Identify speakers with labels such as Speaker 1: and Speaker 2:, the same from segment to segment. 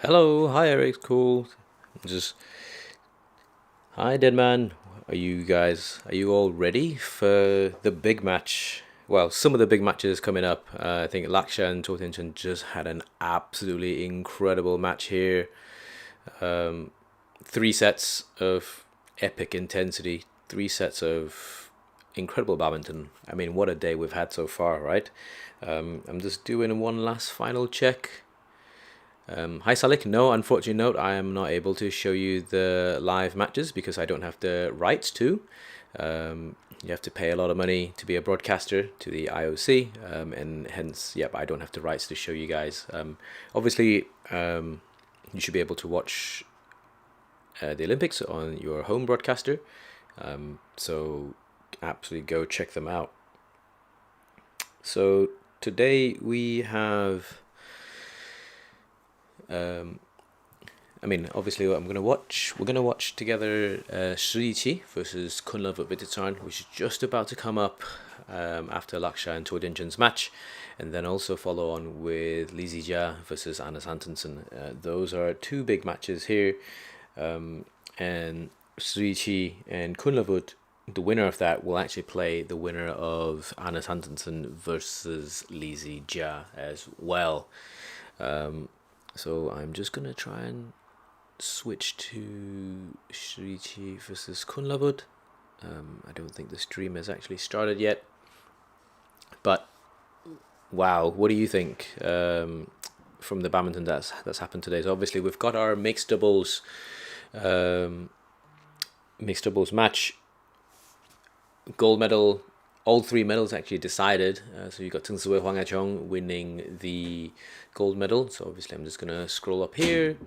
Speaker 1: Hello, hi Eric, cool. Just Hi Deadman. Are you all ready for the big match? Well, some of the big matches coming up. I think Laksha and Totenchen just had an absolutely incredible match here. Um, 3 sets of epic intensity, 3 sets of incredible badminton. I mean, what a day we've had so far, right? I'm just doing one last final check. Hi Salik, no, unfortunately note, I am not able to show you the live matches because I don't have the rights to. You have to pay a lot of money to be a broadcaster to the IOC, and hence, yep, I don't have the rights to show you guys. Obviously, you should be able to watch the Olympics on your home broadcaster, so absolutely go check them out. So today we have obviously, we're gonna watch together Zii Jia versus Kunlavut Vitidsarn, which is just about to come up after Laksha and Tordinjan's match, and then also follow on with Zii Jia versus Antonsen. Those are two big matches here, and Zii Jia and Kunlavut. The winner of that will actually play the winner of Antonsen versus Zii Jia as well. So I'm just gonna try and switch to Zii Jia versus Kunlavut. I don't think the stream has actually started yet, but wow, what do you think from the badminton that's happened today? So obviously we've got our mixed doubles match, gold medal. All 3 medals actually decided. So you got Zheng Siwei, Huang Yachong winning the gold medal. So obviously I'm just gonna scroll up here.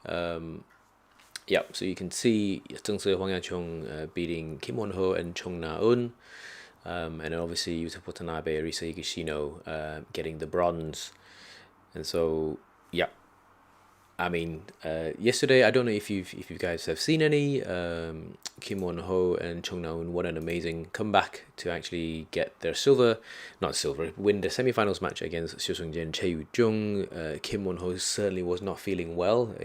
Speaker 1: Yeah, so you can see Zheng Siwei, Huang Yachong beating Kim Won-ho and Chung Na-un. And then obviously Yuta Watanabe, Risa Higashino getting the bronze. And so, yeah. I mean, yesterday, I don't know if you guys have seen any. Kim Won-ho and Chung Na-un, what an amazing comeback to actually get their win the semi-finals match against Xiu Sung-jin and Che Yu-jung. Kim Won-ho certainly was not feeling well.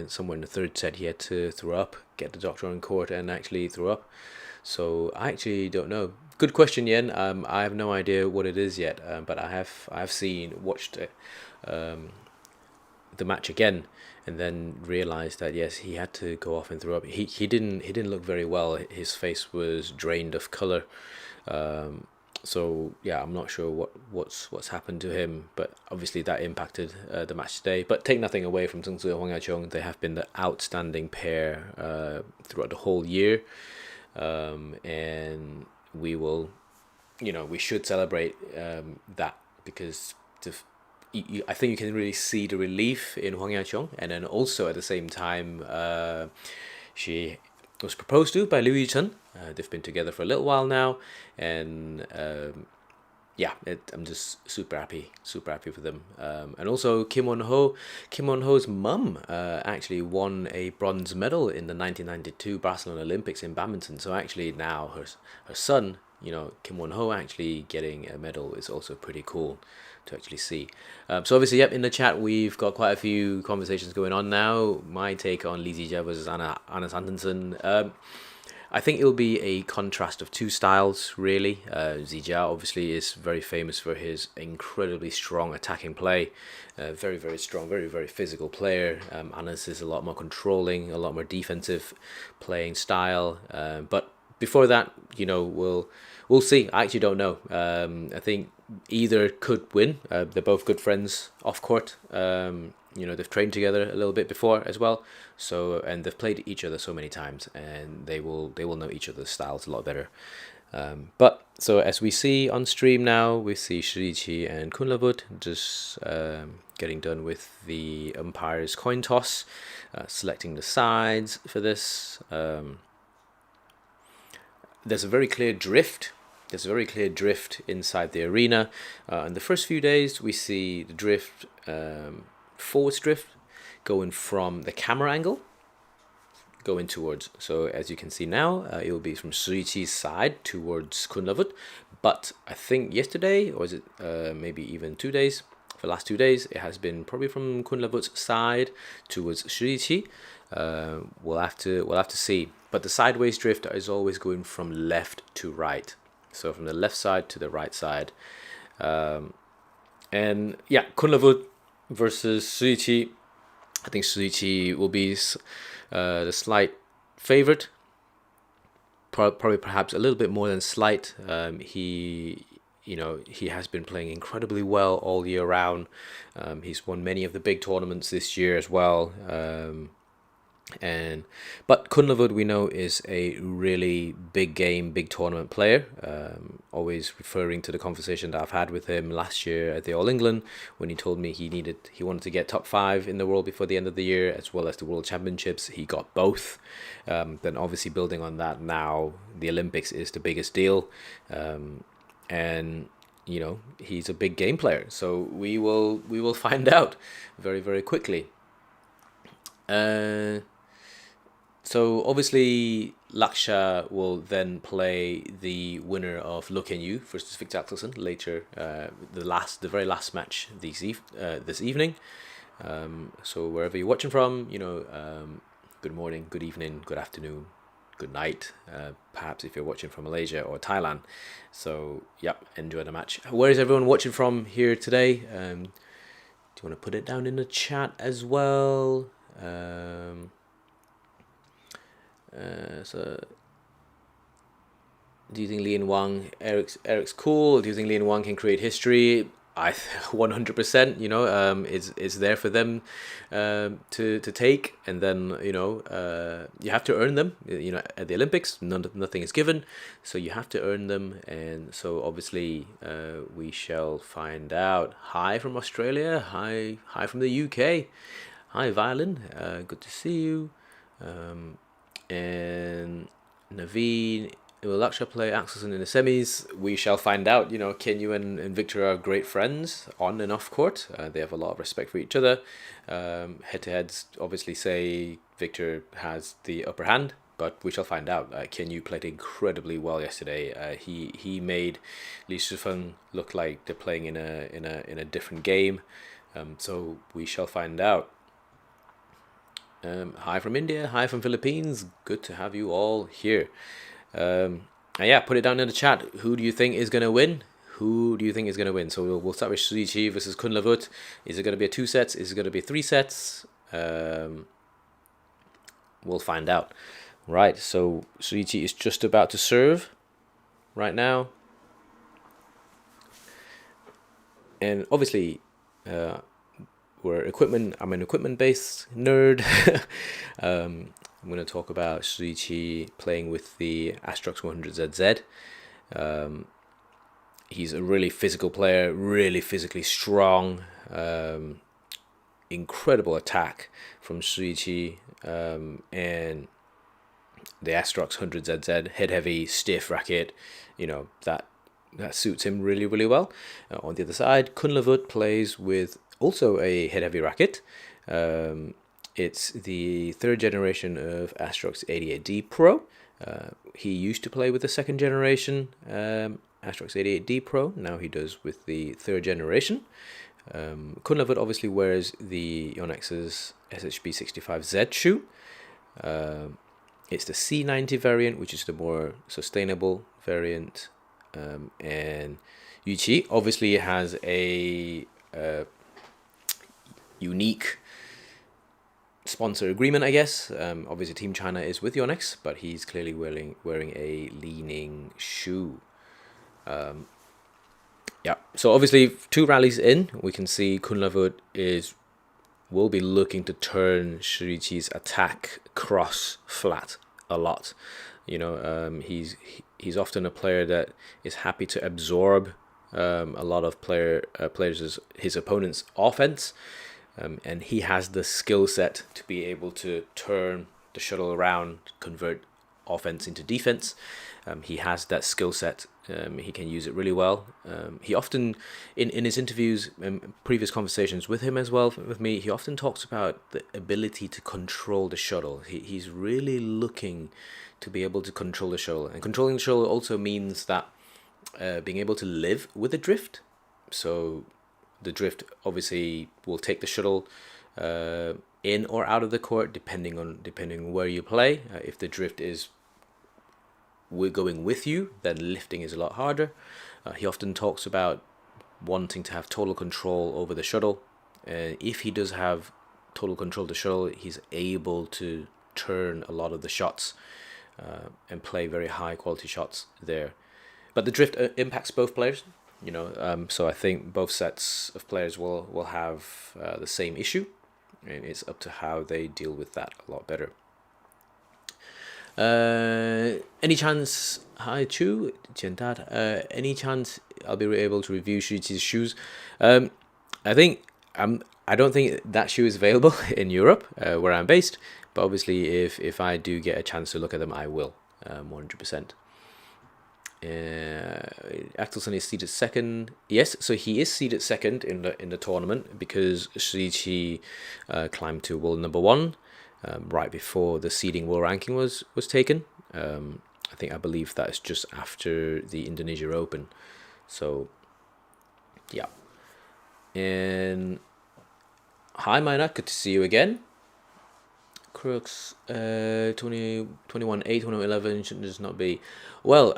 Speaker 1: Somewhere in the third set, he had to throw up, get the doctor on court, and actually throw up. So I actually don't know. Good question, Yen. I have no idea what it is yet, but I have watched it. The match again, and then realized that yes, he had to go off and throw up. He didn't look very well. His face was drained of color. So yeah, I'm not sure what's happened to him, but obviously that impacted the match today. But take nothing away from Zheng Siwei and Huang Yachong. They have been the outstanding pair throughout the whole year, and we should celebrate that because I think you can really see the relief in Huang Yachong, and then also at the same time, she was proposed to by Liu Yichen. They've been together for a little while now, and I'm just super happy for them. And also Kim Won-ho's mum actually won a bronze medal in the 1992 Barcelona Olympics in badminton. So actually now her son, Kim Won-ho actually getting a medal is also pretty cool to actually see. So obviously, yep, in the chat we've got quite a few conversations going on now. My take on Zii Jia versus Anna Antonsen. I think it'll be a contrast of two styles, really. Zii Jia obviously is very famous for his incredibly strong attacking play. Very, very strong, very, very physical player. Anna's is a lot more controlling, a lot more defensive playing style. But before that, we'll see. I actually don't know. I think either could win. They're both good friends off court. They've trained together a little bit before as well. So, and they've played each other so many times, and they will know each other's styles a lot better. But so as we see on stream now, we see Zii Jia and Kunlavut just getting done with the umpire's coin toss, selecting the sides for this. There's a very clear drift. Inside the arena. In the first few days, we see the drift, forwards drift, going from the camera angle, going towards. So as you can see now, it will be from Zii Jia's side towards Kunlavut. But I think yesterday, or is it maybe even 2 days, for the last 2 days. It has been probably from Kunlavut's side towards Zii Jia. We'll have to see. But the sideways drift is always going from left to right, so from the left side to the right side. And yeah, Kunlavut versus Zii Jia. I think Zii Jia will be the slight favorite. Probably perhaps a little bit more than slight. He has been playing incredibly well all year round. He's won many of the big tournaments this year as well. But Kunlavut, we know, is a really big game, big tournament player. Always referring to the conversation that I've had with him last year at the All England, when he told me he wanted to get top 5 in the world before the end of the year, as well as the World Championships. He got both. Then obviously building on that, now the Olympics is the biggest deal, and he's a big game player. So we will find out very, very quickly. So obviously Laksha will then play the winner of Look and You versus Viktor Axelsen later, the very last match this evening. So wherever you're watching from, good morning, good evening, good afternoon, good night. Perhaps if you're watching from Malaysia or Thailand. So yep, enjoy the match. Where is everyone watching from here today? Do you want to put it down in the chat as well? So do you think Lian Wang, Eric's cool? Do you think Lian Wang can create history? 100%, it's there for them to take, and then you have to earn them. At the Olympics, nothing is given, so you have to earn them, and so obviously we shall find out. Hi from Australia, hi from the UK, hi Violin, good to see you. And Naveen, will Laksha play Axelsen in the semis? We shall find out. Kenyu and Victor are great friends on and off court. They have a lot of respect for each other. Head-to-heads obviously say Victor has the upper hand, but we shall find out. Kenyu played incredibly well yesterday. He made Li Shifeng look like they're playing in a different game. So we shall find out. Hi from India, hi from Philippines. Good to have you all here. And yeah, put it down in the chat. Who do you think is going to win? So we'll start with Zii Jia versus Kunlavut. Is it going to be a 2 sets? Is it going to be 3 sets? We'll find out. Right, so Zii Jia is just about to serve right now. And obviously, I'm an equipment-based nerd. I'm going to talk about Zii Jia playing with the Astrox 100ZZ. He's a really physical player, really physically strong. Incredible attack from Zii Jia, and the Astrox 100ZZ, head-heavy, stiff racket. That suits him really, really well. On the other side, Kunlavut plays with also a head-heavy racket. It's the 3rd generation of Astrox 88D Pro. He used to play with the 2nd generation Astrox 88D Pro. Now he does with the 3rd generation. Kunlavut obviously wears the Yonex SHB 65Z shoe. It's the C90 variant, which is the more sustainable variant. And Zii Jia obviously has a unique sponsor agreement, I guess. Obviously Team China is with Yonex, but he's clearly wearing a Li-Ning shoe. Yeah, so obviously 2 rallies in, we can see Kunlavut will be looking to turn Zii Jia's attack cross flat a lot. He's often a player that is happy to absorb a lot of players' his opponent's offense. And he has the skill set to be able to turn the shuttle around, convert offense into defense. He has that skill set. He can use it really well. He often, in his interviews and previous conversations with him as well, with me, he often talks about the ability to control the shuttle. He's really looking to be able to control the shuttle. And controlling the shuttle also means that being able to live with the drift. So the drift obviously will take the shuttle in or out of the court depending on where you play. If the drift is going with you, then lifting is a lot harder. He often talks about wanting to have total control over the shuttle. If he does have total control of the shuttle, he's able to turn a lot of the shots and play very high quality shots there. But the drift impacts both players, so I think both sets of players will have the same issue, and it's up to how they deal with that a lot better. Any chance, hi Chu, any chance I'll be able to review Zii Jia's shoes? I don't think that shoe is available in Europe, where I'm based, but obviously if I do get a chance to look at them, I will, 100%. Axelsen is seeded second. Yes, so he is seeded second in the tournament because Zii Jia climbed to world number 1 right before the seeding world ranking was taken. I believe that's just after the Indonesia Open. So yeah. And hi Mina, good to see you again. Crooks 21-8, 2011 should just not be. Well,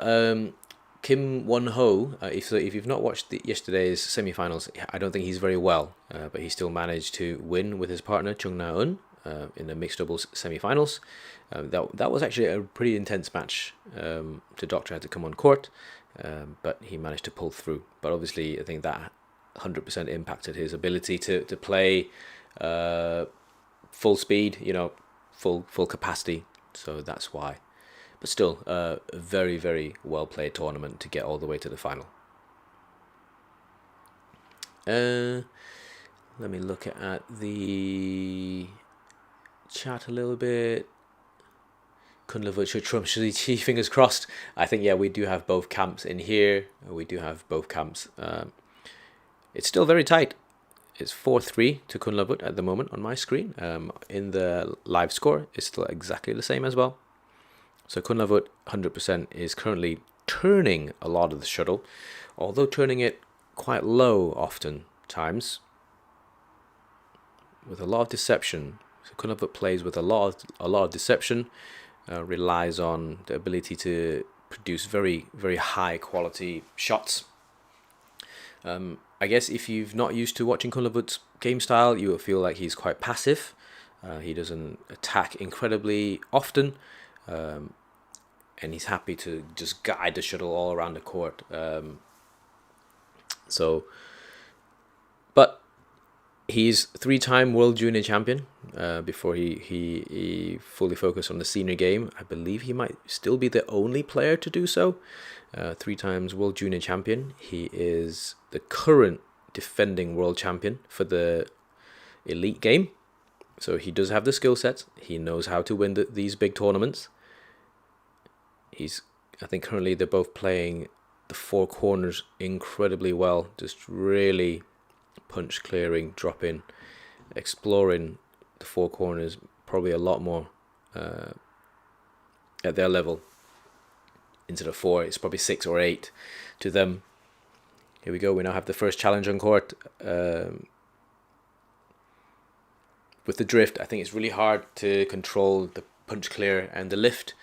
Speaker 1: Kim Won-ho, if you've not watched yesterday's semi-finals, I don't think he's very well, but he still managed to win with his partner Chung Na-eun in the mixed doubles semi-finals. That was actually a pretty intense match. The doctor had to come on court, but he managed to pull through. But obviously, I think that 100% impacted his ability to play full speed, full capacity. So that's why. But still, a very, very well played tournament to get all the way to the final. Let me look at the chat a little bit. Kunlavut should trump Zii Jia, fingers crossed. I think, yeah, we do have both camps in here. We do have both camps. It's still very tight. It's 4-3 to Kunlavut at the moment on my screen. In the live score, it's still exactly the same as well. So Kunlavut 100% is currently turning a lot of the shuttle, although turning it quite low often times with a lot of deception. So Kunlavut plays with a lot of deception, relies on the ability to produce very, very high quality shots. I guess if you've not used to watching Kunlavut's game style, you will feel like he's quite passive. He doesn't attack incredibly often, and he's happy to just guide the shuttle all around the court. But he's 3-time world junior champion. Before he fully focused on the senior game, I believe he might still be the only player to do so. 3 times world junior champion. He is the current defending world champion for the elite game. So he does have the skill set. He knows how to win these big tournaments. I think currently they're both playing the 4 corners incredibly well. Just really punch clearing, dropping, exploring the 4 corners probably a lot more at their level. Instead of 4, it's probably 6 or 8 to them. Here we go. We now have the first challenge on court. With the drift, I think it's really hard to control the punch clear and the lift.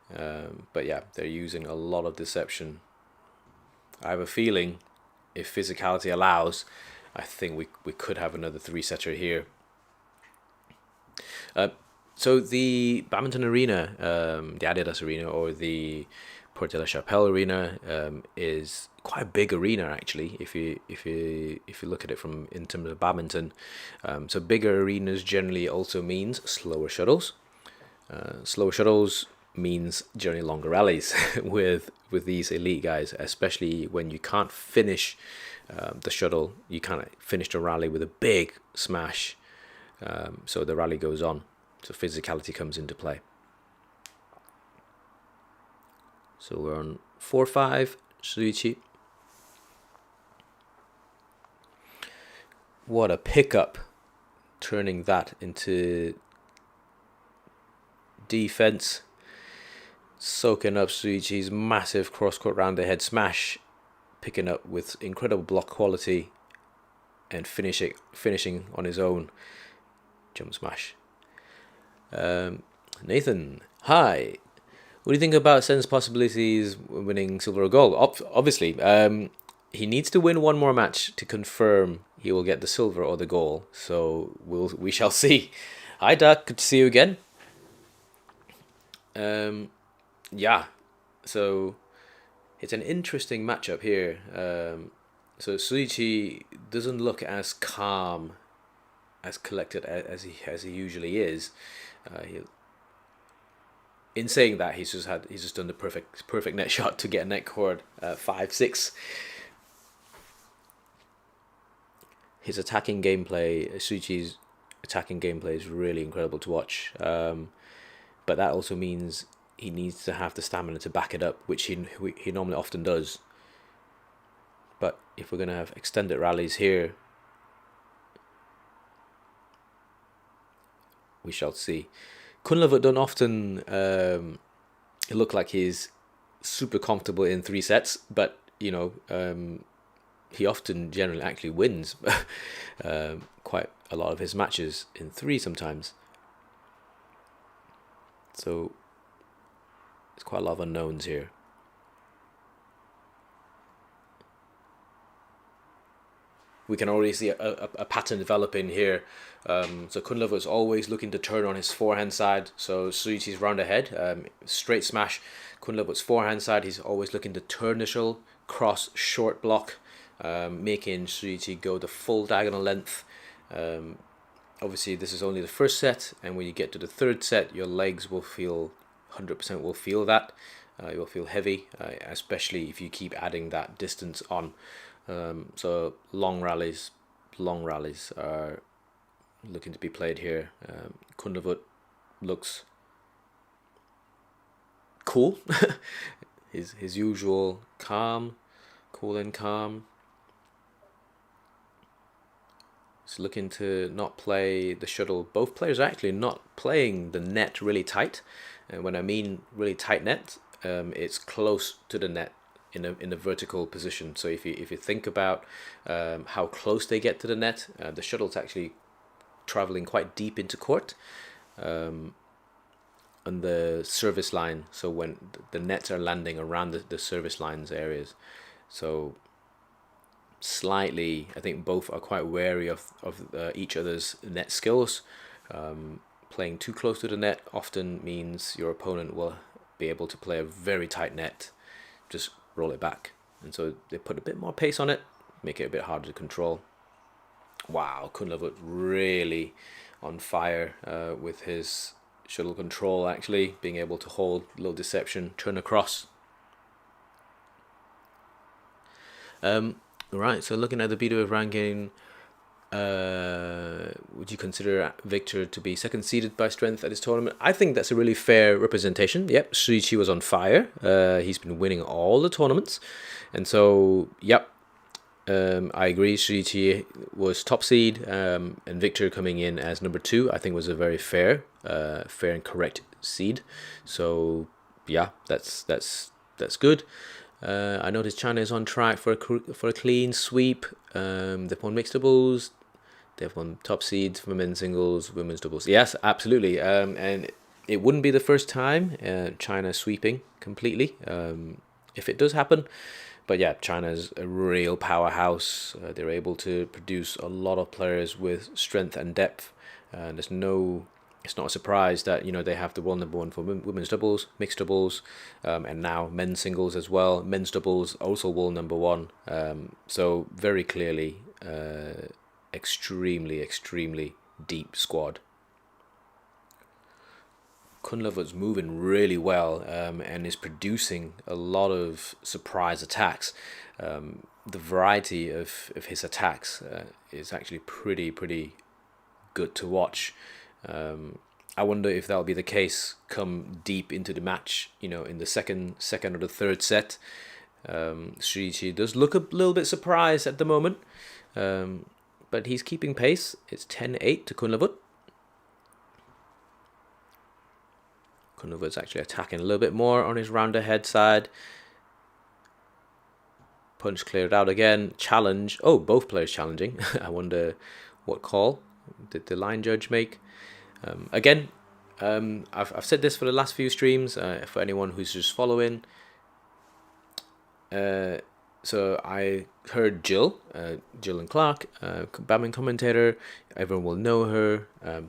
Speaker 1: But yeah, they're using a lot of deception. I have a feeling if physicality allows, I think we could have another 3-setter here. So the badminton arena, the Adidas arena or the Porte de la Chapelle arena, is quite a big arena actually. If you look at it in terms of badminton, so bigger arenas generally also means slower shuttles. Slower shuttles means generally longer rallies with these elite guys, especially when you can't finish the shuttle. You can't finish the rally with a big smash, so the rally goes on. So physicality comes into play. So we're on 4-5, Zii Jia. What a pickup, turning that into defense, soaking up Zii Jia's massive cross-court round the head smash, picking up with incredible block quality, and finishing on his own jump smash. Nathan, hi. What do you think about Sen's possibilities winning silver or gold? Obviously, he needs to win one more match to confirm he will get the silver or the gold. So we shall see. Hi, Duck. Good to see you again. Yeah. So it's an interesting matchup here. So Zii Jia doesn't look as calm, as collected as he usually is. In saying that, he's just done the perfect net shot to get a net cord 5-6. His attacking gameplay, Zii Jia's attacking gameplay, is really incredible to watch. But that also means he needs to have the stamina to back it up, which he normally often does. But if we're going to have extended rallies here, we shall see. Kunlavut don't often look like he's super comfortable in 3 sets, but he often generally actually wins quite a lot of his matches in 3 sometimes. So there's quite a lot of unknowns here. We can already see a pattern developing here. So Kunlavut is always looking to turn on his forehand side. So Zii Jia's round ahead, straight smash. Kunlavut's forehand side, he's always looking to turn the shuttle, cross, short block, making Zii Jia go the full diagonal length. Obviously, this is only the first set, and when you get to the 3rd set, your legs will feel 100% will feel that. You'll feel heavy, especially if you keep adding that distance on. So long rallies are looking to be played here. Kunlavut looks cool. his usual cool and calm. He's looking to not play the shuttle. Both players are actually not playing the net really tight. And when I mean really tight net, it's close to the net in a vertical position. So if you think about how close they get to the net, the shuttle's actually traveling quite deep into court on the service line. So when the nets are landing around the service lines areas, so slightly, I think both are quite wary of each other's net skills. Playing too close to the net often means your opponent will be able to play a very tight net, just roll it back. And so they put a bit more pace on it, make it a bit harder to control. Wow, Kunlavut really on fire with his shuttle control, actually being able to hold, little deception, turn across. Right, so looking at the BWF ranking, would you consider Viktor to be second seeded by strength at this tournament? I think that's a really fair representation. Yep, Zii Jia was on fire. He's been winning all the tournaments, and so yep, I agree. Zii Jia was top seed, and Viktor coming in as number 2, I think was a very fair and correct seed. So yeah, that's good. I noticed China is on track for a clean sweep. They've won mixed doubles. They've won top seeds for men's singles, women's doubles. Yes, absolutely. And it wouldn't be the first time China sweeping completely. If it does happen. But yeah, China's a real powerhouse. They're able to produce a lot of players with strength and depth. It's not a surprise that they have the world number 1 for women's doubles, mixed doubles, and now men's singles as well. Men's doubles also world number 1. So very clearly, extremely deep squad. Kunlavut's moving really well and is producing a lot of surprise attacks. The variety of his attacks is actually pretty good to watch. I wonder if that'll be the case come deep into the match, in the second or the 3rd set. Zii Jia does look a little bit surprised at the moment, but he's keeping pace. It's 10-8 to Kunlavut. Kunlavut's actually attacking a little bit more on his round ahead side. Punch cleared out again. Challenge. Oh, both players challenging. I wonder what call did the line judge make. Again, I've said this for the last few streams, for anyone who's just following. So I heard Jill and Clark, badminton commentator. Everyone will know her.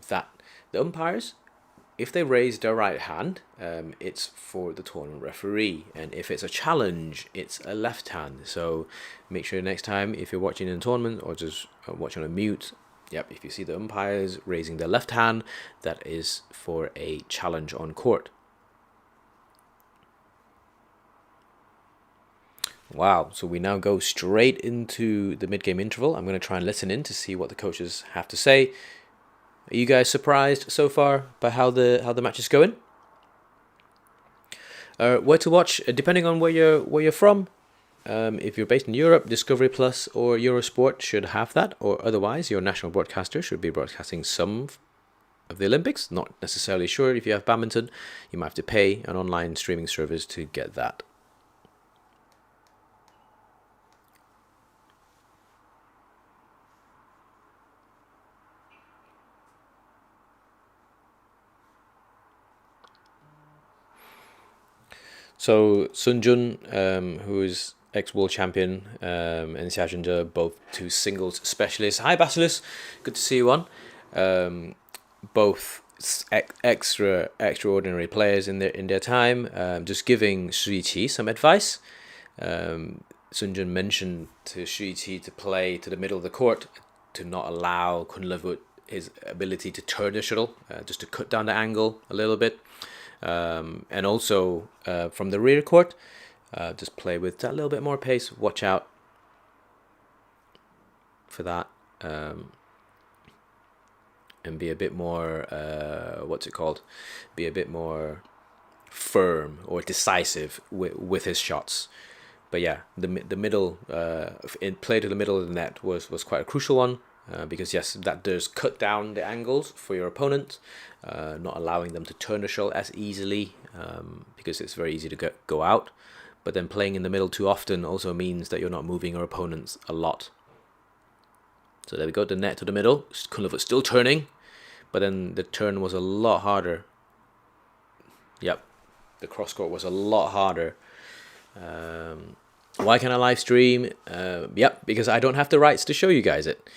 Speaker 1: That the umpires, if they raise their right hand, it's for the tournament referee, and if it's a challenge, it's a left hand. So make sure next time, if you're watching in a tournament or just watching on a mute, if you see the umpires raising their left hand, that is for a challenge on court. Wow, so we now go straight into the mid-game interval. I'm going to try and listen in to see what the coaches have to say. Are you guys surprised so far by how the match is going? Where to watch, depending on where you're from. If you're based in Europe, Discovery Plus or Eurosport should have that, or otherwise your national broadcaster should be broadcasting some of the Olympics. Not necessarily sure. If you have badminton, you might have to pay an online streaming service to get that. So Sun Jun, who is ex-world champion, and Zii Jia, both two singles specialists. Hi Basilis, good to see you on. Both extraordinary players in their time. Just giving Zii Jia some advice. Sun Jun mentioned to Zii Jia to play to the middle of the court, to not allow Kunlavut his ability to turn the shuttle, just to cut down the angle a little bit. And also from the rear court, just play with that little bit more pace. Watch out for that, and be a bit more be a bit more firm or decisive with his shots. But yeah, the middle in play to the middle of the net was quite a crucial one. Because yes, that does cut down the angles for your opponent, not allowing them to turn the shuttle as easily, because it's very easy to go out. But then playing in the middle too often also means that you're not moving your opponents a lot. So there we go, the net to the middle. Kunlavut still turning, but then the turn was a lot harder. Yep, the cross court was a lot harder. Why can I live stream? Yep, because I don't have the rights to show you guys it.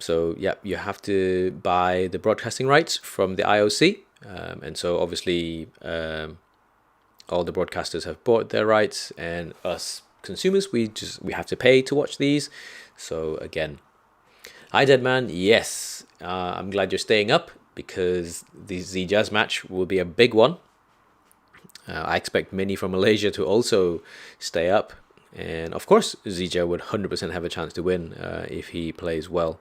Speaker 1: So yeah, you have to buy the broadcasting rights from the IOC, and so obviously all the broadcasters have bought their rights, and us consumers, we have to pay to watch these. So again, hi Deadman, yes, I'm glad you're staying up, because the Zii Jia's match will be a big one. I expect many from Malaysia to also stay up. And of course, Zii Jia would 100% have a chance to win if he plays well.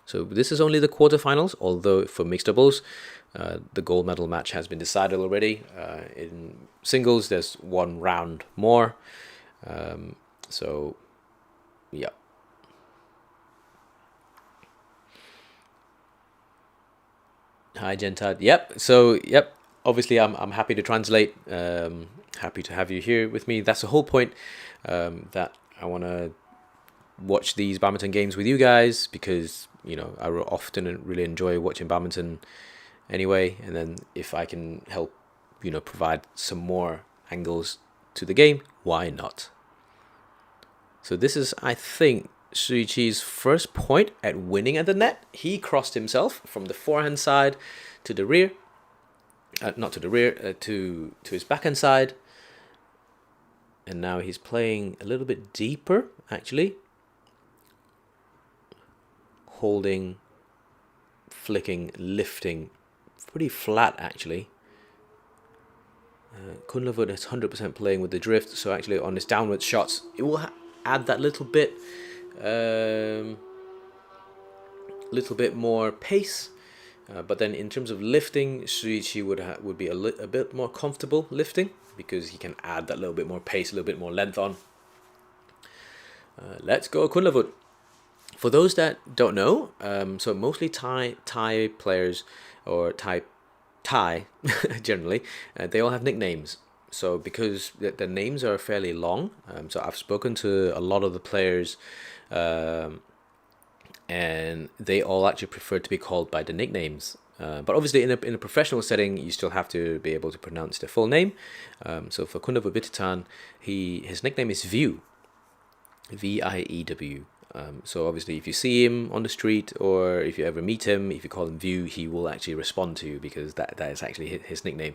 Speaker 1: So this is only the quarterfinals, although for mixed doubles, the gold medal match has been decided already. In singles, there's one round more. So, yeah. Hi, Gentad. Yep. So, yep. Obviously, I'm happy to translate. Happy to have you here with me. That's the whole point, that I want to watch these badminton games with you guys, because I often really enjoy watching badminton anyway, and then if I can help provide some more angles to the game, why not? So this is, I think, Zii Jia's first point at winning at the net. He crossed himself from the forehand side to the rear, not to the rear, to his backhand side. And now he's playing a little bit deeper, actually. Holding, flicking, lifting. Pretty flat, actually. Kunlavut is 100% playing with the drift. So actually on his downward shots, it will add that little bit more pace. But then in terms of lifting, Zii Jia would be a bit more comfortable lifting, because he can add that little bit more pace, a little bit more length on. Let's go Kunlavut. For those that don't know, so mostly Thai players, or Thai generally, they all have nicknames. So because the names are fairly long, so I've spoken to a lot of the players, and they all actually prefer to be called by the nicknames. But obviously, in a professional setting, you still have to be able to pronounce their full name. So for Kunlavut Vitidsarn, his nickname is View, View. So obviously, if you see him on the street or if you ever meet him, if you call him View, he will actually respond to you because that is actually his nickname.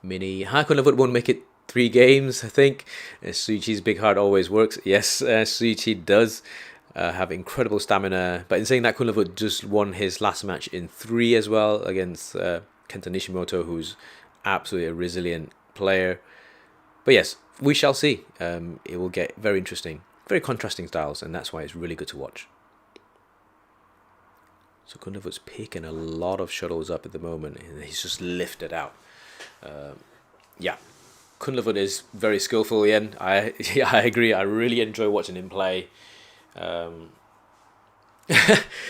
Speaker 1: Mini Kunlavut won't make it 3 games, I think. Zii Jia's big heart always works. Yes, Zii Jia does have incredible stamina. But in saying that, Kunlavut just won his last match in 3 as well against Kenta Nishimoto, who's absolutely a resilient player. But yes, we shall see. It will get very interesting, very contrasting styles, and that's why it's really good to watch. So Kunlavut's picking a lot of shuttles up at the moment, and he's just lifted out. Yeah, Kunlavut is very skillful again. I agree. I really enjoy watching him play.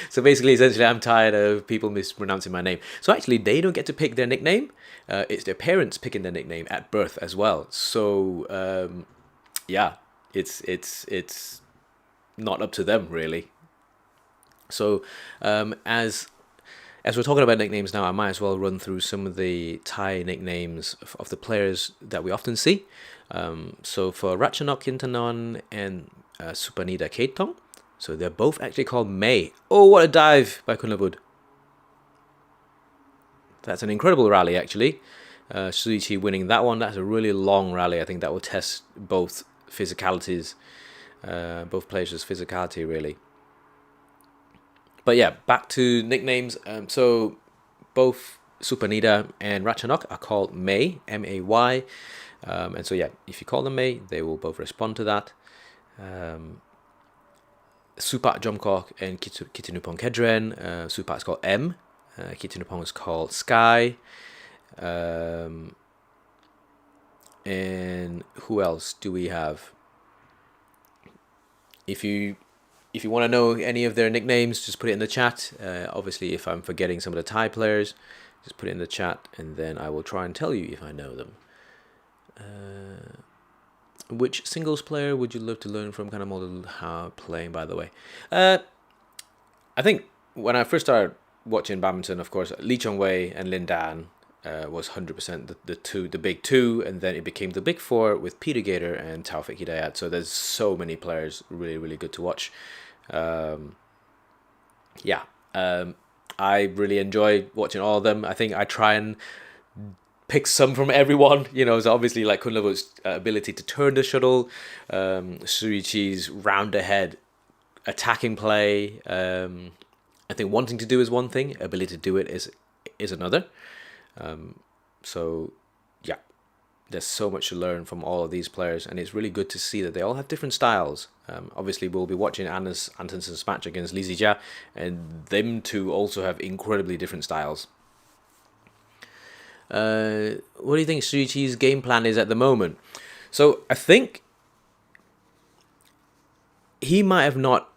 Speaker 1: So basically, essentially, I'm tired of people mispronouncing my name. So actually, they don't get to pick their nickname. It's their parents picking their nickname at birth as well. So yeah, it's not up to them really. So as we're talking about nicknames now, I might as well run through some of the Thai nicknames of the players that we often see. So for Ratchanok Intanon and Supanida Ketong, so they're both actually called May. Oh, what a dive by Kunlavut. That's an incredible rally, actually. Zii Jia winning that one. That's a really long rally. I think that will test both physicalities, both players' physicality, really. But yeah, back to nicknames. So both Supanida and Ratchanok are called May, M-A-Y. And so yeah, if you call them May, they will both respond to that. Supat Jomkok and Kitinupong Kedren. Supat is called M. Kitinupong is called Sky. And who else do we have? If you want to know any of their nicknames, just put it in the chat. Obviously, if I'm forgetting some of the Thai players, just put it in the chat, and then I will try and tell you if I know them. Which singles player would you love to learn from? Kind of model how playing, by the way. I think when I first started watching badminton, of course, Lee Chong Wei and Lin Dan was 100% the big two, and then it became the big four with Peter Gator and Taufik Hidayat. So there's so many players really, really good to watch. I really enjoy watching all of them. I think I try and pick some from everyone, so obviously like Kunlavut's ability to turn the shuttle, Zii Jia's round ahead attacking play. I think wanting to do is one thing, ability to do it is another. So yeah, there's so much to learn from all of these players, and it's really good to see that they all have different styles. Obviously, we'll be watching Antonsen's match against Zii Jia, and them two also have incredibly different styles. What do you think Zii Jia's game plan is at the moment? So I think he might have not.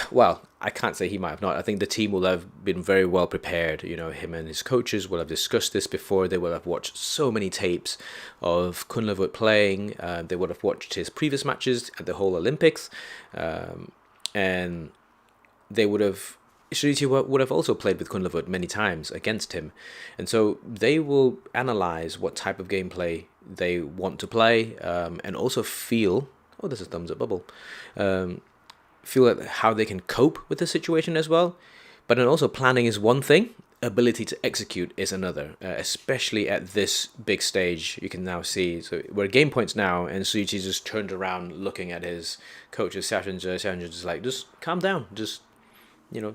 Speaker 1: Well, I can't say he might have not. I think the team will have been very well prepared. Him and his coaches will have discussed this before. They will have watched so many tapes of Kunlavut playing. They would have watched his previous matches at the whole Olympics. And they would have... Zii Jia would have also played with Kunlavut many times against him. And so they will analyze what type of gameplay they want to play, and also feel... Oh, there's a thumbs up bubble. Feel how they can cope with the situation as well. But then also planning is one thing, ability to execute is another, especially at this big stage. You can now see, so we're at game points now, and Zii Jia just turned around looking at his coaches, Xiaxunzhe just like, just calm down, just,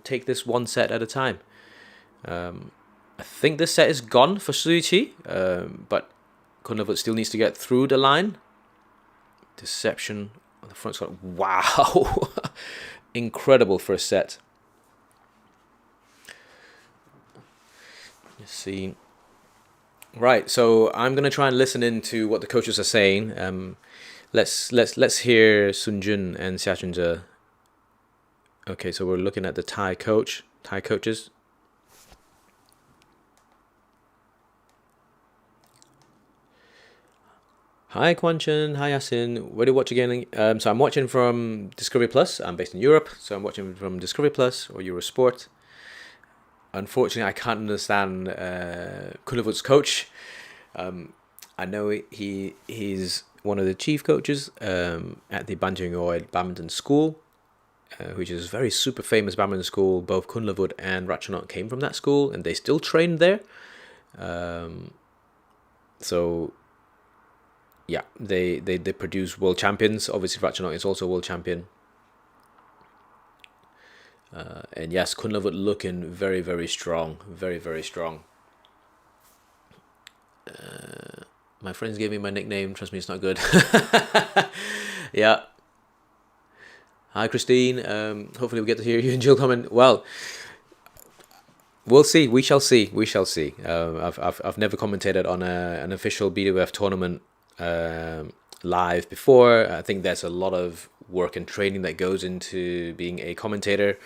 Speaker 1: take this one set at a time. I think this set is gone for Zii Jia, but Kunlavut still needs to get through the line. Deception on the front side. Wow. Incredible first set. Let's see. Right, so I'm gonna try and listen into what the coaches are saying. Let's hear Sun Jun and Xia Chunzhe. Okay, so we're looking at the Thai coaches. Hi Kwanchen, hi Yasin. Where do you watch again? So I'm watching from Discovery Plus. I'm based in Europe, so I'm watching from Discovery Plus or Eurosport. Unfortunately, I can't understand Kunlavut's coach. I know he's one of the chief coaches at the Badminton School, which is a very super famous badminton school. Both Kunlavut and Ratchanok came from that school, and they still train there. So yeah, they produce world champions. Obviously, Ratchanok is also a world champion. And yes, Kunlavut looking very, very strong. Very, very strong. My friends gave me my nickname. Trust me, it's not good. Yeah. Hi, Christine. Hopefully we get to hear you and Jill comment. Well, we'll see. We shall see. We shall see. I've never commentated on an official BWF tournament live before. I think there's a lot of work and training that goes into being a commentator.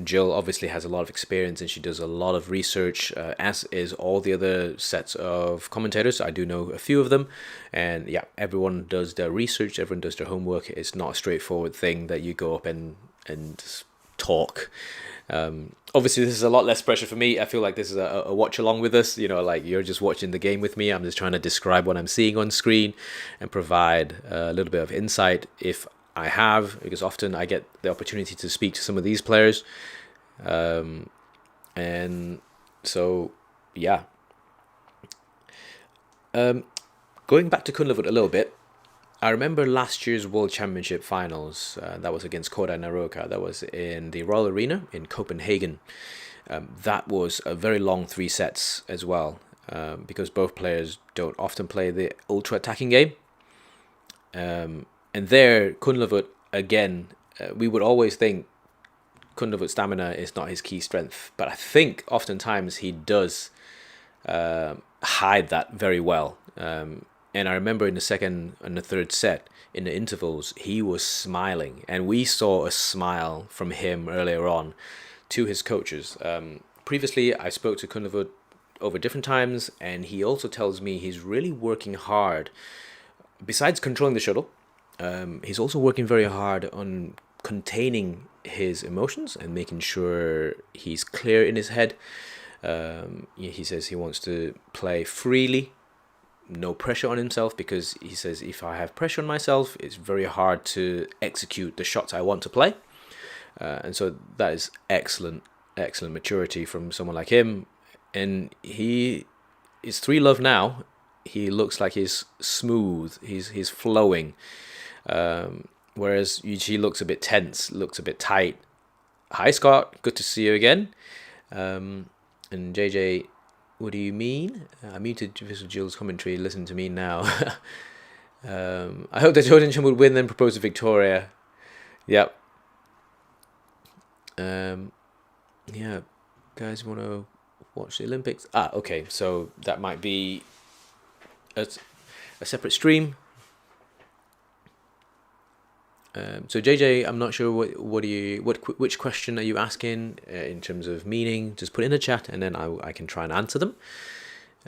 Speaker 1: Jill obviously has a lot of experience and she does a lot of research, as is all the other sets of commentators. I do know a few of them, and yeah, everyone does their research, everyone does their homework. It's not a straightforward thing that you go up and talk. Obviously this is a lot less pressure for me. I feel like this is a watch along with us, you know, like you're just watching the game with me. I'm just trying to describe what I'm seeing on screen and provide a little bit of insight if I have, because often I get the opportunity to speak to some of these players. And so yeah, going back to Kunlavut a little bit, I remember last year's World Championship finals. That was against Koda Naroka. That was in the Royal Arena in Copenhagen. That was a very long 3 sets as well, because both players don't often play the ultra attacking game. And there, Kunlavut, again, we would always think Kunlavut's stamina is not his key strength, but I think oftentimes he does hide that very well. And I remember in the second and the third set, in the intervals, he was smiling. And we saw a smile from him earlier on to his coaches. Previously, I spoke to Kunlavut over different times, and he also tells me he's really working hard. Besides controlling the shuttle, he's also working very hard on containing his emotions and making sure he's clear in his head. He says he wants to play freely, no pressure on himself, because he says if I have pressure on myself, it's very hard to execute the shots I want to play. And so that is excellent maturity from someone like him. And he is 3-love now. He looks like he's smooth, he's flowing. Whereas Yuji looks a bit tense, looks a bit tight. Hi Scott, good to see you again. And JJ, what do you mean? I muted Jill's commentary, listen to me now. I hope that Jordan would win then propose to Victoria. Yep. Yeah, guys want to watch the Olympics? Okay, so that might be a separate stream. So JJ, I'm not sure which question are you asking in terms of meaning. Just put it in the chat and then I can try and answer them.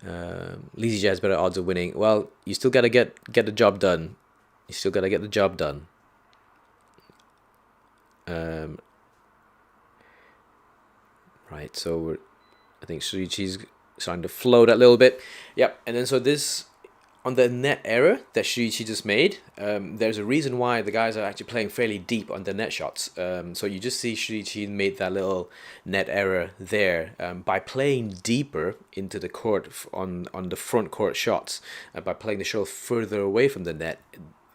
Speaker 1: Zii Jia has better odds of winning. Well, you still gotta get the job done. You still gotta get the job done. Right, so I think Shuichi's starting to float a little bit. Yep, and then so this, on the net error that Shuichi just made, there's a reason why the guys are actually playing fairly deep on the net shots. So you just see Shuichi made that little net error there by playing deeper into the court on the front court shots, by playing the shuttle further away from the net.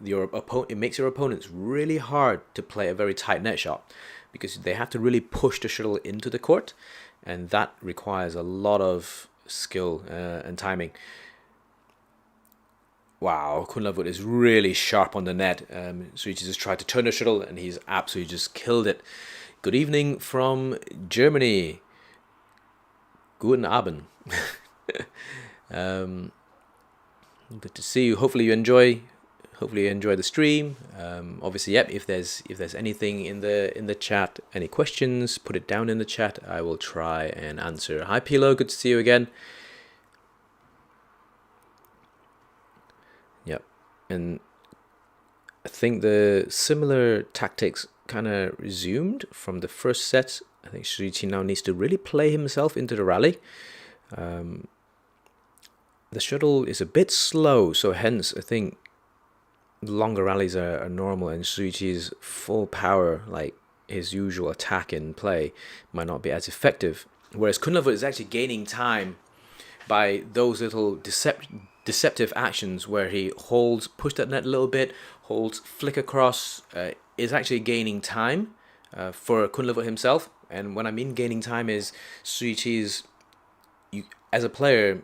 Speaker 1: It makes your opponents really hard to play a very tight net shot, because they have to really push the shuttle into the court, and that requires a lot of skill and timing. Wow, Kunlavut is really sharp on the net. So he just tried to turn the shuttle and he's absolutely just killed it. Good evening from Germany. Guten Abend. Good to see you. Hopefully you enjoy the stream. Obviously, yep, if there's anything in the chat, any questions, put it down in the chat. I will try and answer. Hi Pilo, good to see you again. Yep. And I think the similar tactics kind of resumed from the first set. I think Zii Jia now needs to really play himself into the rally. The shuttle is a bit slow, so hence I think longer rallies are normal, and Zii Jia's full power, like his usual attack in play, might not be as effective. Whereas Kunlavut is actually gaining time by those little deceptive actions where he holds, push that net a little bit, holds, flick across, is actually gaining time for Kunlavut himself. And when I mean gaining time is Zii Jia's, you as a player,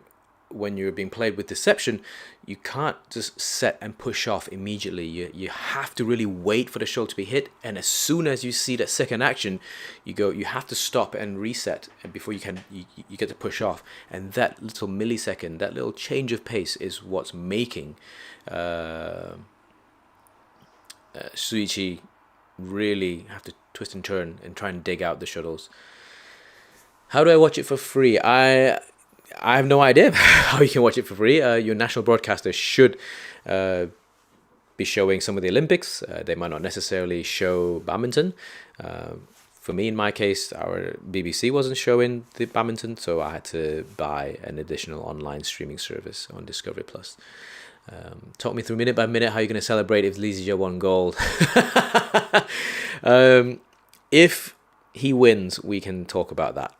Speaker 1: when you're being played with deception, you can't just set and push off immediately. You have to really wait for the shuttle to be hit, and as soon as you see that second action, you have to stop and reset, and before you get to push off. And that little millisecond, that little change of pace, is what's making Zii Jia really have to twist and turn and try and dig out the shuttles. How do I watch it for free? I have no idea how you can watch it for free. Your national broadcaster should be showing some of the Olympics. They might not necessarily show badminton. For me, in my case, our BBC wasn't showing the badminton, so I had to buy an additional online streaming service on Discovery Plus. Talk me through minute by minute how you're going to celebrate if Zii Jia won gold. If he wins, we can talk about that.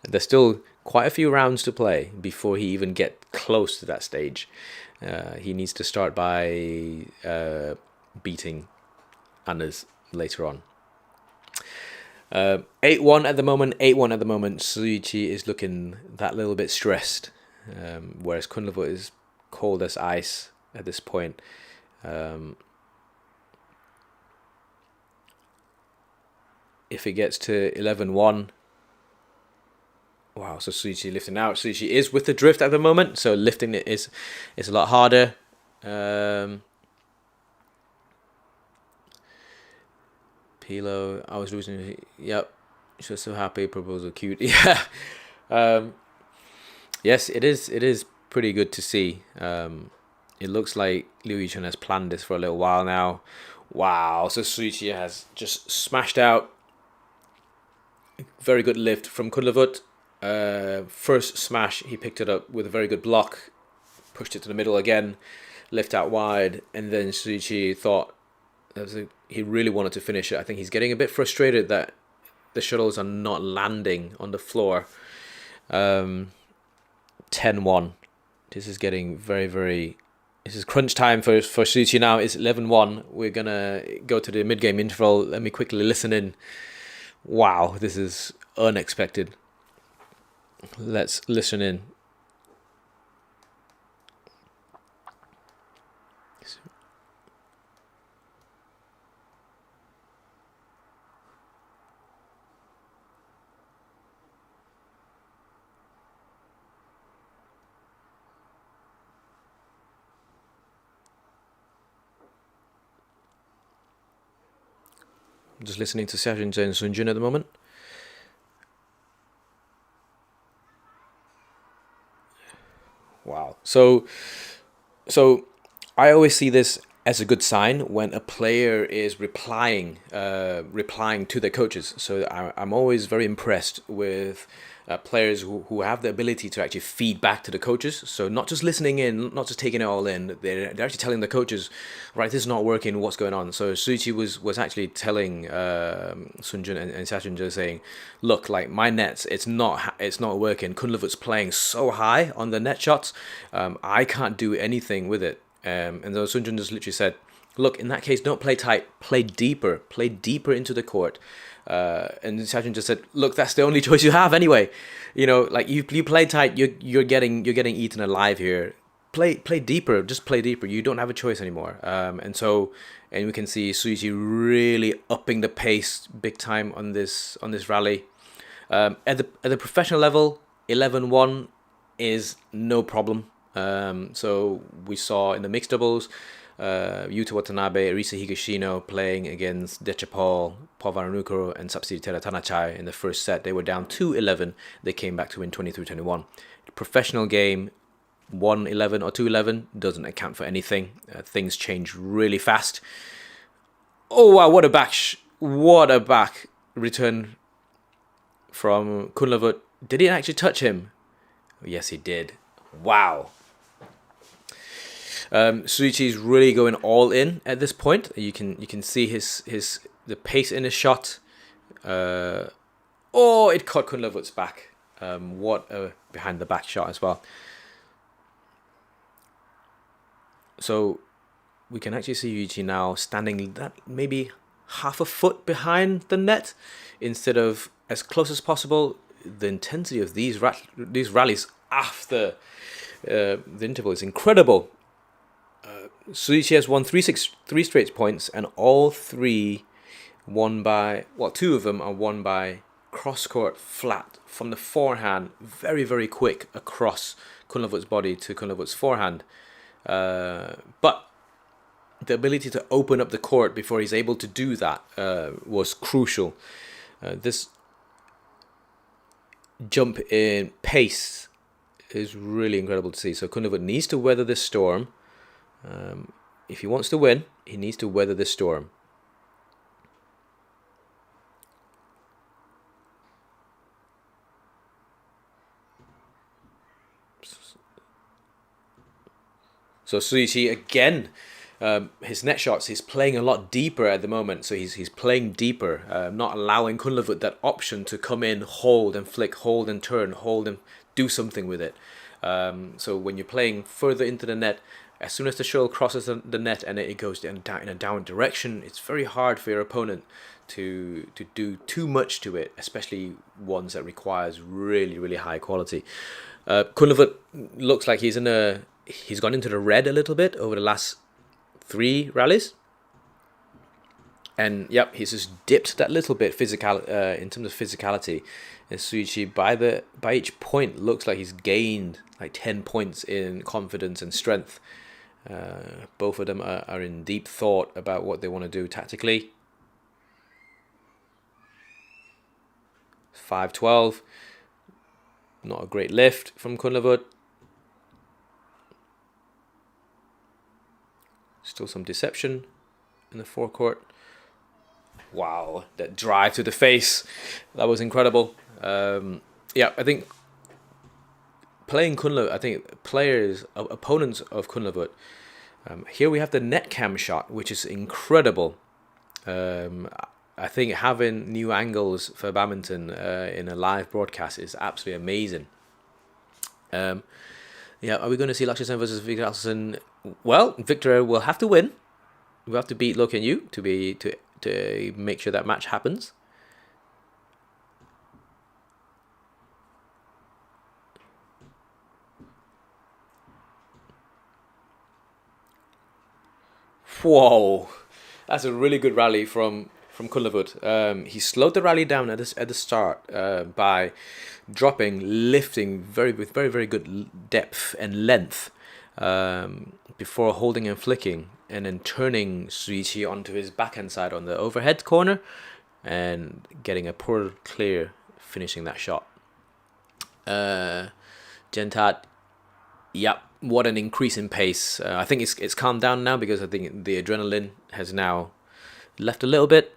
Speaker 1: There's still quite a few rounds to play before he even gets close to that stage. He needs to start by beating Anders later on. 8-1 at the moment. 8-1 at the moment. Zii Jia is looking that little bit stressed, whereas Kunlavut is cold as ice at this point. If it gets to 11-1, wow, so Zii Jia lifting out. Zii Jia is with the drift at the moment, so lifting it is a lot harder. Pilo, I was losing. Yep, she was so happy. Proposal cute. Yeah. Yes, it is pretty good to see. It looks like Liu Yichun has planned this for a little while now. Wow, so Zii Jia has just smashed out. Very good lift from Kunlavut. First smash, he picked it up with a very good block, pushed it to the middle again, lift out wide, and then Zii Jia thought he really wanted to finish it. I think he's getting a bit frustrated that the shuttles are not landing on the floor. 10-1. This is getting very, very... This is crunch time for Zii Jia now. It's 11-1. We're going to go to the mid-game interval. Let me quickly listen in. Wow, this is unexpected. Let's listen in. I'm just listening to Xia Junzhe and Sun Jun at the moment. Wow. So I always see this as a good sign when a player is replying to their coaches. So I'm always very impressed with players who have the ability to actually feed back to the coaches. So not just listening in, not just taking it all in. They're actually telling the coaches, right, this is not working, what's going on. So Zii Jia was actually telling Sun Jun and Xia Junzhe, saying, look, like my nets, it's not working. Kunlavut's playing so high on the net shots, I can't do anything with it. And so Sun Jun just literally said, look, in that case, don't play tight, play deeper into the court. And Xia Junzhe just said, look, that's the only choice you have anyway. You know, like you play tight, you're getting eaten alive here. Play deeper, just play deeper. You don't have a choice anymore. And we can see Zii Jia really upping the pace big time on this rally. At the professional level, 11-1 is no problem. So we saw in the mixed doubles, Yuta Watanabe, Arisa Higashino playing against Dechapol, Paul Varanukuro, and Sapsiri Teratanachai in the first set. They were down 2-11. They came back to win 23-21. Professional game, 1-11 or 2-11 doesn't account for anything. Things change really fast. Oh wow, what a back return from Kunlavut. Did he actually touch him? Yes, he did. Wow. Zii Jia's really going all in at this point. You can see the pace in his shot. It caught Kunlavut's back. What a behind the back shot as well. So we can actually see Zii Jia now standing that maybe half a foot behind the net instead of as close as possible. The intensity of these rallies after the interval is incredible. Zii Jia has won three straight points, and all three won by, well, two of them are won by cross-court flat from the forehand, very, very quick across Kunlavut's body to Kunlavut's forehand. But the ability to open up the court before he's able to do that was crucial. This jump in pace is really incredible to see. So Kunlavut needs to weather this storm. If he wants to win, he needs to weather this storm. So Zii Jia again, his net shots, he's playing a lot deeper at the moment. So he's playing deeper, not allowing Kunlavut that option to come in, hold and flick, hold and turn, hold and do something with it. So when you're playing further into the net, as soon as the shuttle crosses the net and it goes in a downward direction, it's very hard for your opponent to do too much to it, especially ones that requires really, really high quality. Kunlavut looks like he's gone into the red a little bit over the last 3 rallies. And yep, he's just dipped that little bit in terms of physicality. And Zii Jia, by each point, looks like he's gained like 10 points in confidence and strength. Both of them are in deep thought about what they want to do tactically. 5-12. Not a great lift from Kunlavut. Still some deception in the forecourt. Wow, that drive to the face. That was incredible. Yeah, I think playing Kunlavut, I think opponents of Kunlavut, here we have the net cam shot, which is incredible. I think having new angles for badminton in a live broadcast is absolutely amazing. Yeah, are we going to see Axelsen versus Viktor Axelsen? Well, Viktor will have to win. We'll have to beat Lo Ken Yu to make sure that match happens. Whoa, that's a really good rally from Kunlavut. He slowed the rally down at the start by lifting with very, very good depth and length before holding and flicking, and then turning Zii Jia onto his backhand side on the overhead corner and getting a poor clear, finishing that shot. Gentat, yep, what an increase in pace. I think it's calmed down now because I think the adrenaline has now left a little bit.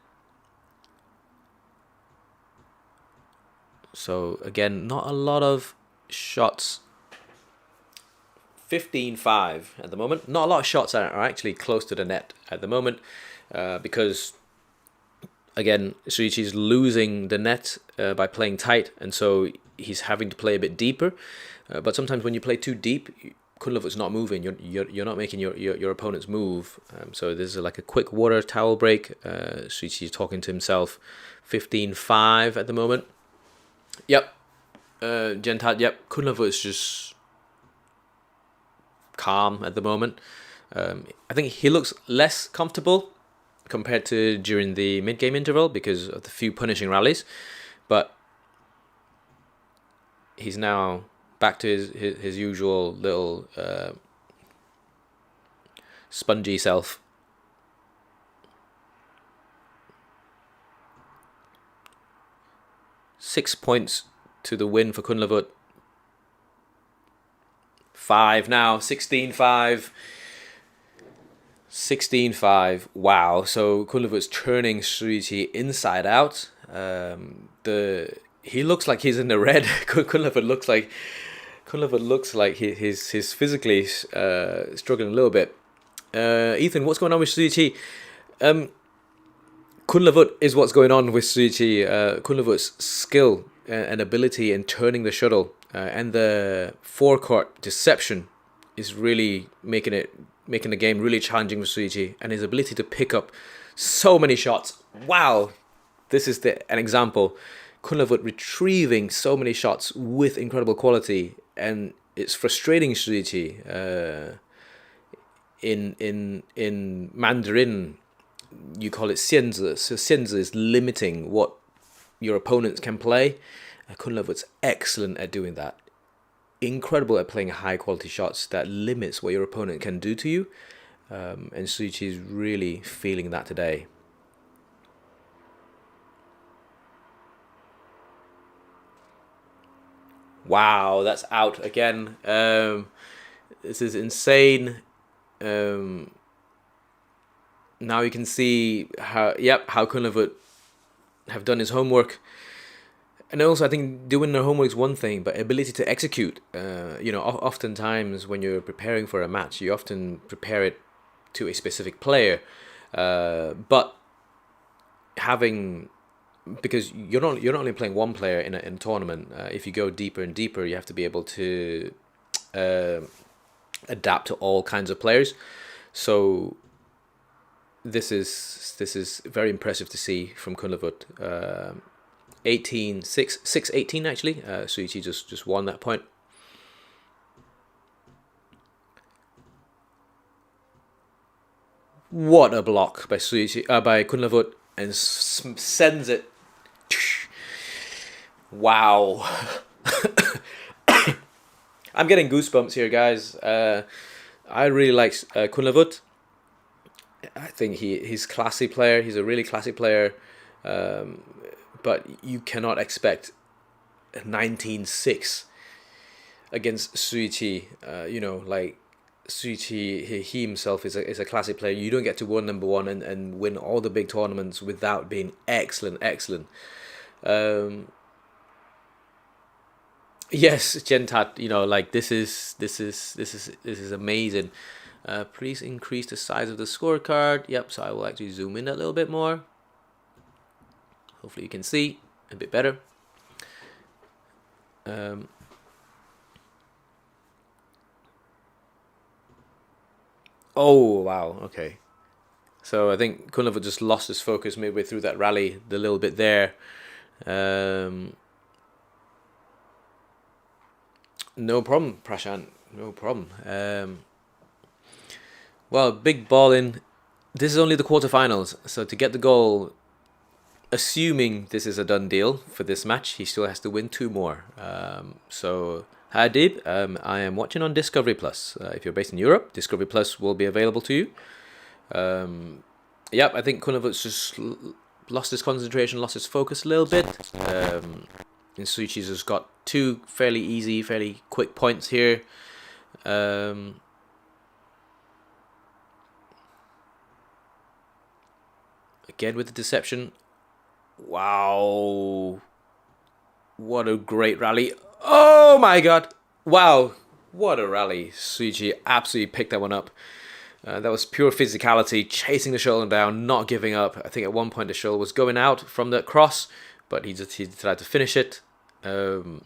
Speaker 1: So again, not a lot of shots. 15-5 at the moment. Not a lot of shots are actually close to the net at the moment because, again, Zii Jia is losing the net by playing tight, and so he's having to play a bit deeper. But sometimes when you play too deep, Kunlavut's not moving. You're not making your opponent's move. So this is like a quick water towel break. Zii Jia is talking to himself. 15-5 at the moment. Yep. Gentat, yep. Kunlavut is just calm at the moment. I think he looks less comfortable compared to during the mid-game interval because of the few punishing rallies. But he's now back to his usual little spongy self. $6 points to the win for Kunlavut. 5 now. 16-5. 16-5. Wow. So Kunlavut's turning Zii Jia inside out. He looks like he's in the red. Kunlavut looks like he's physically struggling a little bit. Ethan, what's going on with Zii Jia? Kunlavut is what's going on with Zii Jia. Kunlavut's skill and ability in turning the shuttle and the forecourt deception is really making the game really challenging for Zii Jia, and his ability to pick up so many shots. Wow, this is an example. Kunlavut retrieving so many shots with incredible quality, and it's frustrating Zii Jia. In Mandarin, you call it xianzi. So xianzi is limiting what your opponents can play. Kunlavut's excellent at doing that. Incredible at playing high quality shots that limits what your opponent can do to you. And Zii Jia is really feeling that today. Wow, that's out again. This is insane. Now you can see how Kunlavut have done his homework. And also, I think doing their homework is one thing, but ability to execute. Oftentimes when you're preparing for a match, you often prepare it to a specific player. But because you're not only playing one player in a tournament. If you go deeper and deeper, you have to be able to adapt to all kinds of players. So this is very impressive to see from Kunlavut. 6-18 actually. Zii Jia just won that point. What a block by by Kunlavut, and sends it. Wow. I'm getting goosebumps here, guys. I really like Kunlavut. I think he's a classy player. He's a really classy player. But you cannot expect 19-6 against Zii Jia. Like Zii Jia, he himself is a classy player. You don't get to win number one and win all the big tournaments without being excellent. Yes, Gentat, like this is amazing. Please increase the size of the scorecard. Yep, so I will actually zoom in a little bit more. Hopefully you can see a bit better. Oh, wow, okay. So I think Kunlavut just lost his focus midway through that rally, the little bit there. No problem, Prashant, no problem. Well, big ball in. This is only the quarterfinals, so to get the goal, assuming this is a done deal for this match, he still has to win 2 more. So, hi Deep, I am watching on Discovery Plus. If you're based in Europe, Discovery Plus will be available to you. Yep, I think Kunlavut's just lost his concentration, lost his focus a little bit. And Zii Jia's just got 2 fairly easy, fairly quick points here. Again with the deception. Wow, what a great rally. Oh my god, wow, what a rally. Zii Jia absolutely picked that one up. That was pure physicality, chasing the shuttle down, not giving up. I think at one point the shuttle was going out from the cross, but he decided to finish it. Yep,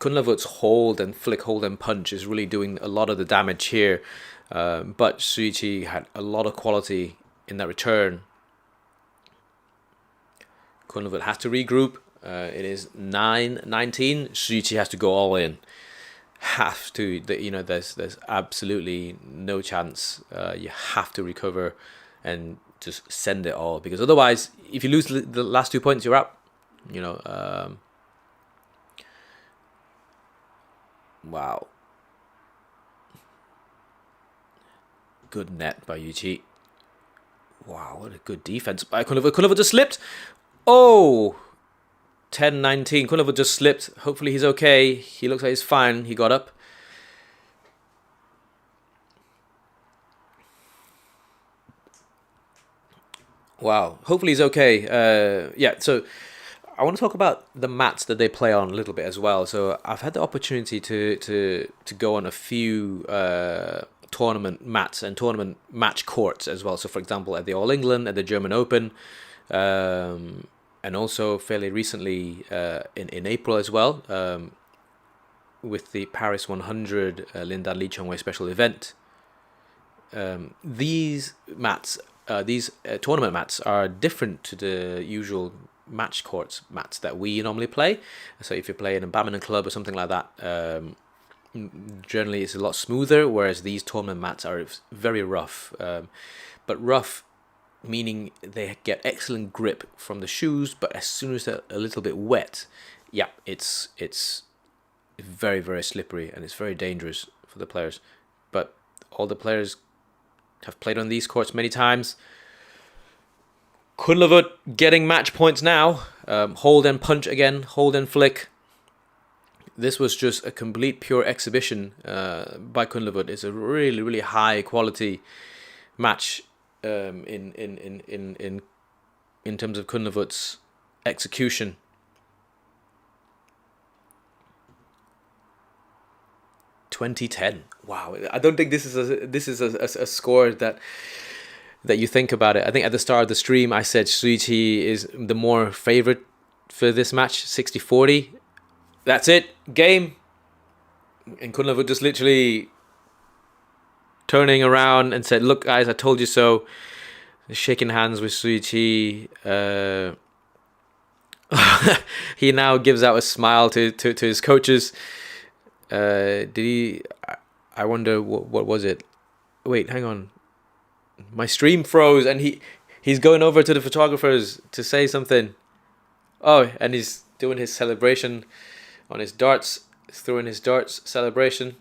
Speaker 1: Kunlavut's hold and flick, hold and punch is really doing a lot of the damage here. But Zii Jia had a lot of quality in that return. Kunlavut has to regroup. It is 9-19. Zii Jia has to go all in. Have to. There's absolutely no chance. You have to recover and just send it all, because otherwise, if you lose the last 2 points, you're out. Wow. Good net by Zii Jia. Wow, what a good defense by Kunlavut. Kunlavut just slipped. Oh, 10-19. Kunlavut just slipped. Hopefully he's okay. He looks like he's fine. He got up. Wow. Hopefully he's okay. Yeah, so I want to talk about the mats that they play on a little bit as well. So I've had the opportunity to go on a few tournament mats and tournament match courts as well. So for example, at the All England, at the German Open, and also fairly recently in April as well, with the Paris 100 Lindan Lee Chongwei special event. These mats, these tournament mats are different to the usual match courts mats that we normally play. So if you play in a badminton club or something like that, generally it's a lot smoother, whereas these tournament mats are very rough. But rough meaning they get excellent grip from the shoes, but as soon as they're a little bit wet, yeah, it's very, very slippery and it's very dangerous for the players. But all the players have played on these courts many times. Kunlavut getting match points now. Hold and punch again, hold and flick. This was just a complete pure exhibition by Kunlavut. It's a really, really high quality match in terms of Kunlavut's execution. .2010. Wow, I don't think this is a score that you think about it. I think at the start of the stream I said Zii Jia is the more favorite for this match, 60-40. That's it, game. And Kunlavut just literally turning around and said, "Look, guys, I told you so." Shaking hands with Zii Jia. He now gives out a smile to his coaches. Did he? I wonder what was it? Wait, hang on. My stream froze, and he's going over to the photographers to say something. Oh, and he's doing his celebration on his darts, throwing his darts celebration.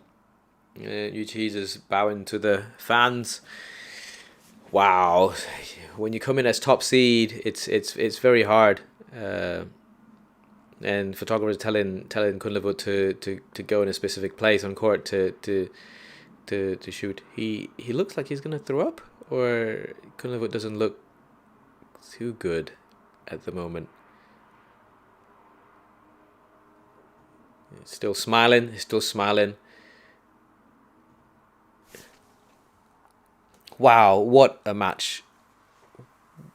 Speaker 1: Zii Jia is bowing to the fans. Wow, when you come in as top seed, it's very hard. And photographers telling Kunlavut to go in a specific place on court to shoot. He looks like he's gonna throw up, or Kunlavut doesn't look too good at the moment. He's still smiling. Wow, what a match!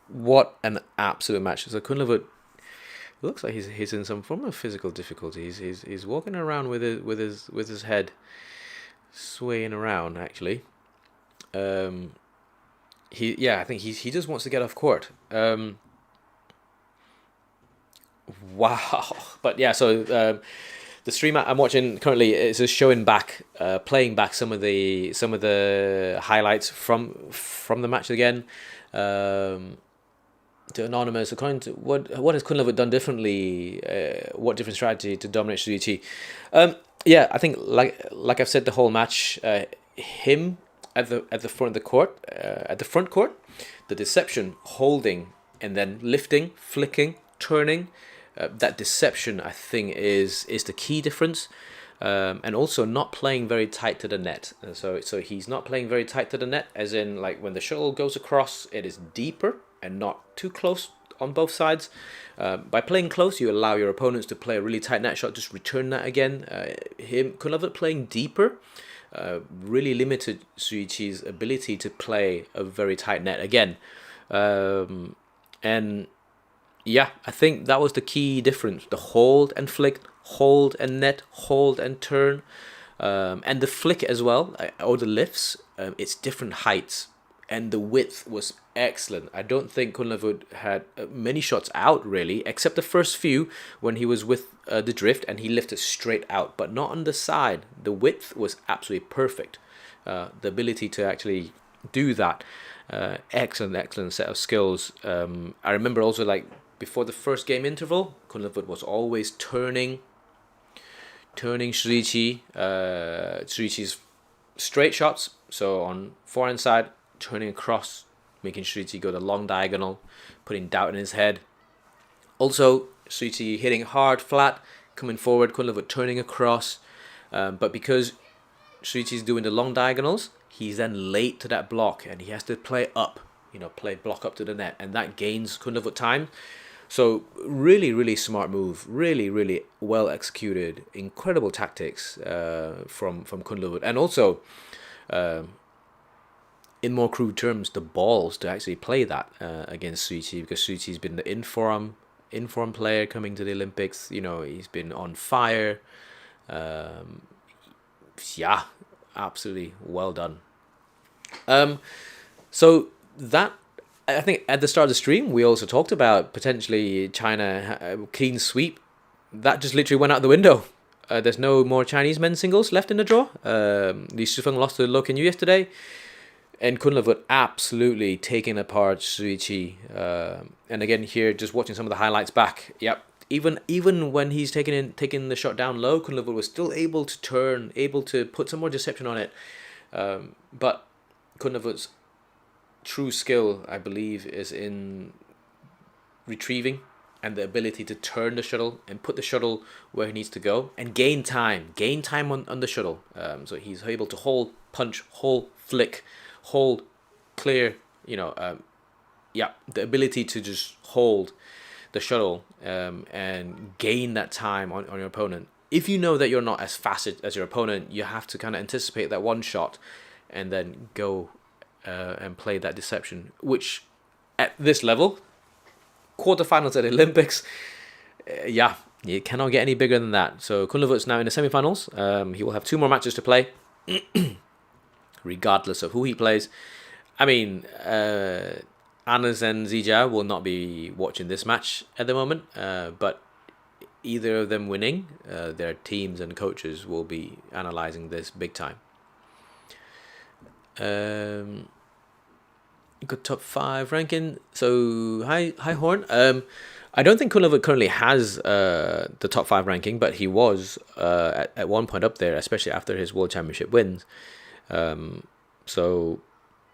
Speaker 1: What an absolute match! So Kunlavut looks like he's in some form of physical difficulty. He's walking around with his head swaying around. Actually, I think he just wants to get off court. Wow, but yeah, so the stream I'm watching currently is just showing back, playing back some of the highlights from the match again. To Anonymous, according to what has Kunlavut done differently? What different strategy to dominate Zii Jia? Yeah, I think like I've said the whole match, him at the front of the court, at the front court, the deception, holding and then lifting, flicking, turning. That deception, I think, is the key difference, and also not playing very tight to the net. So he's not playing very tight to the net, as in like when the shuttle goes across, it is deeper and not too close on both sides. By playing close, you allow your opponents to play a really tight net shot, just return that again. Kunlavut playing deeper really limited Zii Jia's ability to play a very tight net again, and yeah, I think that was the key difference. The hold and flick, hold and net, hold and turn, and the flick as well, or the lifts, it's different heights. And the width was excellent. I don't think Kunlavut had many shots out, really, except the first few when he was with the drift and he lifted straight out, but not on the side. The width was absolutely perfect. The ability to actually do that, excellent set of skills. I remember also, like, before the first game interval, Kunlavut was always turning Zii Jia. Zii Jia's straight shots, so on forehand side, turning across, making Zii Jia go the long diagonal, putting doubt in his head. Also, Zii Jia hitting hard, flat, coming forward, Kunlavut turning across. But because Zii Jia is doing the long diagonals, he's then late to that block and he has to play up, play block up to the net, and that gains Kunlavut time. So really, really smart move, really, really well executed, incredible tactics from Kunlavut, and also in more crude terms, the balls to actually play that against Zii Jia, because Zii Jia's been the inform player coming to the Olympics. He's been on fire. Yeah, absolutely well done. So that, I think at the start of the stream we also talked about potentially China clean sweep. That just literally went out the window. There's no more Chinese men's singles left in the draw. Li Shifeng lost to Lo Yu yesterday, and Kunlavut absolutely taking apart Zii Jia. And again here, just watching some of the highlights back. Yep. Even when he's taking the shot down low, Kunlavut was still able to turn, able to put some more deception on it. But Kunlavut's true skill, I believe, is in retrieving and the ability to turn the shuttle and put the shuttle where he needs to go and gain time on the shuttle. So he's able to hold, punch, hold, flick, hold, clear. The ability to just hold the shuttle and gain that time on your opponent. If you know that you're not as fast as your opponent, you have to kind of anticipate that one shot and then go and play that deception, which at this level, quarterfinals at the Olympics, you cannot get any bigger than that. So Kunlavut's now in the semifinals. He will have 2 more matches to play, regardless of who he plays. I mean, Antonsen and Zii Jia will not be watching this match at the moment, but either of them winning, their teams and coaches will be analyzing this big time. Good top 5 ranking. So hi Horn. I don't think Kunlavut currently has the top 5 ranking, but he was at one point up there, especially after his World Championship wins. So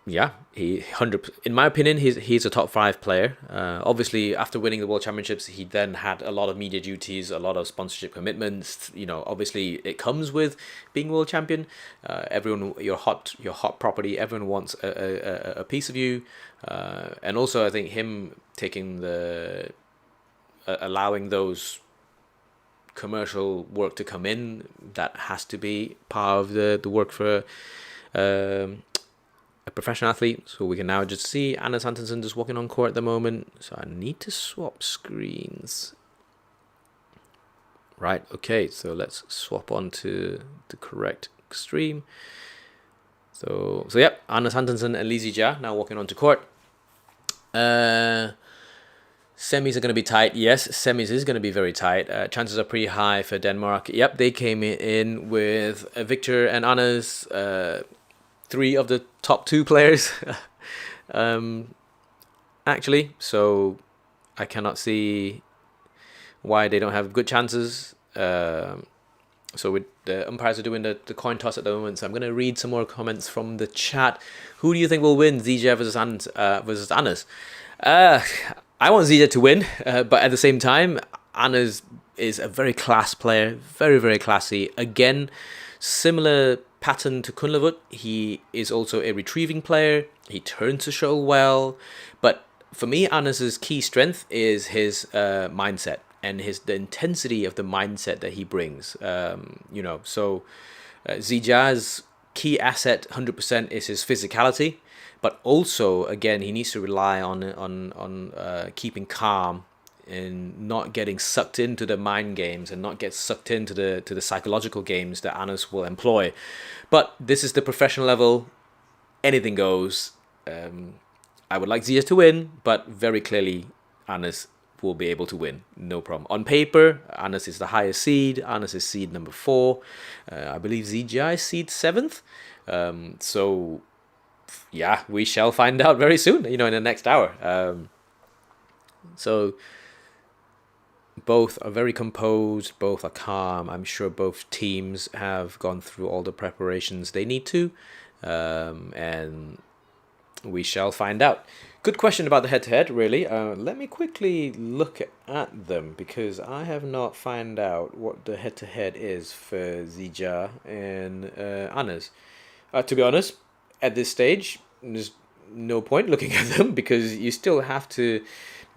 Speaker 1: yeah, in my opinion, he's a top 5 player. Obviously, after winning the World Championships, he then had a lot of media duties, a lot of sponsorship commitments. Obviously, it comes with being world champion. Everyone, your hot property. Everyone wants a piece of you. And also, I think him taking allowing those commercial work to come in, that has to be part of the work for a professional athlete. So we can now just see Antonsen just walking on court at the moment. So I need to swap screens. Right, okay, so let's swap on to the correct stream. So yep, Antonsen and Zii Jia now walking onto court. Semis are going to be tight. Yes, semis is going to be very tight. Chances are pretty high for Denmark. Yep, they came in with Viktor and Anna's 3 of the top 2 players, actually. So I cannot see why they don't have good chances. So with the umpires are doing the coin toss at the moment. So I'm going to read some more comments from the chat. Who do you think will win, Zii Jia versus Anna's? I want Zii Jia to win, but at the same time, Anna's is a very class player, very, very classy. Again, similar pattern to Kunlavut. He is also a retrieving player. He turns the shuttle well. But for me, Anna's key strength is his mindset and the intensity of the mindset that he brings. So Zii Jia's key asset 100% is his physicality. But also, again, he needs to rely on keeping calm and not getting sucked into the mind games and not get sucked into the psychological games that Annas will employ. But this is the professional level. Anything goes. I would like Zii Jia to win, but very clearly Annas will be able to win. No problem. On paper, Annas is the highest seed. Annas is seed number 4. I believe Zii Jia is seed 7th. So yeah, we shall find out very soon, in the next hour. So both are very composed, both are calm. I'm sure both teams have gone through all the preparations they need to. And We shall find out. Good question about the head-to-head, really. Let me quickly look at them, because I have not found out what the head-to-head is for Zii Jia and Anders. To be honest, at this stage, there's no point looking at them, because you still have to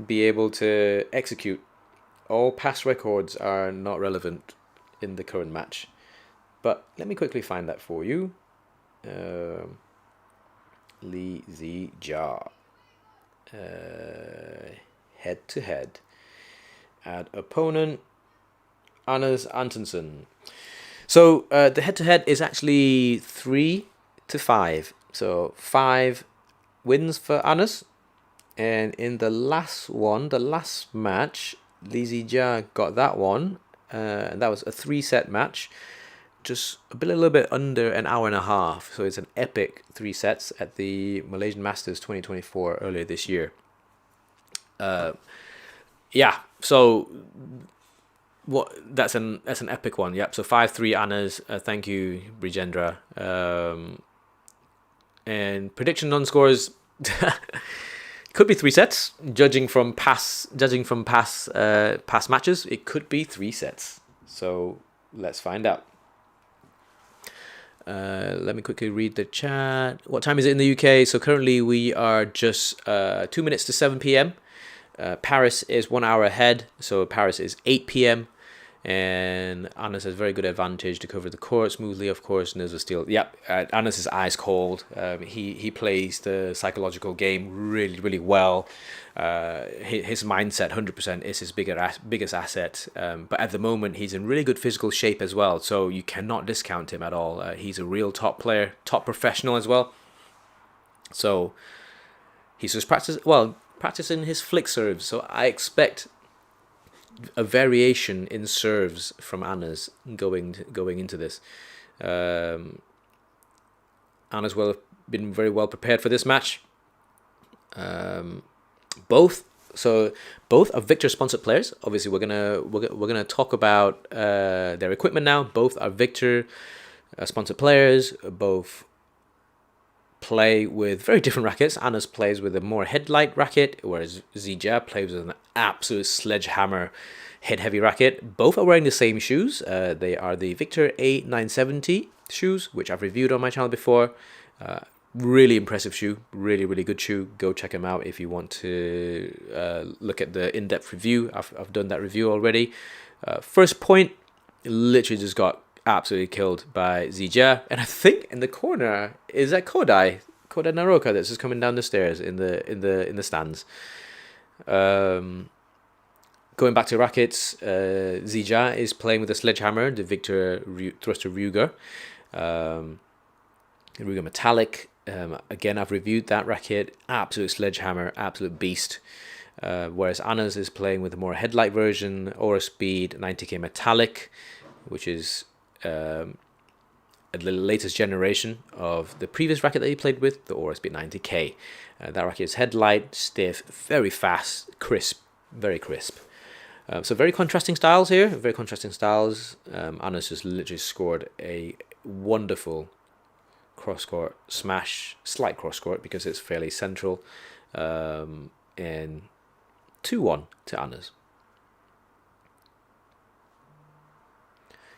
Speaker 1: be able to execute. All past records are not relevant in the current match. But let me quickly find that for you. Zii Jia. Head to head. Add opponent. Anders Antonsen. So the head to head is actually 3-5. So 5 wins for Anders. And in the last one, the last match, Zii Jia got that one. And that was a 3-set match. Just a little bit under an hour and a half. So it's an epic 3 sets at the Malaysian Masters 2024 earlier this year. Yeah, so that's an epic one. Yep. So 5-3 Anders. Thank you, Brijendra. And prediction on scores could be 3 sets. Judging from past matches, it could be 3 sets. So let's find out. Let me quickly read the chat. What time is it in the UK? So currently we are just 2 minutes to 7 p.m. Paris is 1 hour ahead, so Paris is 8 p.m. And Anders has very good advantage to cover the court smoothly, of course. And there's a steal. Yep, Anders is ice cold. He plays the psychological game really, really well. His mindset, 100%, is his biggest asset. But at the moment, he's in really good physical shape as well. So you cannot discount him at all. He's a real top player, top professional as well. So he's just practicing his flick serves. So I expect a variation in serves from Anders going into this. Anders will have been very well prepared for this match. Both are Victor sponsored players. Obviously, we're gonna talk about their equipment now. Both are Victor sponsored players. Both play with very different rackets. Anders plays with a more head-light racket, whereas Zii Jia plays with an absolute sledgehammer head-heavy racket. Both are wearing the same shoes. They are the Victor A970 shoes, which I've reviewed on my channel before. Really impressive shoe, really good shoe. Go check them out if you want to look at the in-depth review. I've done that review already. First point, literally just got absolutely killed by Zii Jia, and I think in the corner is that Kodai Naroka that's just coming down the stairs in the stands. Going back to rackets, Zii Jia is playing with a sledgehammer, the Victor Thruster Ruger Metallic. Again, I've reviewed that racket. Absolute sledgehammer, absolute beast. Whereas Anders is playing with a more headlight version, Aura Speed 90K Metallic, which is the latest generation of the previous racket that he played with, the Aura Speed 90K. That racket is headlight, stiff, very fast, crisp, very crisp. So very contrasting styles here, very contrasting styles. Anders just literally scored a wonderful cross-court smash, slight cross-court because it's fairly central, and 2-1 to Anders.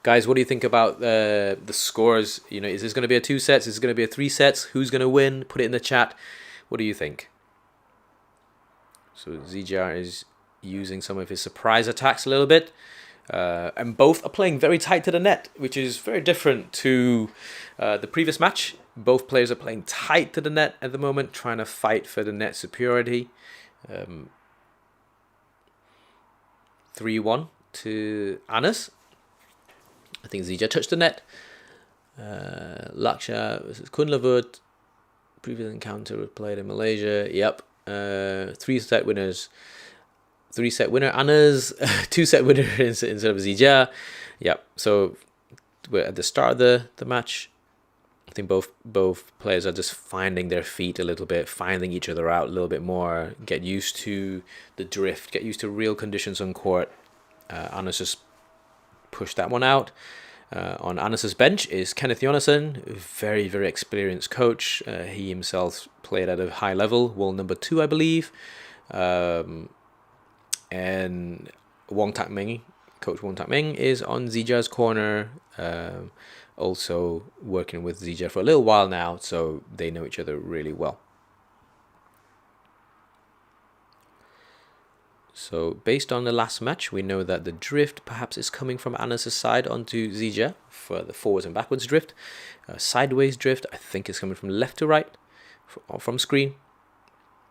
Speaker 1: Guys, what do you think about the scores? You know, is this going to be a 2 sets? Is this going to be a 3 sets? Who's going to win? Put it in the chat. What do you think? So Zii Jia is using some of his surprise attacks a little bit. And both are playing very tight to the net, which is very different to the previous match. Both players are playing tight to the net at the moment, trying to fight for the net superiority. 3-1 to Anders. I think Zii Jia touched the net. Laksha versus Kunlavut. Previous encounter we played in Malaysia. Yep. 3-set winners. 3-set winner Anders. 2-set winner instead of Zii Jia. Yep. So we're at the start of the match. I think both players are just finding their feet a little bit, finding each other out a little bit more, get used to the drift, get used to real conditions on court. Anders just pushed that one out. On Annes's bench is Kenneth Jonasson, very, very experienced coach. He himself played at a high level, world number 2, I believe. And Wong Tak Ming, Coach Wong Tak Ming, is on Zii Jia's corner, also working with Zii Jia for a little while now, so they know each other really well. So based on the last match, we know that the drift perhaps is coming from Annes's side onto Zii Jia for the forwards and backwards drift. Sideways drift, I think, is coming from left to right from screen.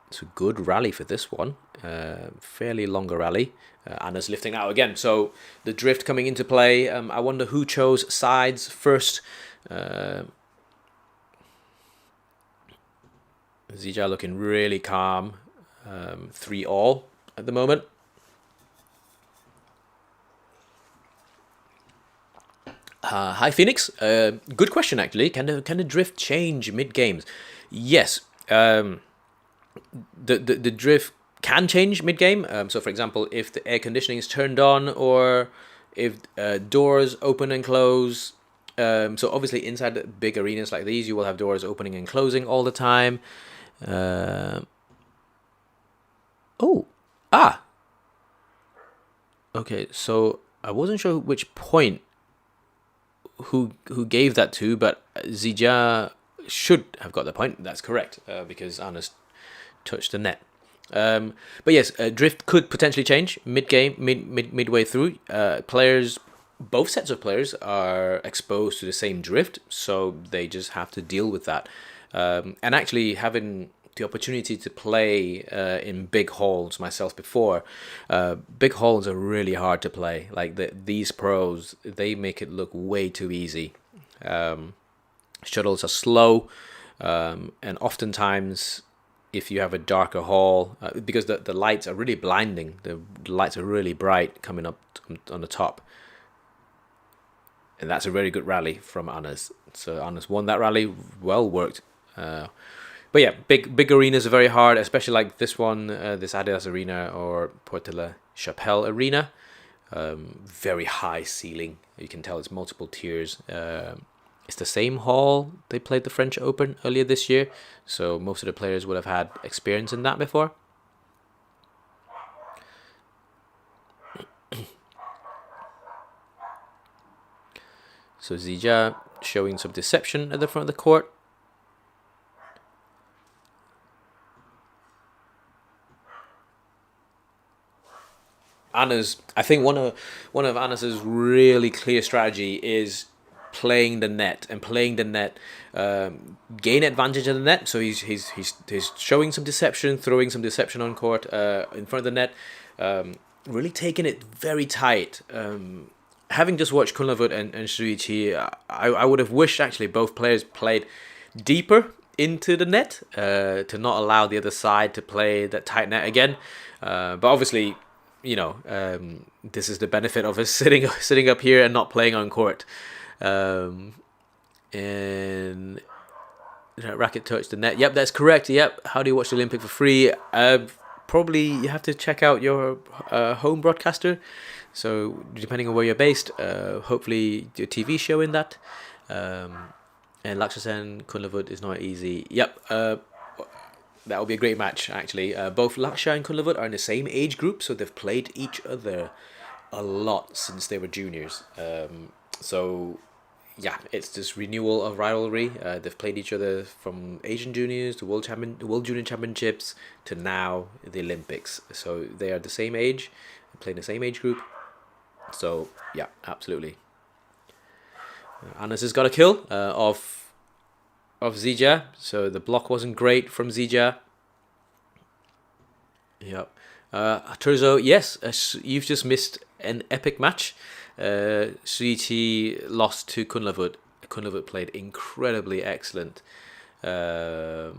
Speaker 1: It's a good rally for this one. Fairly longer rally. Anna's lifting out again. So the drift coming into play. I wonder who chose sides first. Zii Jia looking really calm. 3-all at the moment. Hi Phoenix. Good question actually. Can the drift change mid games? Yes. The drift can change mid game. So for example, if the air conditioning is turned on, or if doors open and close. So obviously inside the big arenas like these, you will have doors opening and closing all the time. Okay, so I wasn't sure which point who gave that to, but Zii Jia should have got the point. That's correct, because Anna's touched the net. But yes, drift could potentially change mid-game, midway through. Players, both sets of players are exposed to the same drift, so they just have to deal with that. And actually having the opportunity to play in big halls myself before, big halls are really hard to play. Like these pros, they make it look way too easy. Shuttles are slow, and oftentimes if you have a darker hall, because the lights are really blinding, the lights are really bright coming up on the top, and that's a very good rally from Anna's. So Anna's won that rally, well worked. But yeah, big arenas are very hard, especially like this one, this Adidas Arena or Porte la Chapelle Arena. Very high ceiling. You can tell it's multiple tiers. It's the same hall they played the French Open earlier this year, so most of the players would have had experience in that before. So Zii Jia showing some deception at the front of the court. I think one of Anna's really clear strategy is playing the net, gain advantage of the net. So he's showing some deception, throwing some deception on court in front of the net, really taking it very tight. Having just watched Kunlavut and Zii Jia, I would have wished actually both players played deeper into the net to not allow the other side to play that tight net again. But obviously, you know, this is the benefit of us sitting up here and not playing on court. And racket touched the net. Yep, that's correct. Yep. How do you watch the Olympic for free? Probably you have to check out your home broadcaster. So depending on where you're based, hopefully your TV showing that. And Lakshya Kunlavut is not easy. Yep. That will be a great match, actually. Both Lakshya and Kunlavut are in the same age group, so they've played each other a lot since they were juniors. So, yeah, it's this renewal of rivalry. They've played each other from Asian Juniors to World Junior Championships to now the Olympics. So they are the same age, play in the same age group. So, yeah, absolutely. Annes has got a kill of Zii Jia, so the block wasn't great from Zii Jia. Yep. Turzo, yes, you've just missed an epic match. Zii Jia lost to Kunlavut. Kunlavut played incredibly excellent. Hi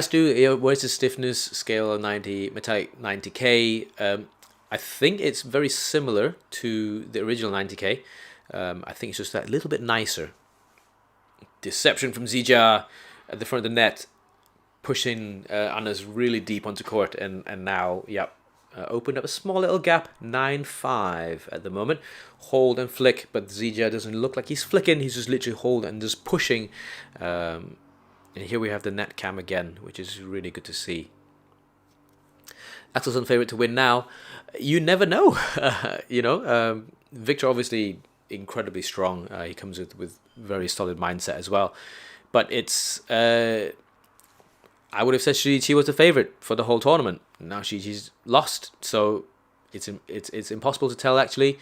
Speaker 1: Stu, where's the stiffness scale of 90 metallic 90k? I think it's very similar to the original 90k. I think it's just that little bit nicer. Deception from Zii Jia at the front of the net, pushing Anna's really deep onto court, and now, yep, opened up a small little gap, 9-5 at the moment. Hold and flick, but Zii Jia doesn't look like he's flicking. He's just literally hold and just pushing. And here we have the net cam again, which is really good to see. Axelsen favorite to win now. You never know. Viktor obviously incredibly strong. He comes with very solid mindset as well. But it's I would have said Zii Jia was the favorite for the whole tournament. Now Zii Jia's lost, so it's impossible to tell actually.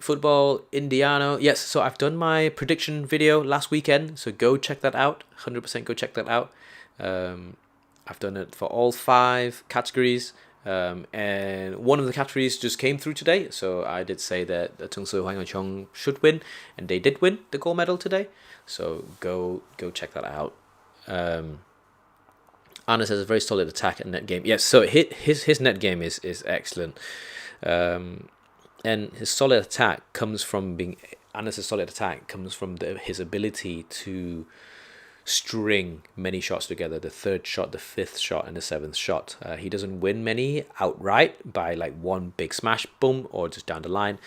Speaker 1: Football Indiano. Yes, so I've done my prediction video last weekend, so go check that out. 100% go check that out. I've done it for all 5 categories, and one of the categories just came through today. So I did say that Antonsen Hwang Hyo-chung should win, and they did win the gold medal today. So go check that out. Anders has a very solid attack and net game. Yes, so his net game is excellent, and his solid attack comes from being. Anders' solid attack comes from his ability to string many shots together, the 3rd shot, the 5th shot, and the 7th shot. He doesn't win many outright by like one big smash, boom, or just down the line.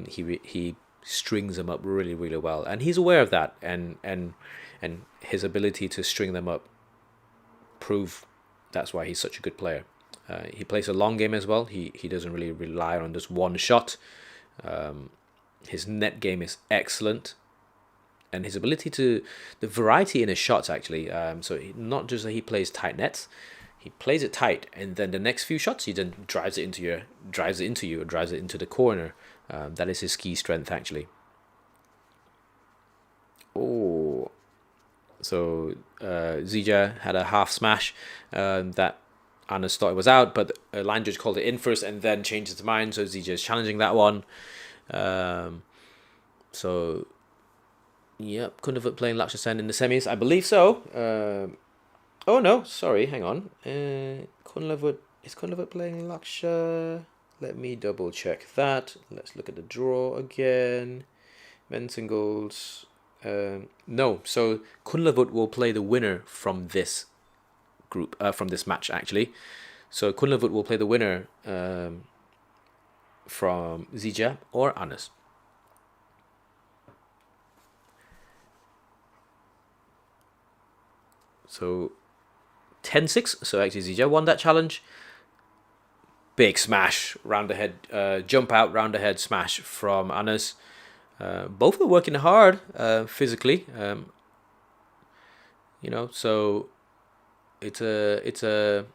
Speaker 1: He strings them up really, really well, and he's aware of that, and his ability to string them up prove that's why he's such a good player. He plays a long game as well. He doesn't really rely on just one shot. His net game is excellent. And his ability the variety in his shots actually. Not just that he plays tight nets, he plays it tight, and then the next few shots he then drives it into you, or drives it into the corner. That is his key strength actually. Oh, so Zii Jia had a half smash that Anders thought it was out, but a line judge called it in first and then changed his mind. So Zii Jia is challenging that one. Yep, Kunlavut playing Lakshya Sen in the semis, I believe so. Oh no, sorry, hang on. Is Kunlavut playing Lakshya? Let me double check that. Let's look at the draw again. Men's singles. No, so Kunlavut will play the winner from this group, from this match actually. So Kunlavut will play the winner from Zii Jia or Anders. So 10-6. So actually Zii Jia won that challenge. Big smash, round the head, jump out, round the head smash from Anders. Both were working hard physically. So it's a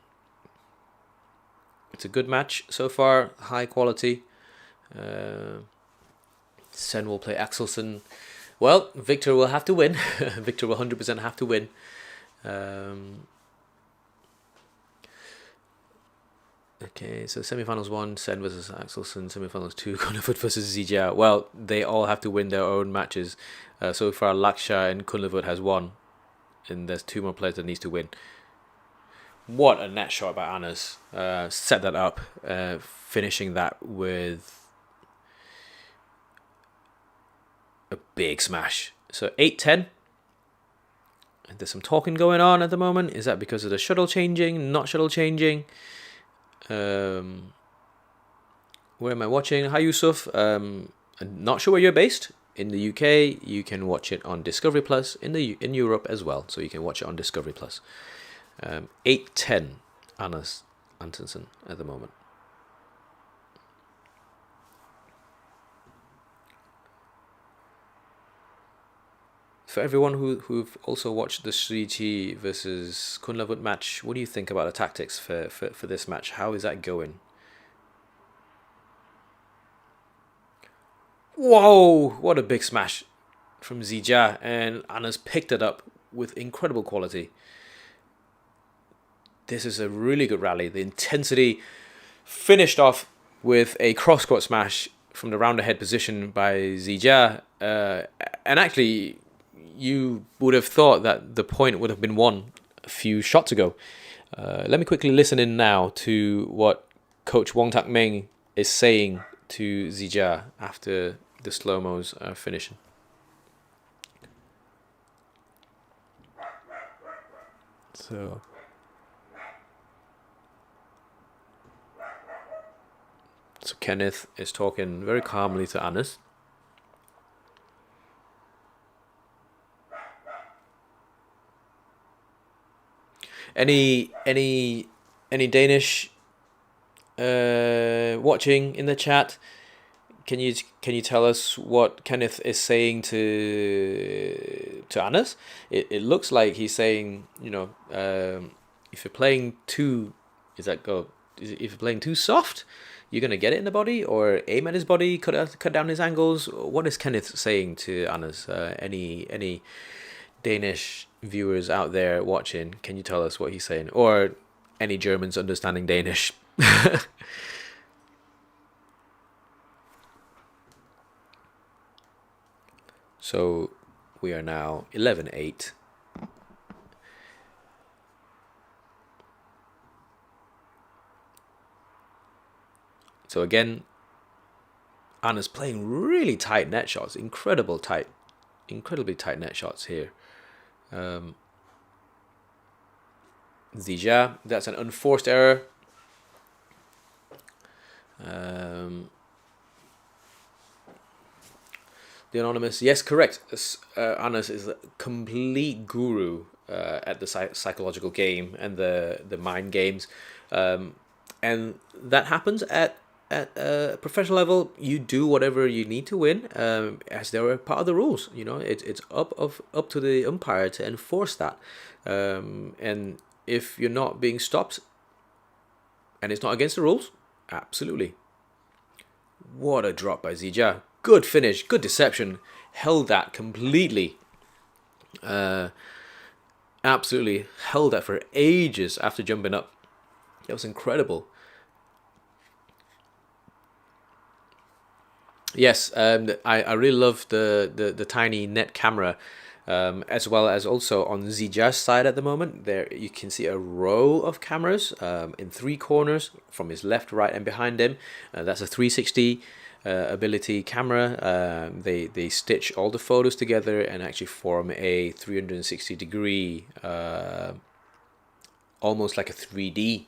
Speaker 1: good match so far, high quality. Sen will play Axelsen. Well, Viktor will have to win. Viktor will 100% have to win. Okay, so semifinals 1, Sen versus Axelsen. Semifinals 2, Kunlavut versus Zii Jia. Well, they all have to win their own matches. So far, Lakshya and Kunlavut has won, and there's 2 more players that needs to win. What a net shot by Anders. Set that up, finishing that with a big smash. So 8-10. And there's some talking going on at the moment. Is that because of the shuttle changing? Not shuttle changing? Where am I watching? Hi Yusuf. I'm not sure where you're based. In the UK, you can watch it on Discovery Plus. In Europe as well, so you can watch it on Discovery Plus. 8-10, Anders Antonsen at the moment. For everyone who've also watched the Zii Jia versus Kunlavut match, what do you think about the tactics for this match? How is that going? Whoa! What a big smash from Zii Jia, and Anders picked it up with incredible quality. This is a really good rally. The intensity finished off with a cross-court smash from the round ahead position by Zii Jia, and actually you would have thought that the point would have been won a few shots ago. Let me quickly listen in now to what Coach Wong Tak Ming is saying to Zii Jia after the slow-mos are finishing. So Kenneth is talking very calmly to Anders. Any Danish watching in the chat? Can you tell us what Kenneth is saying to Anders? It looks like he's saying, you know, if you're playing too, if you're playing too soft, you're gonna get it in the body, or aim at his body, cut down his angles. What is Kenneth saying to Anders? Any Danish viewers out there watching, can you tell us what he's saying? Or any Germans understanding Danish? So we are now 11-8. So again, Anna's playing really tight net shots, incredibly tight net shots here. Zii Jia, that's an unforced error. The Anonymous, yes, correct. Anas is a complete guru at the psychological game and the mind games, and that happens at a professional level. You do whatever you need to win, as they are part of the rules. You know, it's up to the umpire to enforce that, and if you're not being stopped, and it's not against the rules, absolutely. What a drop by Zii Jia. Good finish, good deception, held that completely. Absolutely held that for ages after jumping up. It was incredible. Yes, I really love the tiny net camera, as well as also on Zii Jia's side at the moment. There you can see a row of cameras in 3 corners from his left, right, and behind him. That's a 360 ability camera. They stitch all the photos together and actually form a 360 degree, almost like a 3D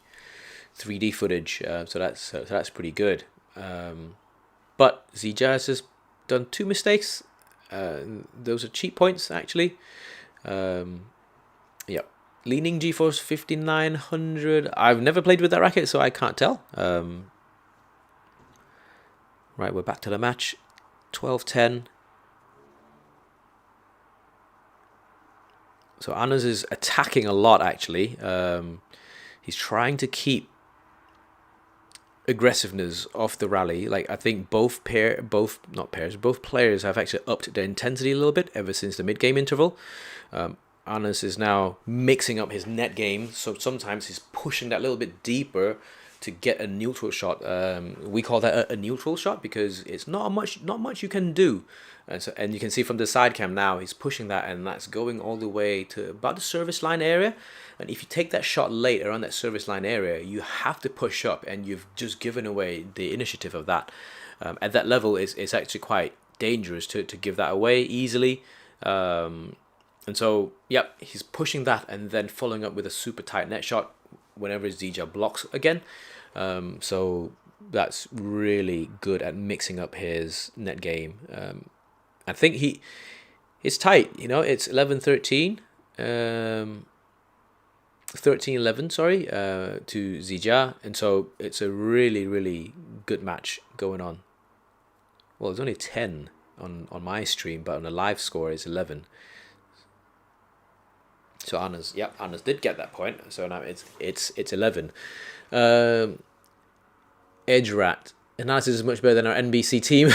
Speaker 1: footage. So that's pretty good. But Zii Jia has just done 2 mistakes. Those are cheap points actually. Yeah, leaning GeForce 5900. I've never played with that racket, so I can't tell. Right, we're back to the match. 12-10. So Anders is attacking a lot actually. He's trying to keep aggressiveness off the rally. Like, I think both players have actually upped their intensity a little bit ever since the mid-game interval. Anders is now mixing up his net game, so sometimes he's pushing that little bit deeper to get a neutral shot. We call that a neutral shot because it's not much you can do. And you can see from the side cam now, he's pushing that, and that's going all the way to about the service line area. And if you take that shot late around that service line area, you have to push up, and you've just given away the initiative of that. At that level, it's actually quite dangerous to give that away easily. And so, yep, he's pushing that and then following up with a super tight net shot whenever Zii Jia blocks again. So that's really good at mixing up his net game. I think it's tight, you know, it's 11-13, 13-11, sorry, to Zii Jia, and so it's a really, really good match going on. Well, it's only 10 on my stream, but on the live score it's 11. So Anders did get that point, so now it's 11. Edge Rat. Analysis is much better than our NBC team.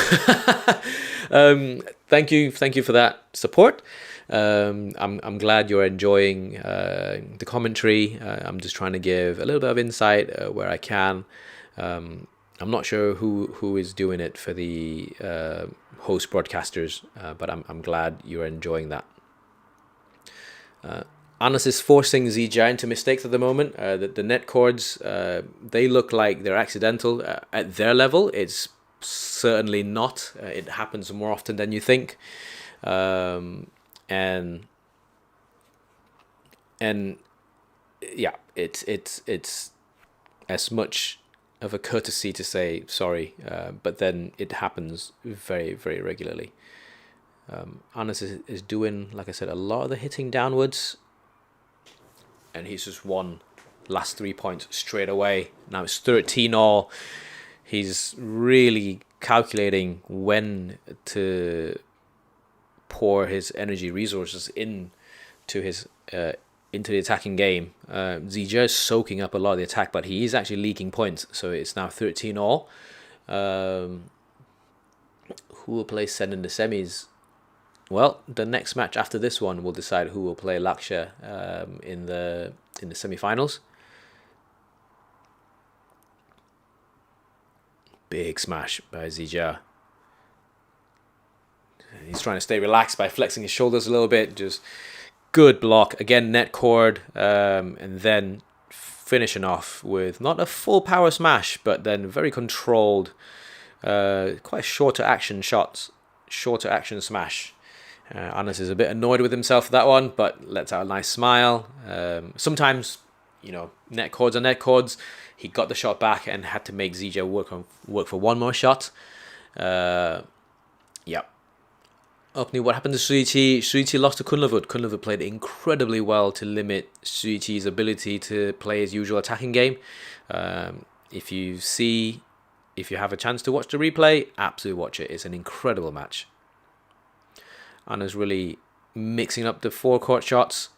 Speaker 1: Thank you for that support. I'm glad you're enjoying the commentary. I'm just trying to give a little bit of insight where I can. I'm not sure who is doing it for the host broadcasters, but I'm glad you're enjoying that. Anas is forcing Zii Jia into mistakes at the moment. The net chords, they look like they're accidental. At their level, it's certainly not. It happens more often than you think. And yeah, it's as much of a courtesy to say sorry, but then it happens very, very regularly. Anas is doing, like I said, a lot of the hitting downwards, and he's just won last 3 points straight away. Now it's 13-all. He's really calculating when to pour his energy resources into the attacking game. Zii Jia is soaking up a lot of the attack, but he is actually leaking points, so it's now 13-all. Who will play Sen in the semis? Well, the next match after this one will decide who will play Lakshya in the semi-finals. Big smash by Zii Jia. He's trying to stay relaxed by flexing his shoulders a little bit. Just good block. Again, net cord. And then finishing off with not a full power smash, but then very controlled, quite shorter action shots, shorter action smash. Anas is a bit annoyed with himself for that one, but lets out a nice smile. Sometimes, net cords are net cords. He got the shot back and had to make Zii Jia work for one more shot. Yeah. Up new, what happened to Zii Jia? Zii Jia lost to Kunlavut. Kunlavut played incredibly well to limit Zii Jia's ability to play his usual attacking game. If you have a chance to watch the replay, absolutely watch it. It's an incredible match. Anna's really mixing up the forecourt shots,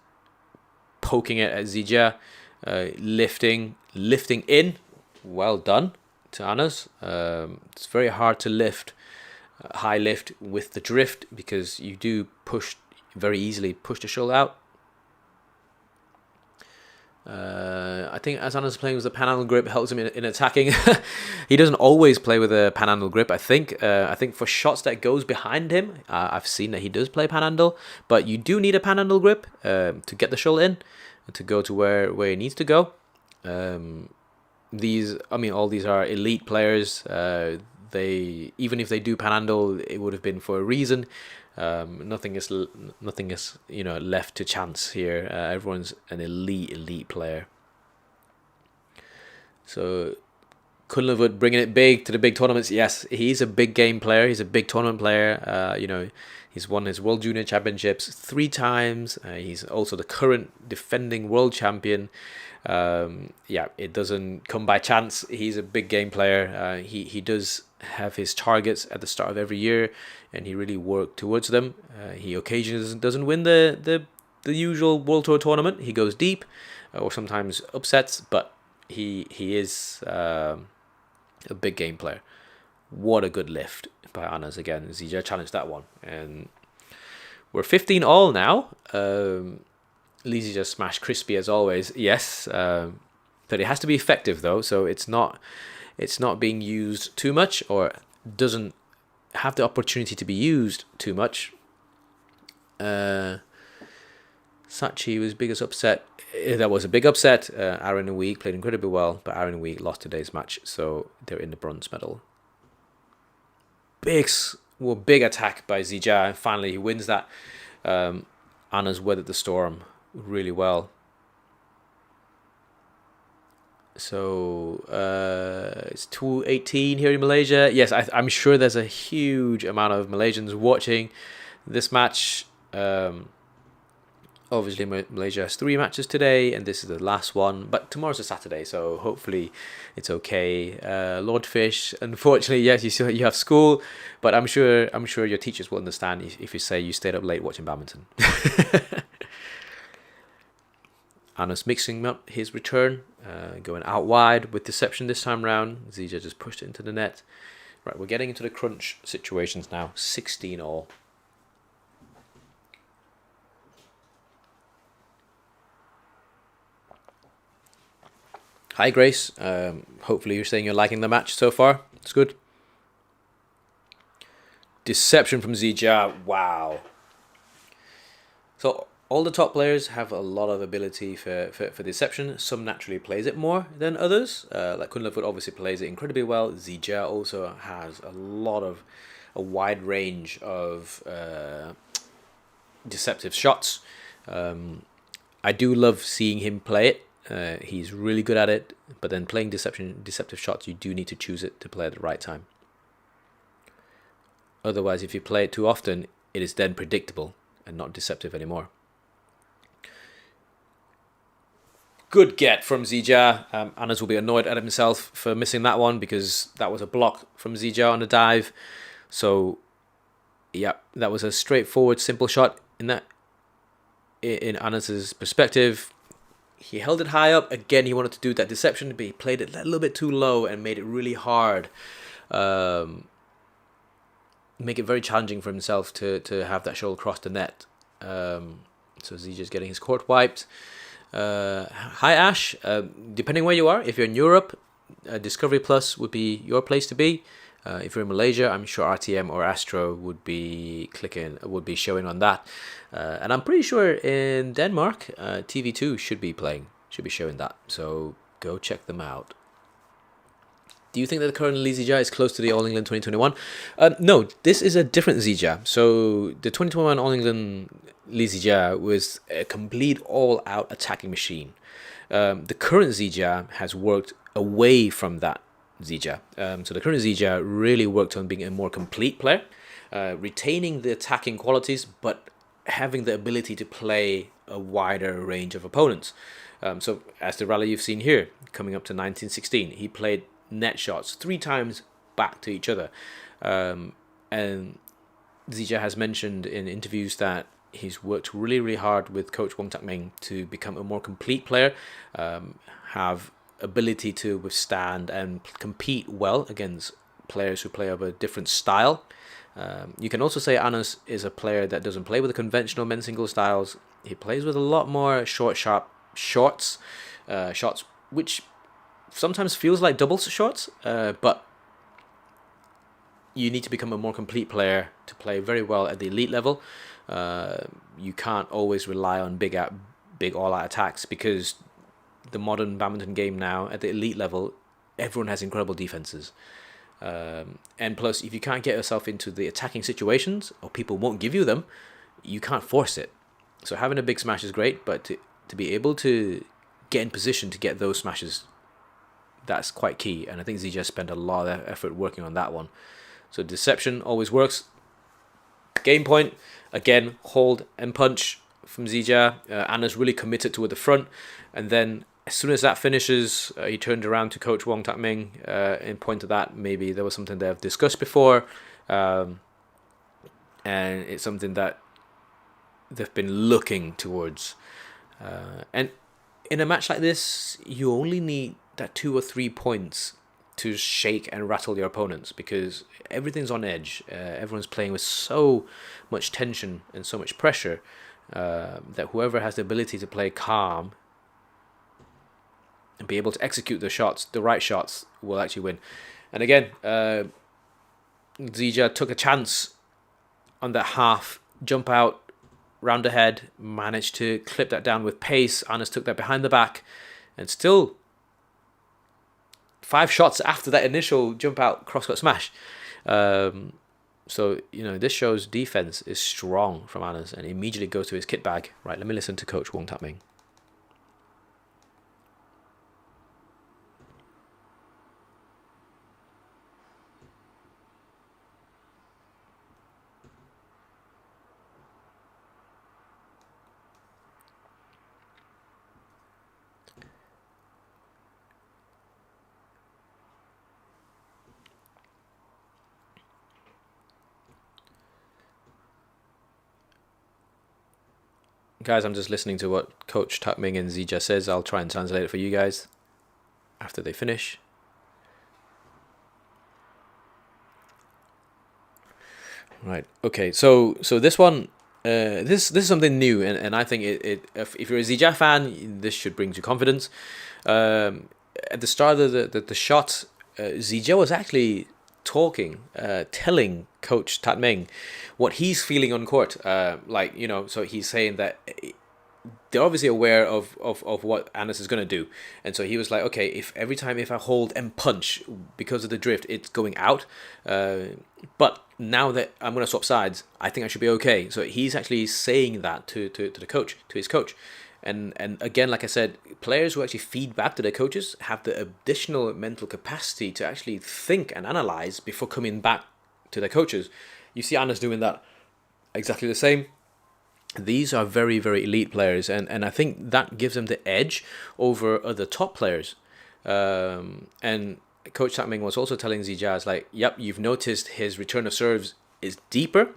Speaker 1: poking it at Zii Jia, lifting in. Well done to Anna's. It's very hard to lift, high lift with the drift, because you do very easily push the shoulder out. I think as Anna's playing with the panhandle grip, helps him in attacking. He doesn't always play with a panhandle grip, I think. I think for shots that goes behind him, I've seen that he does play panhandle, but you do need a panhandle grip to get the shoulder in, to go to where he needs to go. All these are elite players. Even if they do panhandle, it would have been for a reason. Nothing is left to chance here. Everyone's an elite player. So Kunlavut bringing it big to the big tournaments. Yes, he's a big game player. He's a big tournament player. He's won his World Junior Championships 3 times. He's also the current defending world champion. It doesn't come by chance. He's a big game player. He does have his targets at the start of every year, and he really worked towards them. He occasionally doesn't win the usual World Tour tournament. He goes deep, or sometimes upsets, but he is a big game player. What a good lift by Anas again. Zii Jia challenged that one, and we're 15-all now. Zii Jia smashed crispy as always, yes, but it has to be effective though, so it's not being used too much, or doesn't have the opportunity to be used too much. Sachi was biggest upset. That was a big upset. Aaron and Week played incredibly well, but Aaron and Week lost today's match, so they're in the bronze medal. Big attack by Zii Jia, and finally he wins that. Anna's weathered the storm really well. So it's 2:18 here in Malaysia. Yes, I'm sure there's a huge amount of Malaysians watching this match. Obviously Malaysia has 3 matches today, and this is the last one, but tomorrow's a Saturday, so hopefully it's okay. Lord Fish, unfortunately, yes, you have school, but I'm sure your teachers will understand if you say you stayed up late watching badminton. Anas mixing up his return, going out wide with deception this time round. Zii Jia just pushed it into the net. Right, we're getting into the crunch situations now. 16-all. Hi Grace, hopefully you're saying you're liking the match so far. It's good. Deception from Zii Jia, wow. So all the top players have a lot of ability for deception. Some naturally plays it more than others. Like Kunlavut obviously plays it incredibly well. Zii Jia also has a wide range of deceptive shots. I do love seeing him play it. He's really good at it, but then playing deceptive shots, you do need to choose it to play at the right time. Otherwise, if you play it too often, it is then predictable and not deceptive anymore. Good get from Zii Jia. Anders will be annoyed at himself for missing that one because that was a block from Zii Jia on the dive. So, yeah, that was a straightforward, simple shot in Anders' perspective. He held it high up. Again, he wanted to do that deception, but he played it a little bit too low and made it really hard. Make it very challenging for himself to have that shoulder cross the net. So Zii just getting his court wiped. Hi Ash, depending where you are, if you're in Europe, Discovery Plus would be your place to be. If you're in Malaysia, I'm sure RTM or Astro would be showing on that. And I'm pretty sure in Denmark, TV2 should be showing that. So go check them out. Do you think that the current Zii Jia is close to the All England 2021? No, this is a different Zii Jia. So the 2021 All England Zii Jia was a complete all-out attacking machine. The current Zii Jia has worked away from that Zii Jia. So the current Zii Jia really worked on being a more complete player, retaining the attacking qualities, but having the ability to play a wider range of opponents. So as the rally you've seen here, coming up to 1916, he played net shots 3 times back to each other. And Zii Jia has mentioned in interviews that he's worked really, really hard with Coach Wong Tak Meng to become a more complete player, have ability to withstand and compete well against players who play of a different style. You can also say Anders is a player that doesn't play with the conventional men's single styles. He plays with a lot more short, sharp shots, which sometimes feels like doubles shots, but you need to become a more complete player to play very well at the elite level. You can't always rely on big all-out attacks because the modern badminton game now at the elite level, everyone has incredible defenses. And plus, if you can't get yourself into the attacking situations or people won't give you them, you can't force it. So having a big smash is great, but to be able to get in position to get those smashes, that's quite key. And I think Zii Jia spent a lot of effort working on that one. So deception always works. Game point, again, hold and punch from Zii Jia. Anna's really committed toward the front. And then as soon as that finishes, he turned around to Coach Wong Tak Meng and pointed that maybe there was something they've discussed before. And it's something that they've been looking towards. And in a match like this, you only need that 2 or 3 points to shake and rattle your opponents because everything's on edge. Everyone's playing with so much tension and so much pressure that whoever has the ability to play calm and be able to execute the right shots, will actually win. And again, Zii Jia took a chance on that half jump out, round ahead, managed to clip that down with pace. Anders took that behind the back, and still 5 shots after that initial jump out cross-cut smash. So, this shows defense is strong from Anders, and immediately goes to his kit bag. Right, let me listen to Coach Wong Tak Meng. Guys, I'm just listening to what Coach Tak Meng and Zii Jia says. I'll try and translate it for you guys after they finish. Right. Okay. So this one, this is something new, and I think if you're a Zii Jia fan, this should bring you confidence. At the start of the shot, Zii Jia was actually telling Coach Tak Meng what he's feeling on court. So he's saying that they're obviously aware of what Anders is going to do. And so he was like, okay, if every time if I hold and punch because of the drift, it's going out. But now that I'm going to swap sides, I think I should be okay. So he's actually saying that to the coach, to his coach. And again, like I said, players who actually feed back to their coaches have the additional mental capacity to actually think and analyze before coming back to their coaches. You see Anna's doing that exactly the same. These are very, very elite players, and I think that gives them the edge over other top players. And Coach Takming was also telling Zii Jia, like, yep, you've noticed his return of serves is deeper.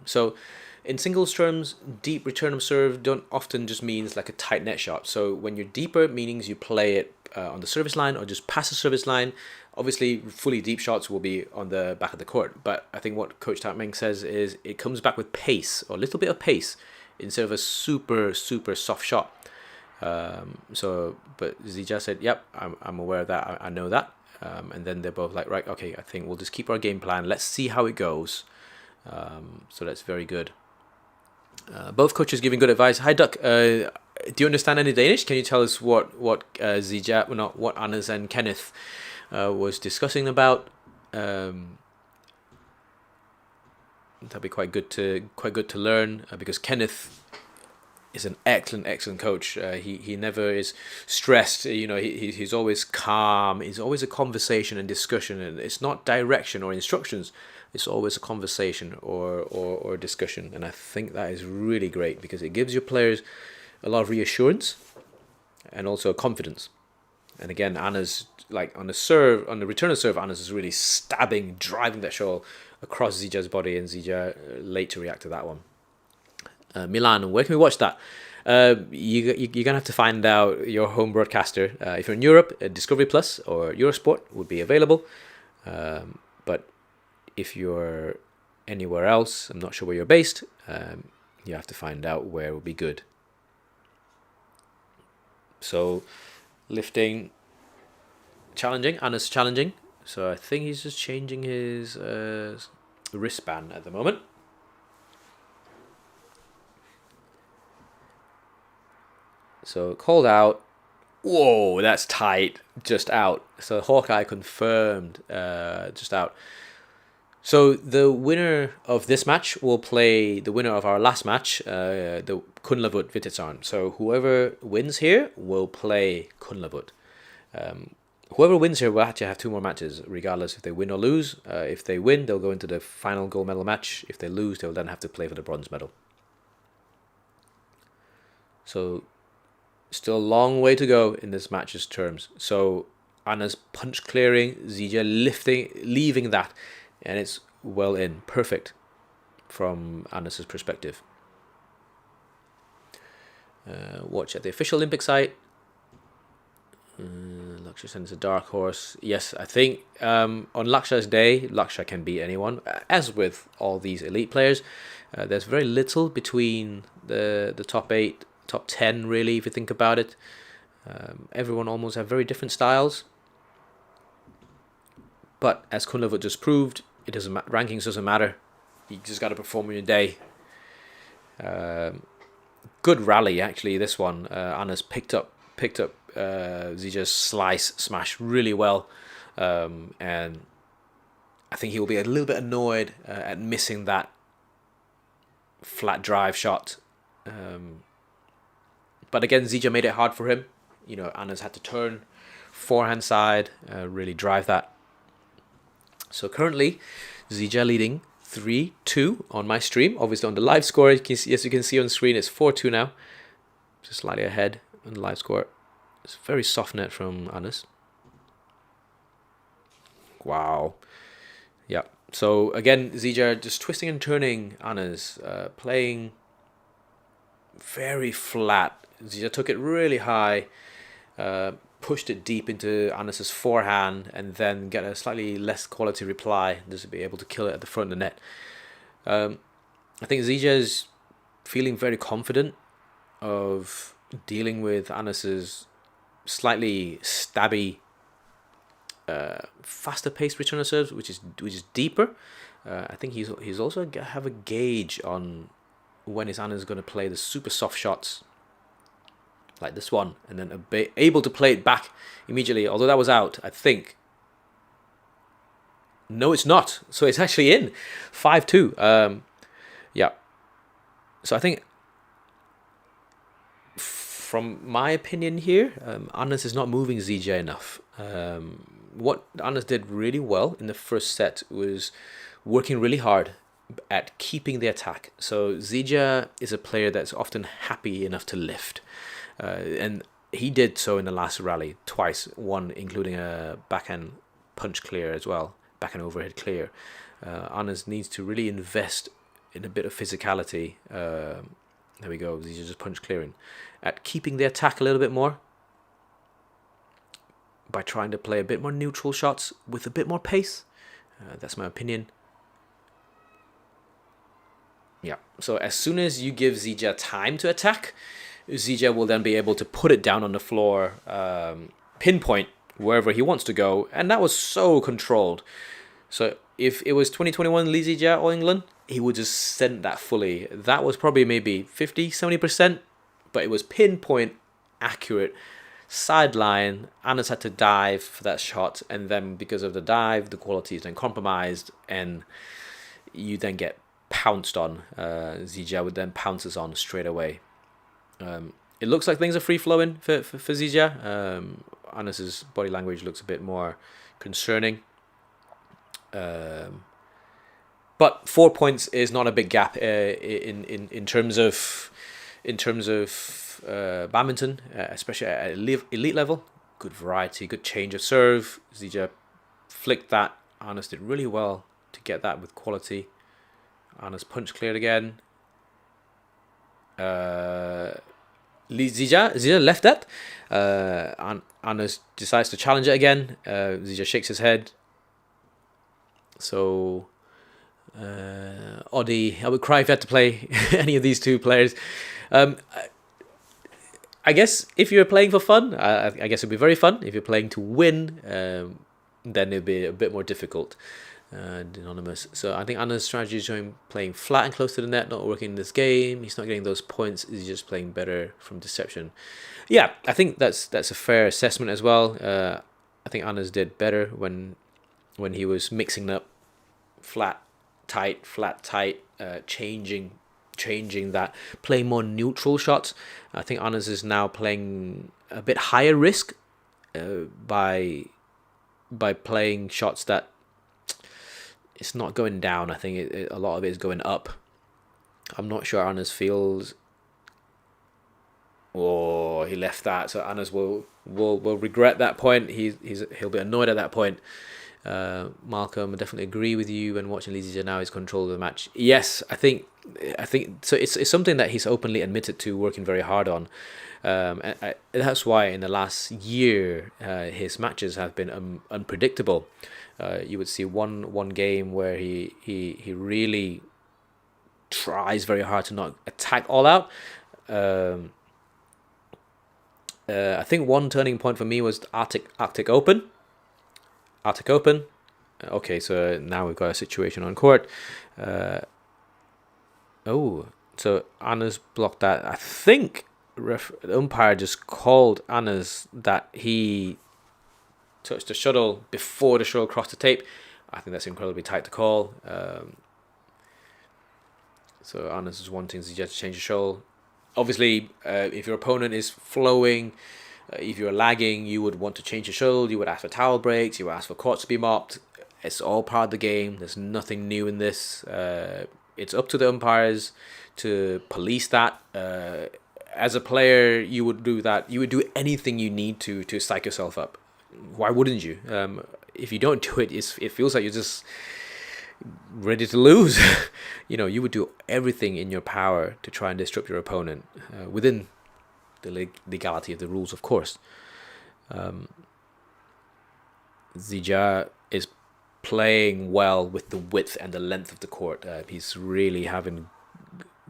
Speaker 1: So in singles terms, deep return of serve don't often just means like a tight net shot. So when you're deeper, means you play it on the service line or just past the service line. Obviously, fully deep shots will be on the back of the court. But I think what Coach Takming says is it comes back with pace, or a little bit of pace, instead of a super, super soft shot. But Zii Jia said, yep, I'm aware of that. I know that. And then they're both like, right, okay, I think we'll just keep our game plan. Let's see how it goes. So that's very good. Both coaches giving good advice. Hi, Duck. Do you understand any Danish? Can you tell us what Zii Jia, well, not what Anders and Kenneth was discussing about? That'd be quite good to learn, because Kenneth is an excellent coach. He never is stressed. He's always calm. He's always a conversation and discussion, and it's not direction or instructions. It's always a conversation or discussion, and I think that is really great because it gives your players a lot of reassurance and also confidence. And again, Anna's like on the return of serve, Anna's is really stabbing, driving that shot across Zii Jia's body, and Zii Jia late to react to that one. Milan, where can we watch that? You're gonna have to find out your home broadcaster. If you're in Europe, Discovery Plus or Eurosport would be available. But if you're anywhere else, I'm not sure where you're based, you have to find out where would be good. So, lifting, challenging, Anna's challenging. So I think he's just changing his wristband at the moment. So called out. Whoa, that's tight. Just out. So Hawkeye confirmed. Just out. So the winner of this match will play the winner of our last match, the Kunlavut Vitidsarn. So whoever wins here will play Kunlavut. Whoever wins here will actually have 2 more matches, regardless if they win or lose. If they win, they'll go into the final gold medal match. If they lose, they'll then have to play for the bronze medal. So still a long way to go in this match's terms. So Anna's punch clearing, Zii Jia leaving that, and it's well in. Perfect from Anna's perspective. Watch at the official Olympic site. Laksha sends a dark horse. Yes, I think on Laksha's day, Laksha can beat anyone. As with all these elite players, there's very little between the top 8, top 10 really, if you think about it. Everyone almost have very different styles. But as Kunlavut just proved, it doesn't rankings doesn't matter. You just got to perform on your day. Good rally actually. This one, Anna's picked up Zii Jia's smash really well, and I think he will be a little bit annoyed at missing that flat drive shot. But again, Zii Jia made it hard for him. Anna's had to turn forehand side, really drive that. So currently, Zii Jia leading 3-2 on my stream. Obviously on the live score, you can see on screen, it's 4-2 now. Just slightly ahead on the live score. It's a very soft net from Anas. Wow. Yeah. So again, Zii Jia just twisting and turning Anas, playing very flat. Zii Jia took it really high, pushed it deep into Anas's forehand, and then get a slightly less quality reply, just to be able to kill it at the front of the net. I think Zii Jia is feeling very confident of dealing with Anas's slightly stabby, faster paced return of serves, which is deeper. I think he's also have a gauge on when his Anas going to play the super soft shots like this one, and then able to play it back immediately. Although that was out, I think. No, it's not. So it's actually in 5-2. Yeah. So I think from my opinion here, Anders is not moving Zii Jia enough. What Anders did really well in the first set was working really hard at keeping the attack. So Zii Jia is a player that's often happy enough to lift. And he did so in the last rally twice, one including a backhand punch clear as well, backhand overhead clear. Anders needs to really invest in a bit of physicality. There we go, these are just punch clearing. At keeping the attack a little bit more by trying to play a bit more neutral shots with a bit more pace. That's my opinion. Yeah, so as soon as you give Zii Jia time to attack, Zii Jia will then be able to put it down on the floor, pinpoint wherever he wants to go, and that was so controlled. So if it was 2021 Zii Jia All England, he would just send that fully. That was probably maybe 50-70%, but it was pinpoint accurate. Sideline, Anders had to dive for that shot, and then because of the dive, the quality is then compromised, and you then get pounced on. Zii Jia would then pounces on straight away. It looks like things are free flowing for Zii Jia. Anders' body language looks a bit more concerning. But 4 points is not a big gap in terms of badminton, especially at elite level. Good variety, good change of serve. Zii Jia flicked that. Anders did really well to get that with quality. Anders punch cleared again. Zii Jia left that. Anders decides to challenge it again. Zii Jia shakes his head. So, Oddie, I would cry if you had to play any of these two players. I guess if you're playing for fun, I guess it'd be very fun. If you're playing to win, then it'd be a bit more difficult. Anonymous. So I think Anders' strategy is showing playing flat and close to the net, not working in this game. He's not getting those points. He's just playing better from deception. Yeah, I think that's a fair assessment as well. I think Anders did better when he was mixing up flat, tight, changing that, playing more neutral shots. I think Anders is now playing a bit higher risk by playing shots that it's not going down. I think a lot of it is going up. I'm not sure Anders feels. Oh, he left that, so Anders will regret that point. He'll be annoyed at that point. Malcolm, I definitely agree with you. When watching Zii Jia now, his control of the match. Yes, I think so. It's something that he's openly admitted to working very hard on. And that's why in the last year his matches have been unpredictable. You would see one game where he really tries very hard to not attack all out. I think one turning point for me was the Arctic Open. Okay, so now we've got a situation on court. So Anders blocked that. I think the umpire just called Anders that he touched the shuttle before the shuttle crossed the tape. I think that's incredibly tight to call. So Anders is wanting Zii Jia to change the shuttle. Obviously, if your opponent is flowing, if you're lagging, you would want to change your shuttle. You would ask for towel breaks. You would ask for courts to be mopped. It's all part of the game. There's nothing new in this. It's up to the umpires to police that. As a player, you would do that. You would do anything you need to psych yourself up. Why wouldn't you? If you don't do it, it feels like you're just ready to lose. You would do everything in your power to try and disrupt your opponent within the legality of the rules, of course. Zii Jia is playing well with the width and the length of the court. He's really having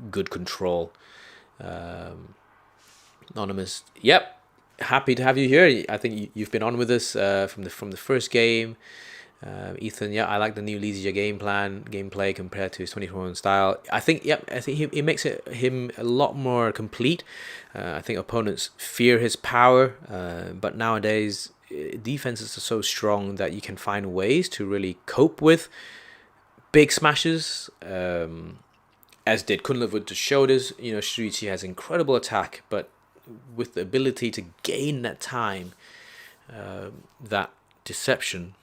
Speaker 1: good control. Anonymous, yep, happy to have you here. I think you've been on with us from the first game. Ethan, yeah, I like the new Zii Jia gameplay compared to his 2021 style. I think it makes him a lot more complete. I think opponents fear his power, but nowadays defenses are so strong that you can find ways to really cope with big smashes. As did Kunlavut to shoulders. Zii Jia has incredible attack, but with the ability to gain that time, that deception.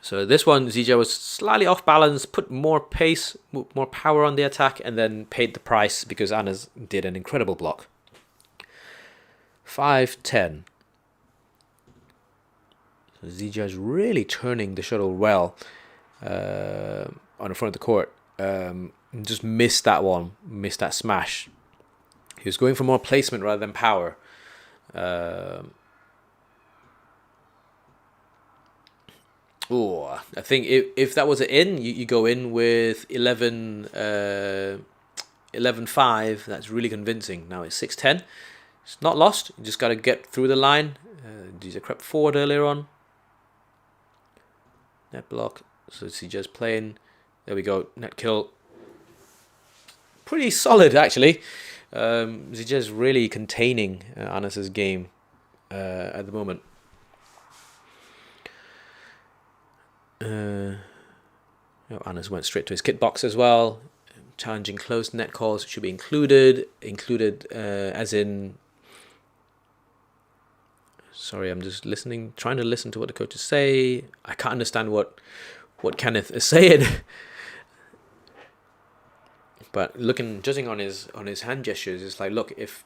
Speaker 1: So this one, Zii Jia was slightly off balance, put more pace, more power on the attack, and then paid the price because Anders did an incredible block. 5-10. So Zii Jia is really turning the shuttle well on the front of the court. Just missed that one, missed that smash. He was going for more placement rather than power. I think if that was an in, you go in with 11-5. That's really convincing. Now it's 6-10. It's not lost. You just got to get through the line. These are crept forward earlier on. Net block. So Zii Jia's playing. There we go. Net kill. Pretty solid, actually. Zii Jia's really containing Anders' game at the moment. Anders went straight to his kit box as well. Challenging close net calls should be included. As in... Sorry, I'm just listening, trying to listen to what the coaches say. I can't understand what Kenneth is saying. But judging on his hand gestures, it's like, look, if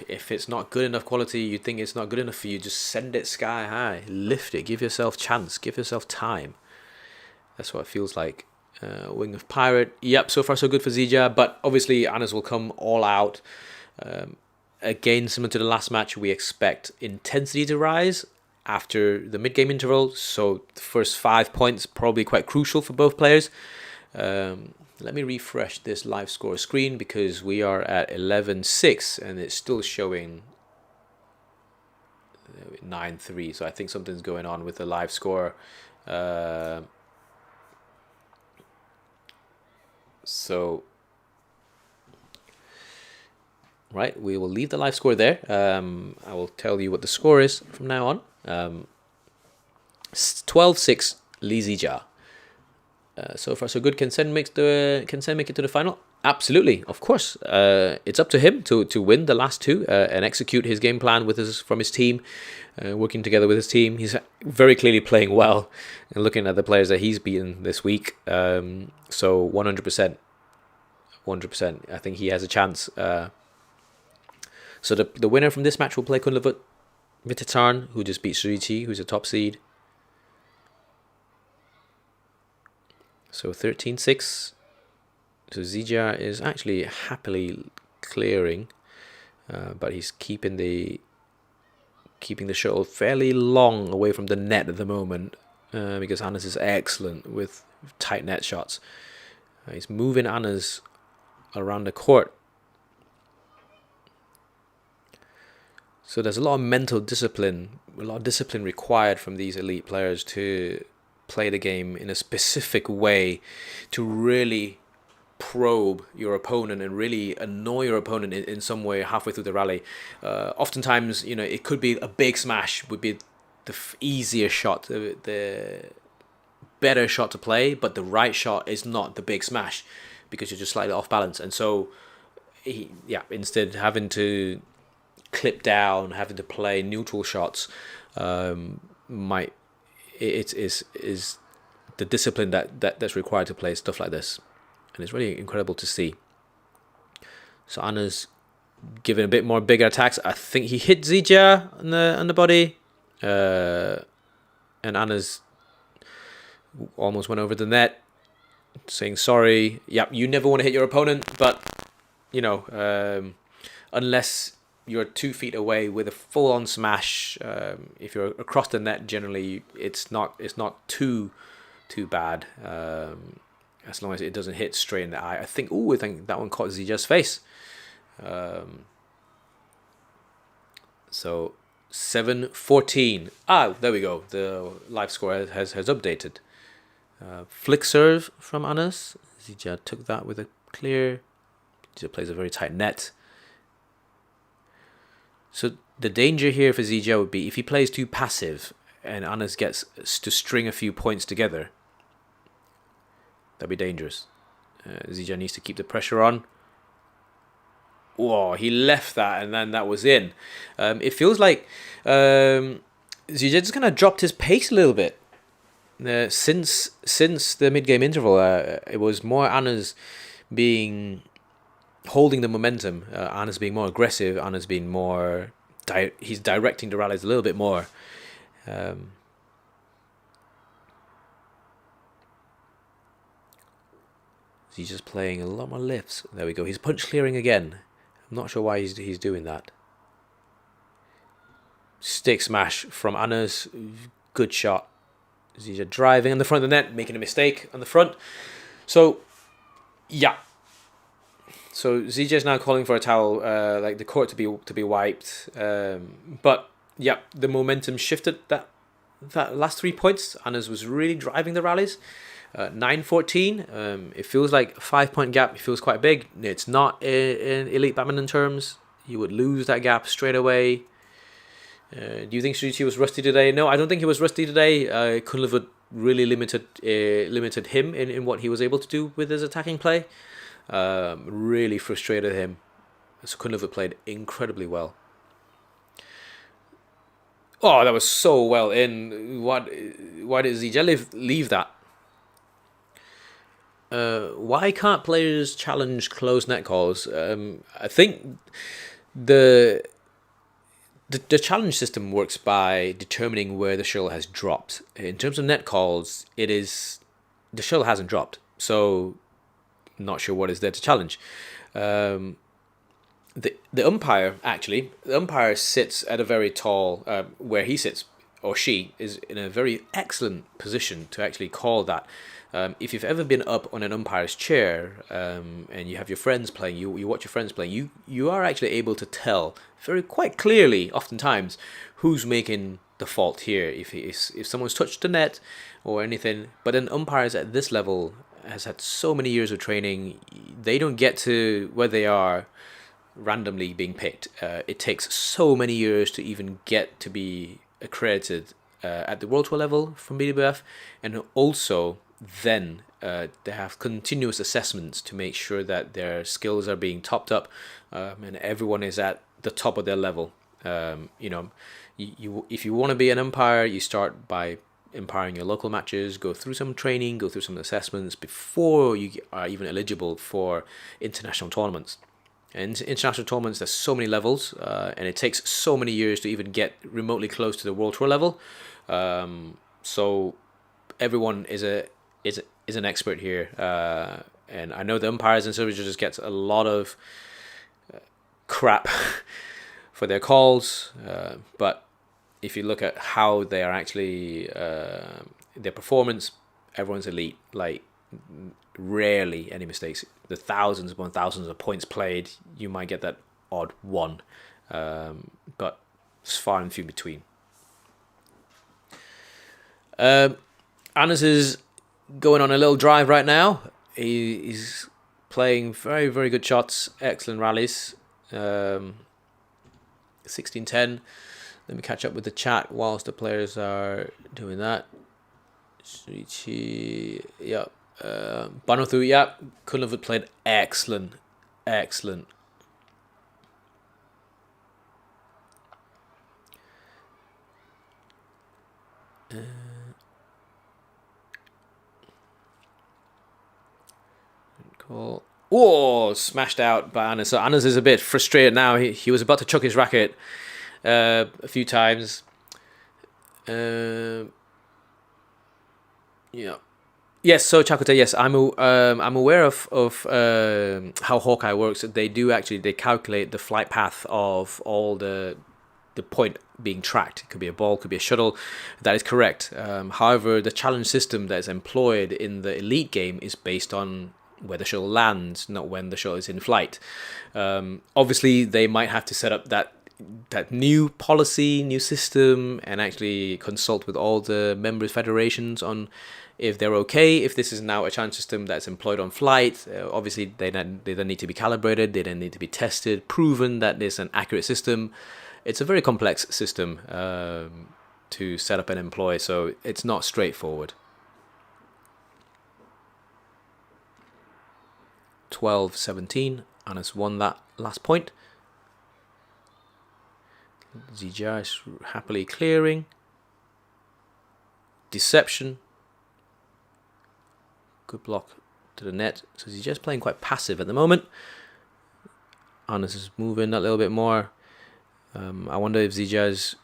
Speaker 1: it's not good enough quality, you think it's not good enough for you, just send it sky high, lift it, give yourself chance, give yourself time. That's what it feels like. Wing of Pirate, yep, so far so good for Zii Jia, but obviously Anders will come all out. Again, similar to the last match, we expect intensity to rise after the mid-game interval, so the first 5 points probably quite crucial for both players. Let me refresh this live score screen because we are at 11-6 and it's still showing 9-3, so I think something's going on with the live score. So, right, we will leave the live score there. I will tell you what the score is from now on. 12-6, Zii Jia. So far so good. Can Sen make it to the final? Absolutely, of course. It's up to him to win the last two and execute his game plan from his team, working together with his team. He's very clearly playing well, and looking at the players that he's beaten this week. So 100%, I think he has a chance. So the winner from this match will play Kunlavut, Vitidsarn, who just beat Zii Jia, who's a top seed. So 13-6. So Zii Jia is actually happily clearing, but he's keeping the shuttle fairly long away from the net at the moment, because Anders is excellent with tight net shots. He's moving Anders around the court. So there's a lot of mental discipline, required from these elite players to play the game in a specific way, to really probe your opponent and really annoy your opponent in some way halfway through the rally. Oftentimes, it could be a big smash would be the easier shot, the better shot to play, but the right shot is not the big smash because you're just slightly off balance. And so, instead having to clip down, having to play neutral shots, is the discipline that's required to play stuff like this, and it's really incredible to see. So Anders giving a bit more bigger attacks. I think he hit Zii Jia on the body, and Anders almost went over the net, saying sorry. Yep, you never want to hit your opponent, but unless you're 2 feet away with a full-on smash, if you're across the net, generally it's not too bad, as long as it doesn't hit straight in the eye. I think that one caught Zii Jia's face. So 7-14. There we go. The live score has updated. Flick serve from Anders. Zii Jia took that with a clear. Zii Jia plays a very tight net. So the danger here for Zii Jia would be if he plays too passive and Anders gets to string a few points together. That'd be dangerous. Zii Jia needs to keep the pressure on. whoa, he left that, and then that was in. It feels like Zii Jia just kind of dropped his pace a little bit. Since the mid-game interval, it was more Anna's holding the momentum. Anna's being more aggressive. Anna's being more... he's directing the rallies a little bit more. He's just playing a lot more lifts. There we go. He's punch clearing again. I'm not sure why he's doing that. Stick smash from Anna's. Good shot. Zii Jia driving in the front of the net, making a mistake on the front. So, yeah. So Zii Jia's now calling for a towel, like the court to be wiped. But yeah, the momentum shifted. That last 3 points, Anna's was really driving the rallies. 9-14. It feels like a 5-point gap. It feels quite big. It's not in elite badminton terms. You would lose that gap straight away. Do you think Zii Jia was rusty today? No, I don't think he was rusty today. Kunlavut really limited him in what he was able to do with his attacking play. Really frustrated him. So Kunlavut played incredibly well. Oh, that was so well in. Why did Zii Jia leave that? Why can't players challenge closed net calls? I think the challenge system works by determining where the shuttle has dropped. In terms of net calls, the shuttle hasn't dropped, so not sure what is there to challenge. The umpire sits at a very tall, where he sits or she is in a very excellent position to actually call that. If you've ever been up on an umpire's chair and you have your friends playing, you watch your friends playing, you are actually able to tell quite clearly, oftentimes, who's making the fault here. If someone's touched the net or anything, but then umpires at this level has had so many years of training, they don't get to where they are randomly being picked. It takes so many years to even get to be accredited at the World Tour level from BWF, and also then they have continuous assessments to make sure that their skills are being topped up, and everyone is at the top of their level. If you want to be an umpire, you start by umpiring your local matches, go through some training, go through some assessments before you are even eligible for international tournaments. And international tournaments, there's so many levels, and it takes so many years to even get remotely close to the World Tour level. So everyone is an expert here, and I know the umpires and service judges get a lot of crap for their calls, but if you look at how they are actually their performance, everyone's elite. Like, rarely any mistakes. The thousands upon thousands of points played, you might get that odd one, but it's far and few between. Anders is going on a little drive right now. He's playing very, very good shots, excellent rallies. 16-10. Let me catch up with the chat whilst the players are doing that. Zii Jia, yeah. Banothu, yeah. Kunlavut played excellent. Cool. Oh, smashed out by Anders. So Anders is a bit frustrated now. He was about to chuck his racket a few times. Yeah. Yes, so Chakotay, yes, I'm aware of how Hawkeye works. They calculate the flight path of all the point being tracked. It could be a ball, could be a shuttle. That is correct. However, the challenge system that is employed in the elite game is based on where the shuttle lands, not when the shuttle is in flight. Obviously, they might have to set up that new policy, new system, and actually consult with all the members federations on if they're okay, if this is now a challenge system that's employed on flight. Obviously, they then need to be calibrated, they then need to be tested, proven that it's an accurate system. It's a very complex system to set up and employ, so it's not straightforward. 12-17. Anna's won that last point. Zii Jia is happily clearing. Deception. Good block to the net. So Zii Jia's playing quite passive at the moment. Anna's is moving a little bit more. I wonder if Zii Jia is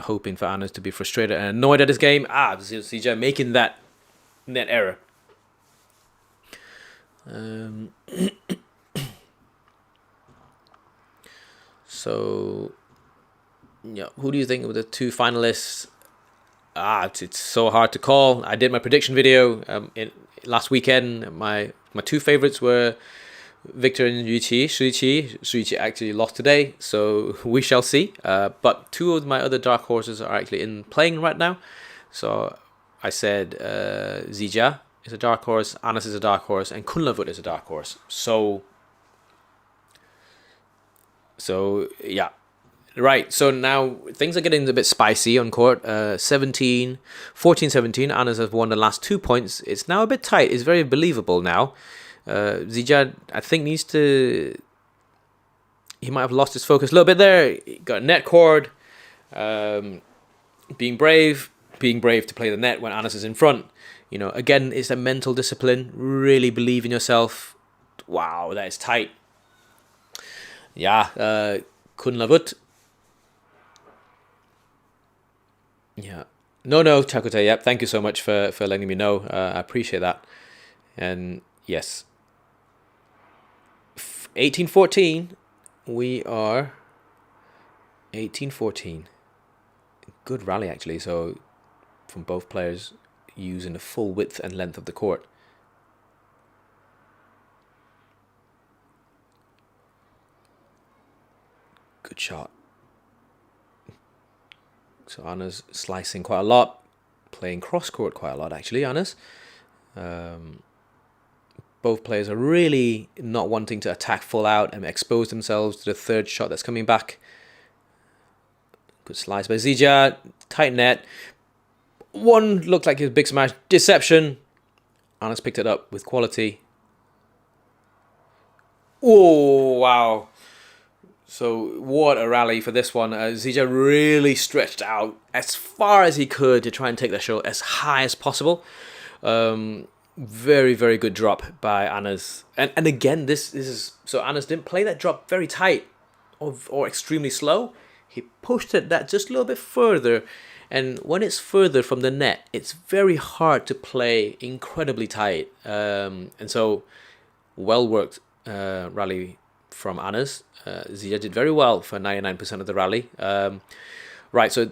Speaker 1: hoping for Anna's to be frustrated and annoyed at this game. Zii Jia making that net error. So, yeah, who do you think were the two finalists? It's so hard to call. I did my prediction video last weekend. My two favorites were Viktor and Zii Jia actually lost today, so we shall see. But two of my other dark horses are actually in playing right now. So I said Zii Jia is a dark horse, Annas is a dark horse, and Kunlavut is a dark horse. So yeah. Right, so now things are getting a bit spicy on court. 14-17, Annas has won the last 2 points. It's now a bit tight. It's very believable now. Zii Jia, I think, needs to... He might have lost his focus a little bit there. He got a net cord. Being brave to play the net when Annas is in front. You know, again, it's a mental discipline. Really believe in yourself. Wow, that is tight. Yeah, Kunlavut. Yeah. No, Chakute. Yep. Thank you so much for letting me know. I appreciate that. And yes. 18-14. We are 18-14. Good rally, actually. So, from both players using the full width and length of the court. Good shot. So Anna's slicing quite a lot, playing cross court quite a lot actually, Anna's. Both players are really not wanting to attack full out and expose themselves to the third shot that's coming back. Good slice by Zii Jia, tight net. One looked like his big smash, deception. Anna's picked it up with quality. Oh, wow. So what a rally for this one. Zii Jia really stretched out as far as he could to try and take the shot as high as possible. Very, very good drop by Annas. And again, this is... So Annas didn't play that drop very tight or extremely slow. He pushed it that just a little bit further. And when it's further from the net, it's very hard to play incredibly tight. And so, well worked rally from Annas. Zii Jia did very well for 99% of the rally. Right, so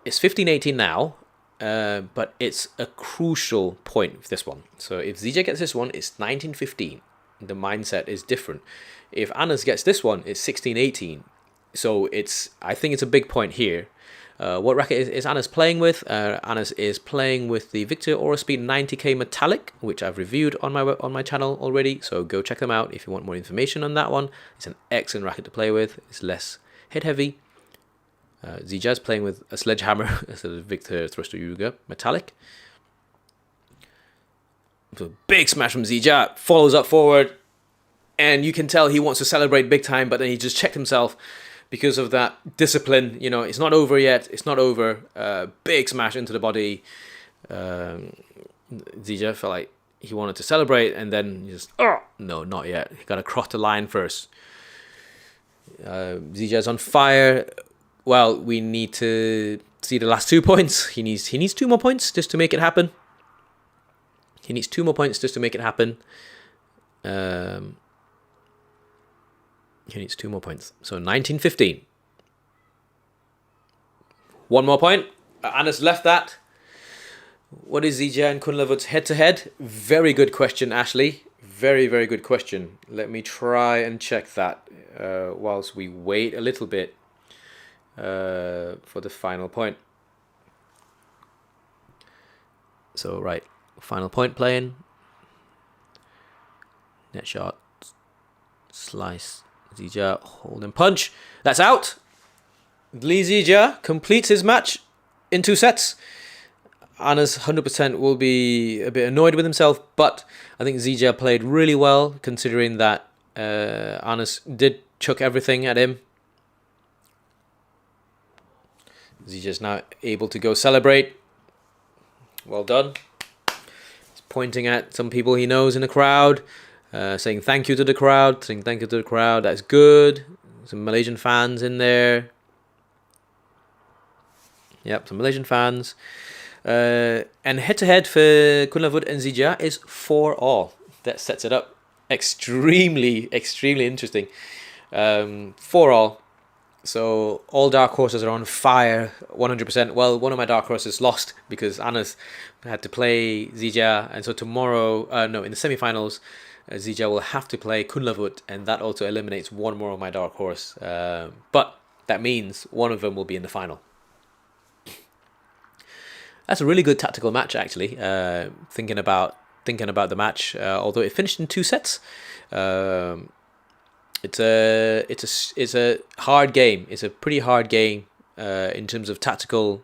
Speaker 1: it's 15-18 now, but it's a crucial point with this one. So if Zii Jia gets this one, it's 19-15. The mindset is different. If Annas gets this one, it's 16-18. So I think it's a big point here. What racket is Annas playing with? Annas is playing with the Victor Aurospeed 90K Metallic, which I've reviewed on my channel already. So go check them out if you want more information on that one. It's an excellent racket to play with. It's less hit heavy. Zii Jia is playing with a Sledgehammer instead of Victor Thruster Yuga Metallic. So big smash from Zii Jia, follows up forward, and you can tell he wants to celebrate big time, but then he just checked himself. Because of that discipline, you know, it's not over yet. It's not over. Big smash into the body. Zii Jia felt like he wanted to celebrate, and then just no, not yet. He got to cross the line first. Zii Jia's on fire. Well, we need to see the last 2 points. He needs 2 more points just to make it happen. He needs 2 more points just to make it happen. He needs 2 more points. So 19-15. 1 more point. Anna's left that. What is Zii Jia and Kunlavut's head-to-head? Very good question, Ashley. Very, very good question. Let me try and check that whilst we wait a little bit for the final point. So, right. Final point playing. Net shot. Slice. Zii Jia, hold and punch. That's out. Zii Jia completes his match in 2 sets. Anna's 100% will be a bit annoyed with himself, but I think Zii Jia played really well, considering that Anders did chuck everything at him. Zii Jia's now able to go celebrate. Well done. He's pointing at some people he knows in the crowd, saying thank you to the crowd, That's good. Some Malaysian fans in there. Yep, some Malaysian fans. And head-to-head for Kunlavut and Zii Jia is 4-all. That sets it up extremely interesting. 4-all. So all dark horses are on fire, 100%. Well, one of my dark horses lost because Anas had to play Zii Jia, and so tomorrow, in the semi-finals, Zii Jia will have to play Kunlavut, and that also eliminates one more of my dark horse. But that means one of them will be in the final. That's a really good tactical match, actually. Thinking about the match, although it finished in 2 sets. It's a hard game. It's a pretty hard game in terms of tactical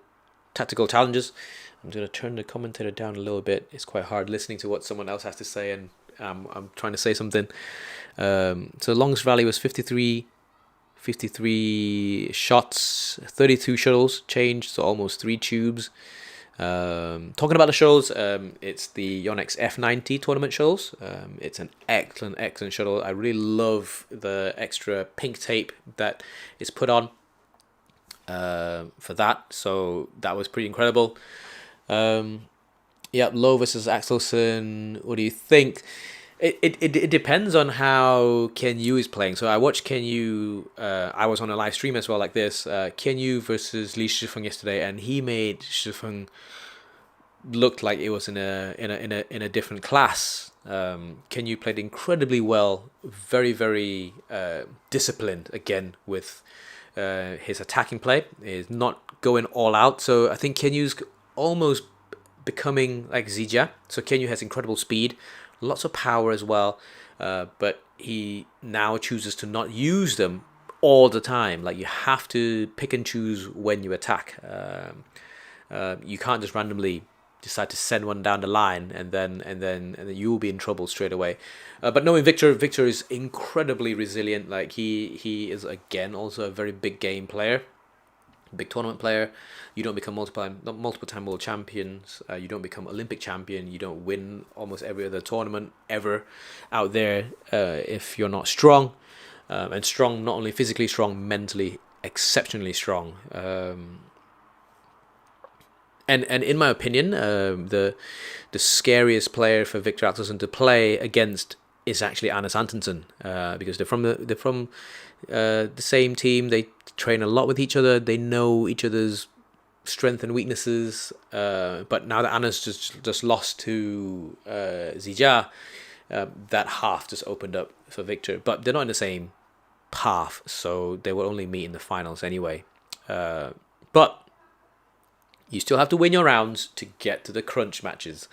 Speaker 1: challenges. I'm going to turn the commentator down a little bit. It's quite hard listening to what someone else has to say, and I'm trying to say something. So the longest rally was 53 shots, 32 shuttles changed, so almost 3 tubes. Talking about the shuttles, it's the Yonex F90 tournament shuttles. It's an excellent shuttle. I really love the extra pink tape that is put on for that. So that was pretty incredible. Low versus Axelsen. What do you think? It depends on how Ken Yu is playing. So I watched Ken Yu. I was on a live stream as well, like this. Ken Yu versus Li Shifeng yesterday, and he made Shifeng looked like it was in a different class. Ken Yu played incredibly well, very disciplined again with his attacking play. Is not going all out. So I think Ken Yu's almost becoming like Zii Jia. So Ken Yu has incredible speed. Lots of power as well, but he now chooses to not use them all the time. Like, you have to pick and choose when you attack. You can't just randomly decide to send one down the line and then you will be in trouble straight away. But knowing Viktor is incredibly resilient. Like, he is again also a very big game player. Big tournament player. You don't become multiple time world champions. You don't become Olympic champion. You don't win almost every other tournament ever out there if you're not strong. And strong, not only physically strong, mentally exceptionally strong. And in my opinion, the scariest player for Viktor Axelsen to play against is actually Antonsen, because they're from the same team. They train a lot with each other. They know each other's strengths and weaknesses. But now that Anna's just lost to Zii Jia, that half just opened up for Viktor. But they're not in the same path, so they will only meet in the finals anyway. But you still have to win your rounds to get to the crunch matches.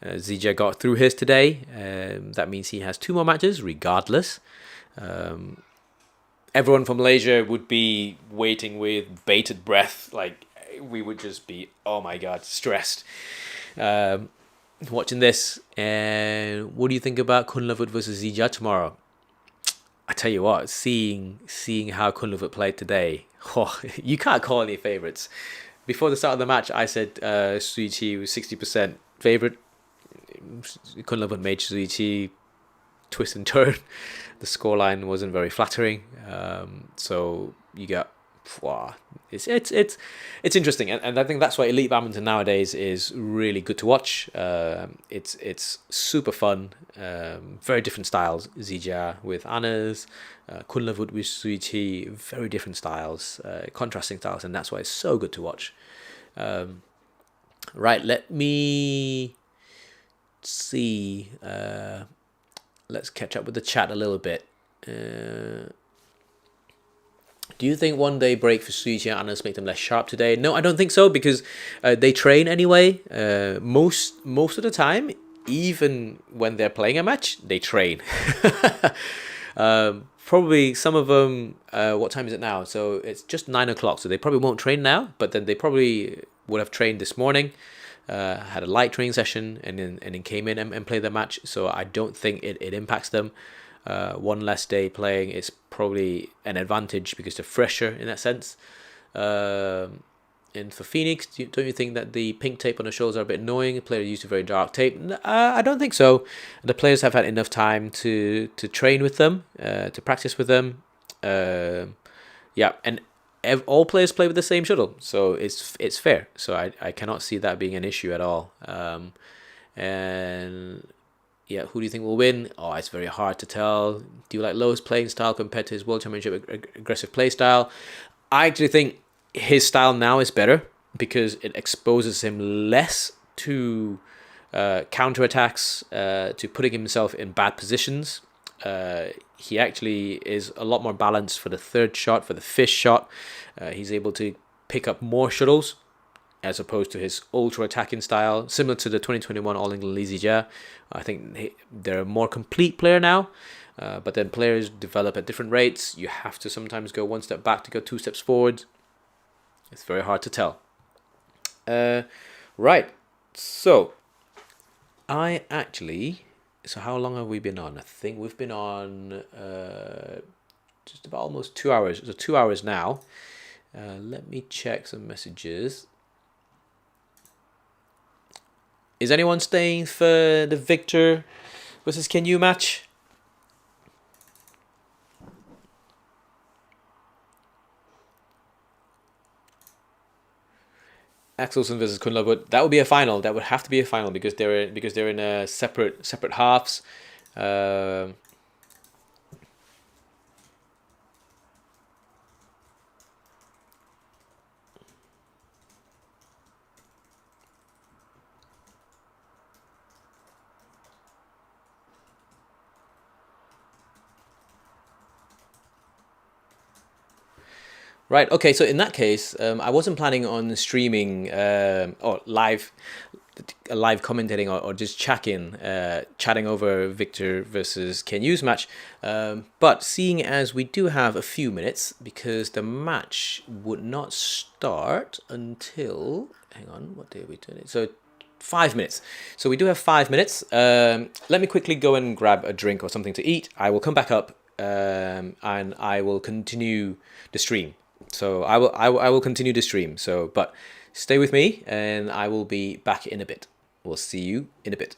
Speaker 1: Zii Jia got through his today. That means he has 2 more matches regardless. Everyone from Malaysia would be waiting with bated breath. Like, we would just be, oh my god, stressed watching this. And what do you think about Kunlavut versus Zii Jia tomorrow? I tell you what, seeing how Kunlavut played today, you can't call any favourites. Before the start of the match, I said Zii Jia was 60% favourite. Kunlavut made Zii Jia twist and turn. The scoreline wasn't very flattering. So you got, wow, it's interesting, and I think that's why elite badminton nowadays is really good to watch. It's super fun. Very different styles. Zii Jia with Anas, Kunlavut with Zii Jia, very different styles, contrasting styles, and that's why it's so good to watch. Right, let me see. Let's catch up with the chat a little bit. Do you think one day break for Zii Jia and Anas make them less sharp today? No, I don't think so, because they train anyway. Most of the time, even when they're playing a match, they train. Probably some of them, what time is it now? So it's just 9 o'clock, so they probably won't train now, but then they probably would have trained this morning. Had a light training session and then came in and played the match. So I don't think it impacts them. one less day playing is probably an advantage because they're fresher in that sense. And for Phoenix, don't you think that the pink tape on the shoulders are a bit annoying? The player used a very dark tape. I don't think so. The players have had enough time to train with them, to practice with them. Yeah, and all players play with the same shuttle, so it's fair. So I cannot see that being an issue at all. And yeah, who do you think will win? Oh, it's very hard to tell. Do you like Lowe's playing style compared to his World Championship aggressive play style? I actually think his style now is better because it exposes him less to counterattacks, to putting himself in bad positions. He actually is a lot more balanced for the third shot, for the fifth shot. He's able to pick up more shuttles as opposed to his ultra attacking style, similar to the 2021 All England Zii Jia. I think they're a more complete player now. But then players develop at different rates. You have to sometimes go one step back to go two steps forward. It's very hard to tell. Right. So how long have we been on? I think we've been on just about almost 2 hours. So 2 hours now. Let me check some messages. Is anyone staying for the Viktor versus Kenyu match? Axelsen versus Kunlavut. That would be a final. That would have to be a final because they're in a separate halves. Right. Okay. So in that case, I wasn't planning on streaming or live commentating or just chatting over Viktor versus Kenyu's match. But seeing as we do have a few minutes, because the match would not start until, hang on, what day are we doing it? So 5 minutes. So we do have 5 minutes. Let me quickly go and grab a drink or something to eat. I will come back up and I will continue the stream. So I will continue the stream. So, but stay with me and I will be back in a bit. We'll see you in a bit.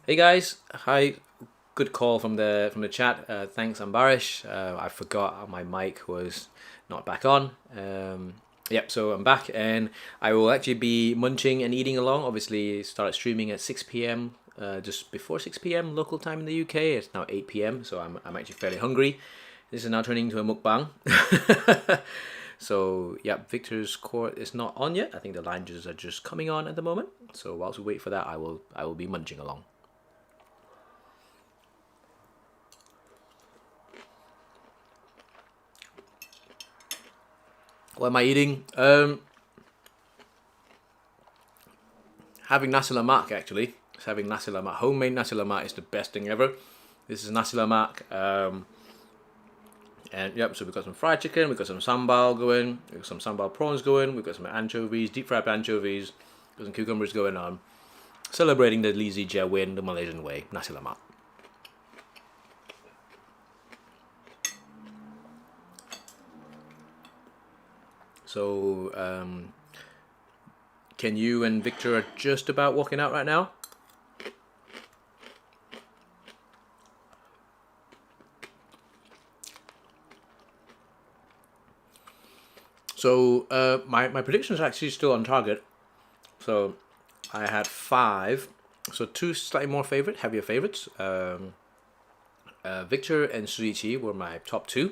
Speaker 1: Hey guys, hi. Good call from the chat. Thanks, Ambarish. I forgot my mic was not back on. Yep, so I'm back and I will actually be munching and eating along. Obviously, started streaming at 6 p.m. Just before 6 p.m. local time in the UK. It's now 8 p.m. So I'm actually fairly hungry. This is now turning into a mukbang. So yeah, Victor's court is not on yet. I think the line judges are just coming on at the moment. So whilst we wait for that, I will be munching along. What am I eating? Having nasi lemak actually. It's having nasi lemak. Homemade nasi lemak is the best thing ever. This is nasi lemak. And yep, so we've got some fried chicken, we've got some sambal going, we've got some sambal prawns going, we've got some anchovies, deep fried anchovies, got some cucumbers going on. Celebrating the Zii Jia win the Malaysian way. Nasi lemak. So, Ken Yu and Victor are just about walking out right now. So, my prediction is actually still on target. So, I had 5. So, 2 slightly more heavier favorites. Victor and Zii Jia were my top 2.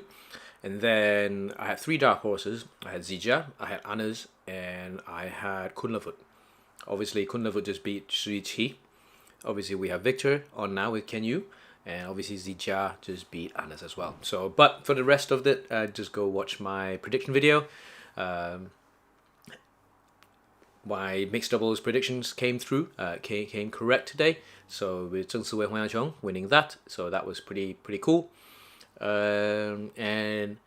Speaker 1: And then I had 3 dark horses. I had Zii Jia, I had Anas, and I had Kunlavut. Obviously, Kunlavut just beat Zii Jia. Obviously, we have Victor on now with Ken Yu. And obviously, Zii Jia just beat Anas as well. So, but for the rest of it, just go watch my prediction video. My mixed doubles predictions came through, came correct today. So with Zheng Siwei Huang Yangchong winning that, so that was pretty cool. And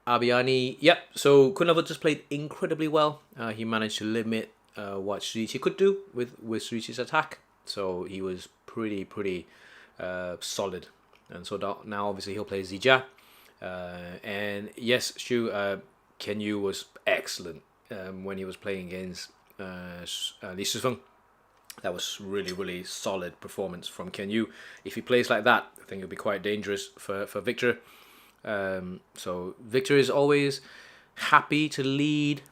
Speaker 1: Abiani, yep. So Kunlavut just played incredibly well. He managed to limit what Zii Jia could do with Zii Jia's attack. So he was pretty solid. And so now obviously he'll play Zii Jia. And yes, Shu, Ken Yu was excellent when he was playing against Li Shifeng. That was really solid performance from Ken Yu. If he plays like that, I think it'll be quite dangerous for Victor. So Victor is always happy to lead.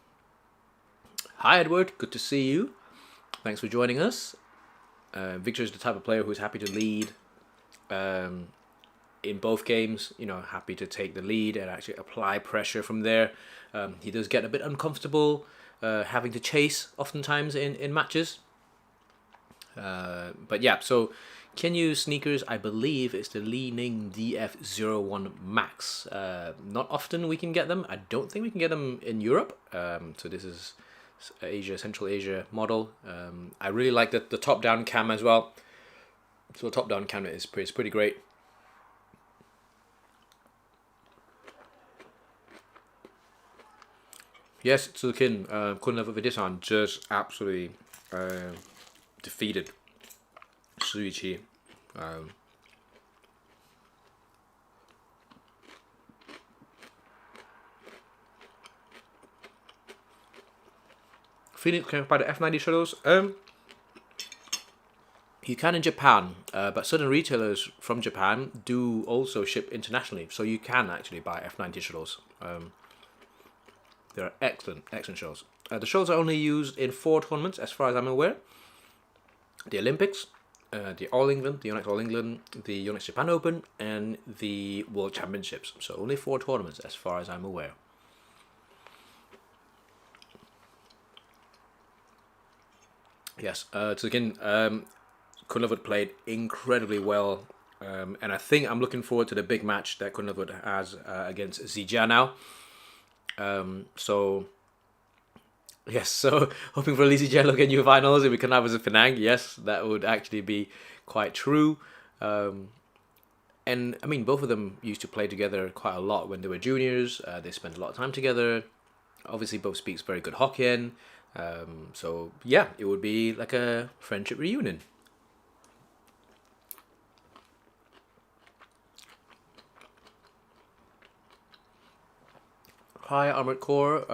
Speaker 1: Hi Edward, good to see you. Thanks for joining us. Victor is the type of player who's happy to lead in both games. You know, happy to take the lead and actually apply pressure from there. He does get a bit uncomfortable having to chase oftentimes in matches. But yeah, so Ken Yu's sneakers, I believe, is the Li Ning DF01 Max. Not often we can get them. I don't think we can get them in Europe. So this is Asia, Central Asia model. I really like the top-down cam as well. So the top-down camera is pretty great. Yes, Tsukin, Kunlavut Vitidsarn just absolutely defeated Zii Jia. Phoenix can buy the F90 shuttles. You can in Japan, but certain retailers from Japan do also ship internationally, so you can actually buy F90 shuttles. They're excellent shuttles. The shuttles are only used in 4 tournaments, as far as I'm aware. The Olympics, the All England, the Yonex All England, the Yonex Japan Open, and the World Championships. So only 4 tournaments, as far as I'm aware. Yes, so again, Kunlavut played incredibly well, and I think I'm looking forward to the big match that Kunlavut has against Zii Jia now. So yes, so hoping for Zii Jia in new finals if we can have as a Penang. Yes, that would actually be quite true. And I mean, both of them used to play together quite a lot when they were juniors. They spent a lot of time together. Obviously, both speaks very good Hokkien. So yeah, it would be like a friendship reunion. Hi, Armored Core.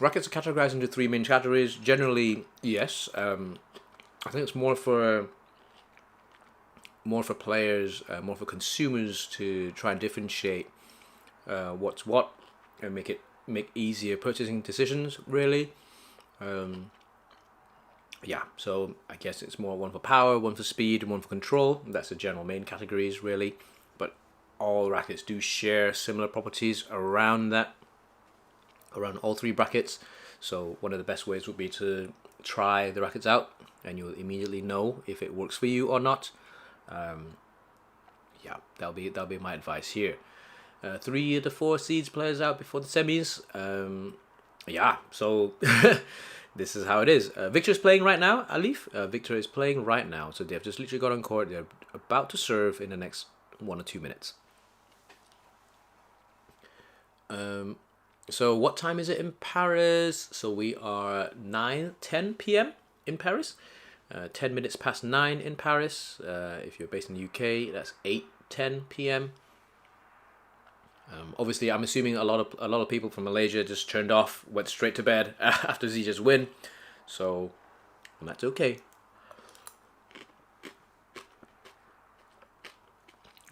Speaker 1: Rackets are categorized into 3 main categories. Generally, yes. I think it's more for more for players, more for consumers to try and differentiate what's what and make easier purchasing decisions, really. Yeah, so I guess it's more one for power, one for speed, and one for control. That's the general main categories, really. But all rackets do share similar properties around all three brackets. So one of the best ways would be to try the rackets out, and you'll immediately know if it works for you or not. Yeah, that'll be my advice here. 3 of the 4 seeds players out before the semis. Yeah, so this is how it is. Victor's playing right now, Alif. Victor is playing right now. So they've just literally got on court. They're about to serve in the next 1 or 2 minutes. So what time is it in Paris? So we are 9:10 p.m. in Paris. 10 minutes past 9 in Paris. If you're based in the UK, that's 8:10 p.m. Obviously, I'm assuming a lot of people from Malaysia just turned off, went straight to bed after Zii Jia's win, so and that's okay.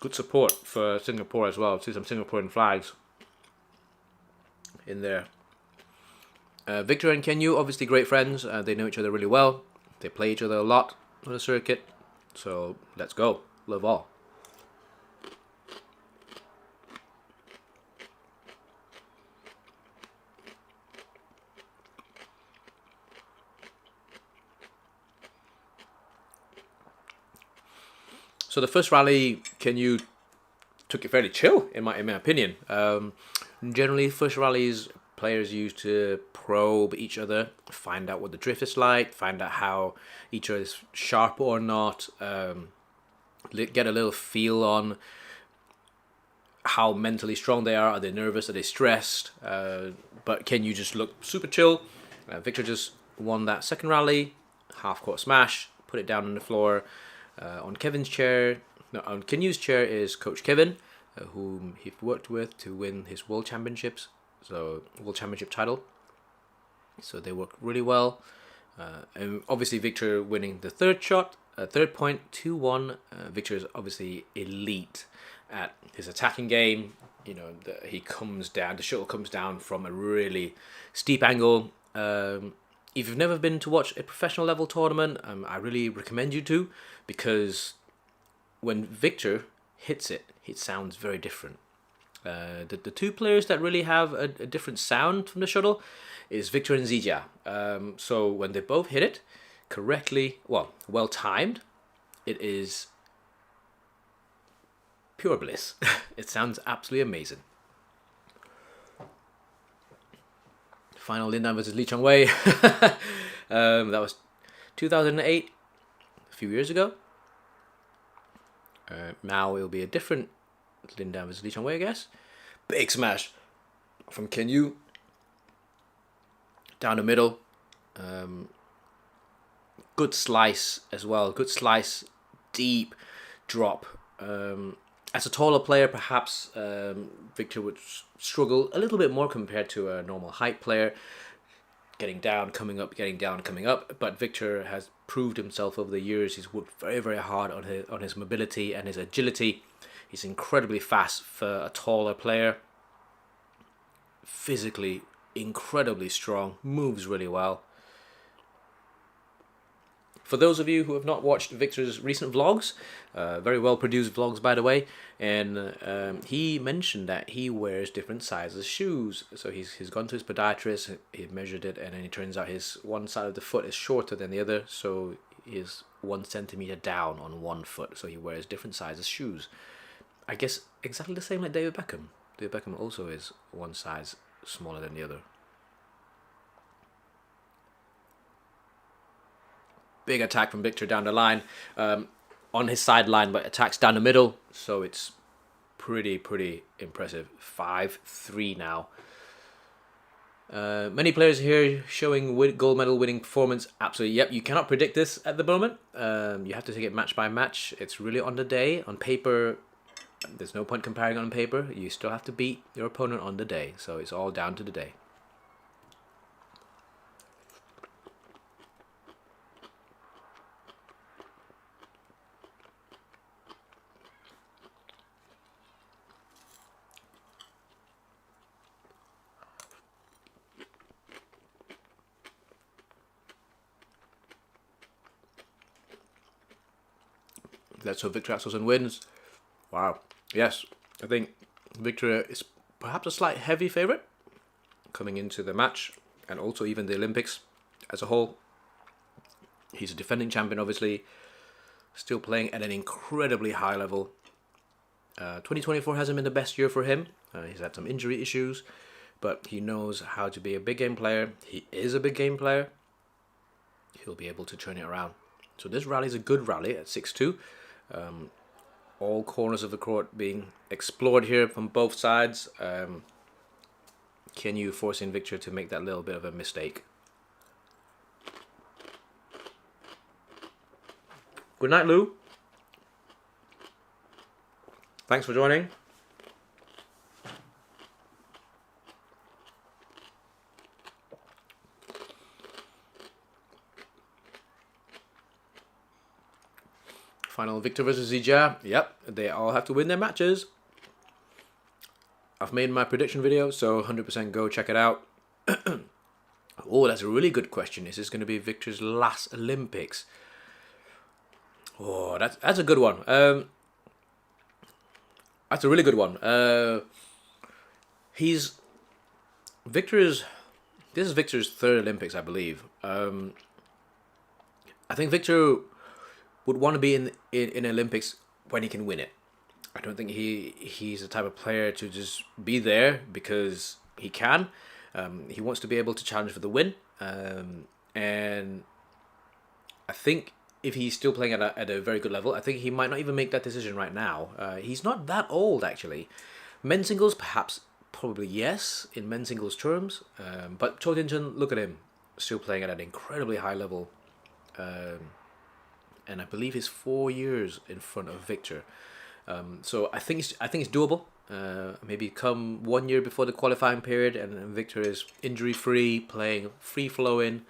Speaker 1: Good support for Singapore as well. See some Singaporean flags in there. Victor and Kenyu, obviously great friends. They know each other really well. They play each other a lot on the circuit. So let's go. Love all. So the first rally, Kenyu took it fairly chill, in my opinion. Generally, first rallies, players use to probe each other, find out what the drift is like, find out how each other is sharp or not, get a little feel on how mentally strong they are they nervous, are they stressed? But Kenyu just looked super chill. Victor just won that second rally, half-court smash, put it down on the floor. On Kenyu's chair is Coach Kevin, whom he worked with to win his World Championships, so World Championship title. So they work really well. And obviously Victor winning the third shot, third point, 2-1. Victor is obviously elite at his attacking game. You know, he comes down, the shuttle comes down from a really steep angle. If you've never been to watch a professional level tournament, I really recommend you to, because when Victor hits it, it sounds very different. The 2 players that really have a different sound from the shuttle is Victor and Zii Jia. So when they both hit it correctly, well timed, it is pure bliss. It sounds absolutely amazing. Final Lindan versus Lee Chong-wei. That was 2008, a few years ago. Now it'll be a different Lindan versus Lee Chong-wei, I guess. Big smash from Kenyu. Down the middle. Good slice as well. Good slice, deep drop. As a taller player, perhaps Victor would struggle a little bit more compared to a normal height player. Getting down, coming up, getting down, coming up. But Victor has proved himself over the years. He's worked very, very hard on his mobility and his agility. He's incredibly fast for a taller player. Physically, incredibly strong. Moves really well. For those of you who have not watched Victor's recent vlogs, very well produced vlogs by the way, and he mentioned that he wears different sizes shoes. So he's gone to his podiatrist, he measured it, and then it turns out his one side of the foot is shorter than the other, so he's 1 centimeter down on one foot, so he wears different sizes shoes. I guess exactly the same like David Beckham. David Beckham also is one size smaller than the other. Big attack from Victor down the line, on his sideline, but attacks down the middle, so it's pretty impressive. 5-3 now. Many players here showing gold medal winning performance. Absolutely, yep, you cannot predict this at the moment. You have to take it match by match. It's really on the day. On paper, there's no point comparing on paper. You still have to beat your opponent on the day, so it's all down to the day.
Speaker 2: Let's hope Viktor Axelsen wins. Wow. Yes, I think Viktor is perhaps a slight heavy favourite coming into the match, and also even the Olympics as a whole. He's a defending champion, obviously, still playing at an incredibly high level. 2024 hasn't been the best year for him. He's had some injury issues, but he knows how to be a big game player. He is a big game player. He'll be able to turn it around. So this rally is a good rally at 6-2. All corners of the court being explored here from both sides. Can you force in Viktor to make that little bit of a mistake? Good night, Lou. Thanks for joining. Final Viktor versus Zii Jia. Yep, they all have to win their matches. I've made my prediction video, so 100% go check it out. Oh, that's a really good question. Is this going to be Viktor's last Olympics? Oh, that's a good one. That's a really good one. This is Viktor's third Olympics, I believe. I think Viktor would want to be in Olympics when he can win it. I don't think he's the type of player to just be there because he can. He wants to be able to challenge for the win. And I think if he's still playing at a very good level, I think he might not even make that decision right now. He's not that old, actually. Men's singles, perhaps, probably yes, in men's singles terms. But Cho Tin-chun, look at him, still playing at an incredibly high level. And I believe he's 4 years in front of Viktor. So I think it's doable. Maybe come 1 year before the qualifying period, and Viktor is injury-free, playing free-flowing.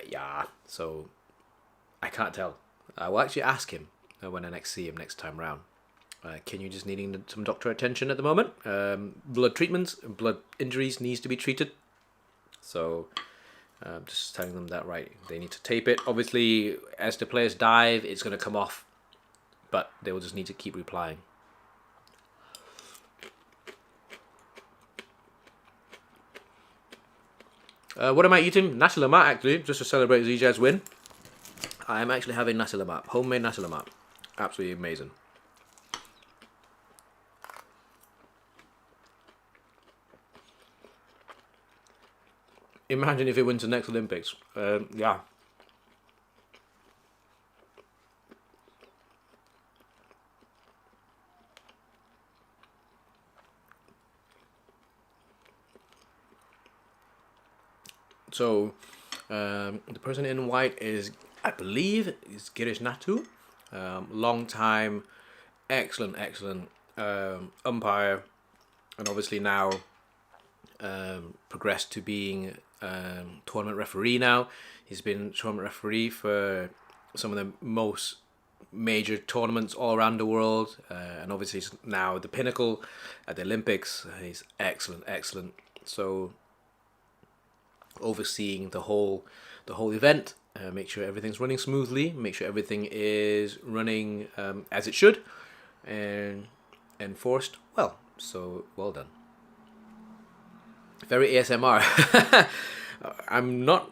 Speaker 2: Yeah, so I can't tell. I will actually ask him when I next see him next time round. Can you just needing some doctor attention at the moment? Blood treatments, blood injuries needs to be treated. So just telling them that, right, they need to tape it. Obviously, as the players dive, it's going to come off, but they will just need to keep replying. What am I eating? Nasi lemak, actually, just to celebrate Zii Jia's win. I am actually having nasi lemak, homemade nasi lemak. Absolutely amazing. Imagine if it wins the next Olympics. Yeah. So, the person in white is, I believe, is Girish Natu. Long time, excellent umpire, and obviously now progressed to being tournament referee now. He's been tournament referee for some of the most major tournaments all around the world, and obviously he's now the pinnacle at the Olympics. He's excellent. So overseeing the whole event, make sure everything's running smoothly, make sure everything is running as it should, and enforced well. So well done. Very ASMR. I'm not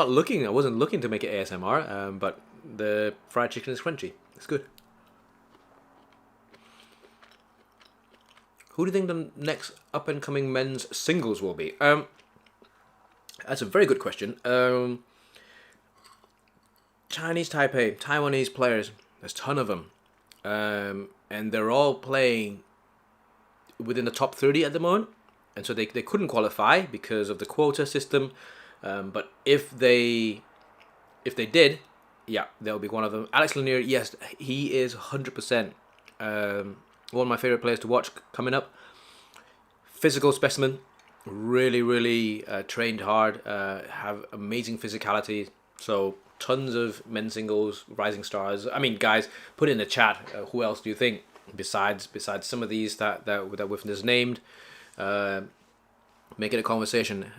Speaker 2: looking. I wasn't looking to make it ASMR. But the fried chicken is crunchy. It's good. Who do you think the next up and coming men's singles will be? That's a very good question. Chinese Taipei, Taiwanese players. There's a ton of them, and they're all playing within the top 30 at the moment. And so they couldn't qualify because of the quota system, but if they did, yeah, they'll be one of them. Alex Lanier, yes, he is 100% one of my favorite players to watch coming up. Physical specimen, really trained hard, have amazing physicality. So tons of men's singles rising stars. I mean, guys, put in the chat. Who else do you think besides some of these that we've just named? Make it a conversation,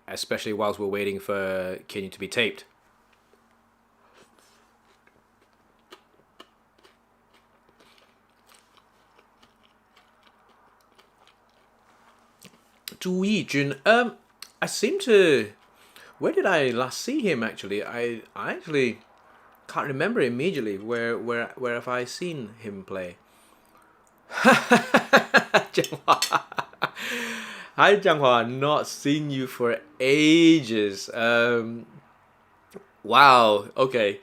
Speaker 2: especially whilst we're waiting for Kenny to be taped. Zii Jia. I seem to. Where did I last see him? Actually, I actually can't remember immediately. Where have I seen him play? Jianghua. Hi Jianghua, not seen you for ages. Wow. Okay.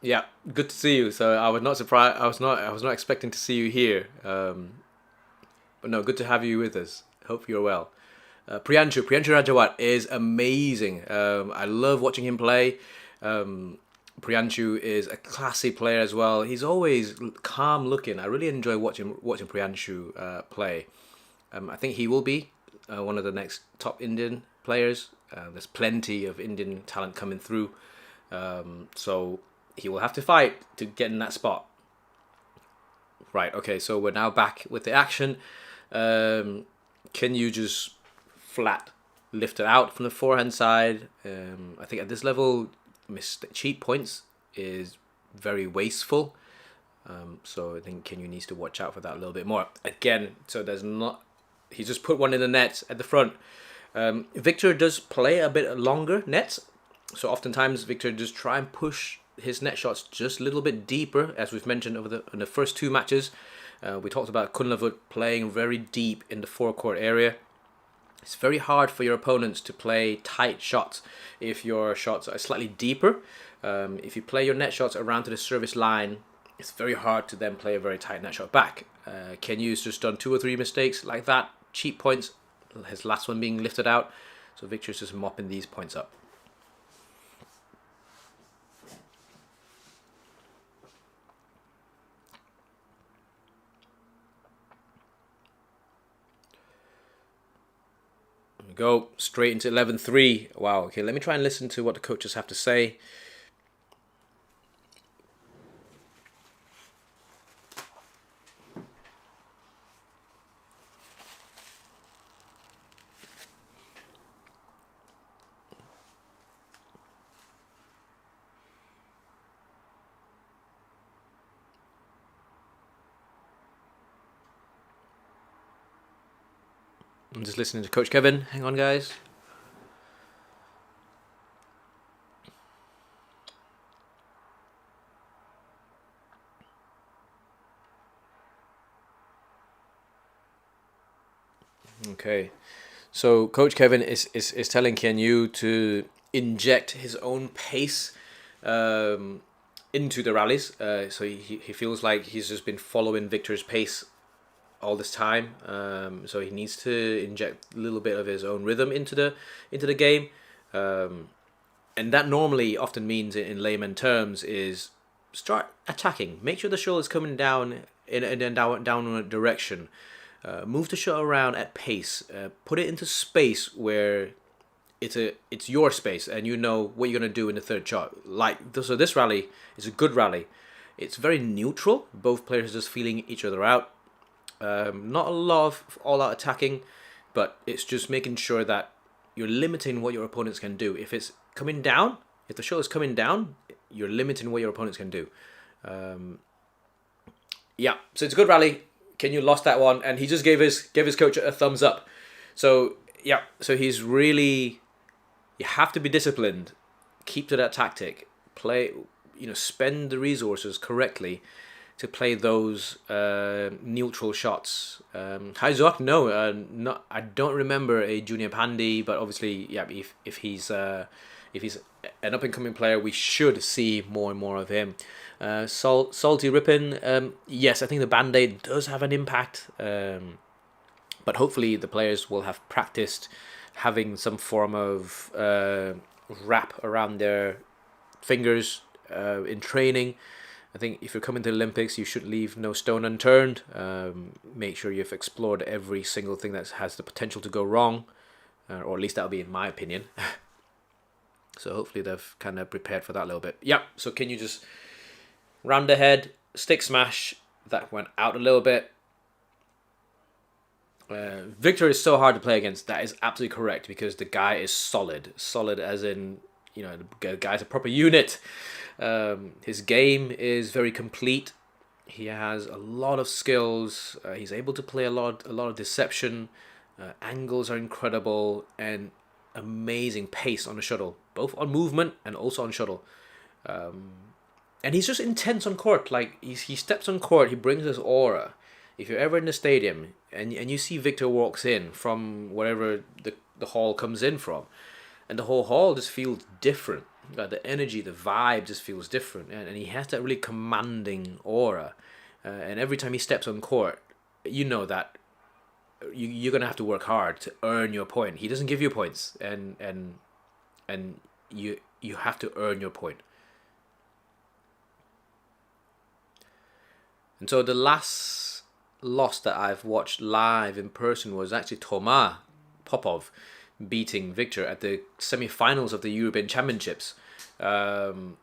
Speaker 2: Yeah, good to see you. So I was not surprised. I was not expecting to see you here. But no, good to have you with us. Hope you're well. Priyanshu Rajawat is amazing. I love watching him play. Priyanshu is a classy player as well. He's always calm looking. I really enjoy watching Priyanshu play. I think he will be one of the next top Indian players. There's plenty of Indian talent coming through. So he will have to fight to get in that spot. Right, okay, so we're now back with the action. Can you just flat lift it out from the forehand side? I think at this level, cheap points is very wasteful. So I think Kenyu needs to watch out for that a little bit more. Again, so there's not... He just put one in the net at the front. Viktor does play a bit longer nets. So oftentimes Viktor just try and push his net shots just a little bit deeper, as we've mentioned in the first two matches. We talked about Kunlavut playing very deep in the forecourt area. It's very hard for your opponents to play tight shots if your shots are slightly deeper. If you play your net shots around to the service line, it's very hard to then play a very tight net shot back. Kenyu's just done 2 or 3 mistakes like that. Cheap points, his last one being lifted out. So Viktor's just mopping these points up. Go straight into 11-3. Wow, okay, let me try and listen to what the coaches have to say. I'm just listening to Coach Kevin. Hang on, guys. Okay. So Coach Kevin is telling Kenyu to inject his own pace into the rallies. So he feels like he's just been following Viktor's pace all this time, so he needs to inject a little bit of his own rhythm into the game, and that normally often means, in layman terms, is start attacking. Make sure the shot is coming down in a downward direction. Move the shot around at pace. Put it into space where it's your space, and you know what you're gonna do in the third shot. So this rally is a good rally. It's very neutral. Both players are just feeling each other out. Not a lot of all-out attacking, but it's just making sure that you're limiting what your opponents can do. If it's coming down, if the shot is coming down, you're limiting what your opponents can do. Yeah, so it's a good rally. Kenyu lost that one, and he just gave his coach a thumbs up. So yeah, so he's really... You have to be disciplined. Keep to that tactic. Play, spend the resources correctly to play those neutral shots. Haizok, no, I don't remember a Junior Pandi, but obviously, yeah, if he's an up and coming player, we should see more and more of him. Salty Ripon, yes, I think the Band-Aid does have an impact, but hopefully the players will have practiced having some form of wrap around their fingers in training. I think if you're coming to the Olympics, you should leave no stone unturned. Make sure you've explored every single thing that has the potential to go wrong, or at least that'll be in my opinion. So hopefully they've kind of prepared for that a little bit. Yeah, so can you just round ahead, stick smash, that went out a little bit. Viktor is so hard to play against. That is absolutely correct, because the guy is solid as in, the guy's a proper unit. His game is very complete. He has a lot of skills. He's able to play a lot of deception. Angles are incredible and amazing pace on the shuttle, both on movement and also on shuttle. And he's just intense on court. Like he steps on court, he brings his aura. If you're ever in the stadium and you see Viktor walks in from wherever the hall comes in from, and the whole hall just feels different. Like the energy, the vibe just feels different, and he has that really commanding aura. And every time he steps on court, you know that you're gonna have to work hard to earn your point. He doesn't give you points, and you have to earn your point. And so the last loss that I've watched live in person was actually Thomas Popov beating Viktor at the semi-finals of the European Championships. And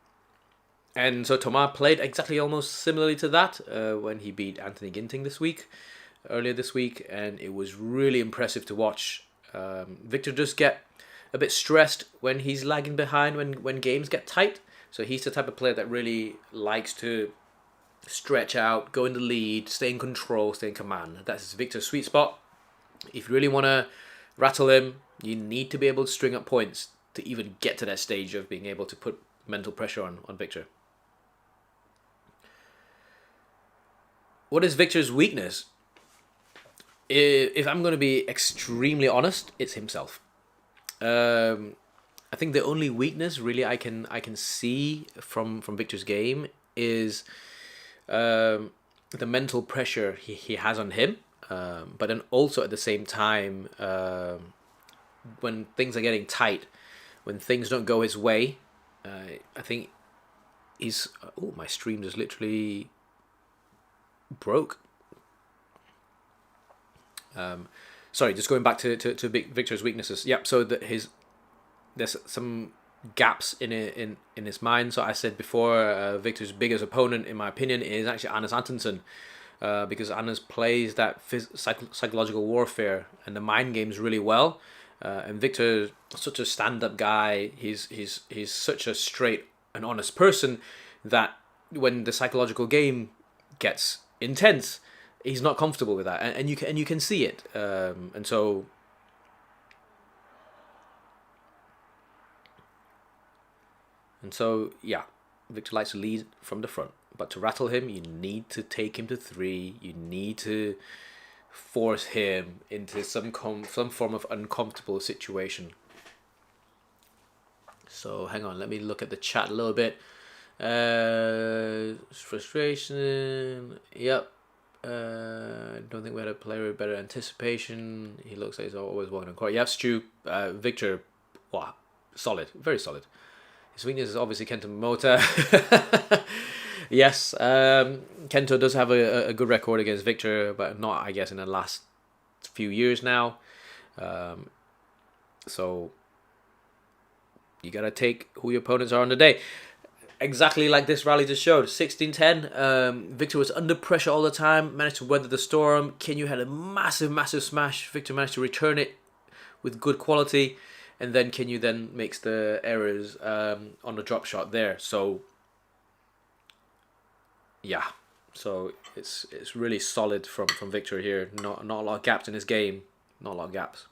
Speaker 2: so Thomas played exactly almost similarly to that when he beat Anthony Ginting earlier this week, and it was really impressive to watch. Viktor does get a bit stressed when he's lagging behind, when games get tight. So he's the type of player that really likes to stretch out, go in the lead, stay in control, stay in command. That's Viktor's sweet spot. If you really want to rattle him, you need to be able to string up points to even get to that stage of being able to put mental pressure on Viktor. What is Viktor's weakness? If I'm going to be extremely honest, it's himself. I think the only weakness really I can see from Viktor's game is the mental pressure he has on him, but then also at the same time, when things are getting tight, when things don't go his way, I think he's... Oh, my stream just literally broke. Sorry, just going back to Viktor's weaknesses. Yep, so there's some gaps in his mind. So I said before, Viktor's biggest opponent, in my opinion, is actually Antonsen, because Anders plays that psychological warfare and the mind games really well. And Viktor's such a stand-up guy. He's such a straight and honest person that when the psychological game gets intense, he's not comfortable with that, and you can see it. And so yeah, Viktor likes to lead from the front, but to rattle him, you need to take him to three. You need to force him into some form of uncomfortable situation. So hang on, let me look at the chat a little bit. Frustration. Yep. Don't think we had a player with better anticipation. He looks like he's always walking on court. Yeah, Stu. Viktor, wow, solid, very solid. His weakness is obviously Kento Momota. Yes, Kento does have a good record against Viktor, but not, I guess, in the last few years now. So you gotta take who your opponents are on the day. Exactly like this rally just showed. 16-10. Viktor was under pressure all the time, managed to weather the storm. Kenyu had a massive smash. Viktor managed to return it with good quality, and then Kenyu then makes the errors on the drop shot there. So yeah, so it's really solid from Viktor here. Not a lot of gaps in his game. Not a lot of gaps.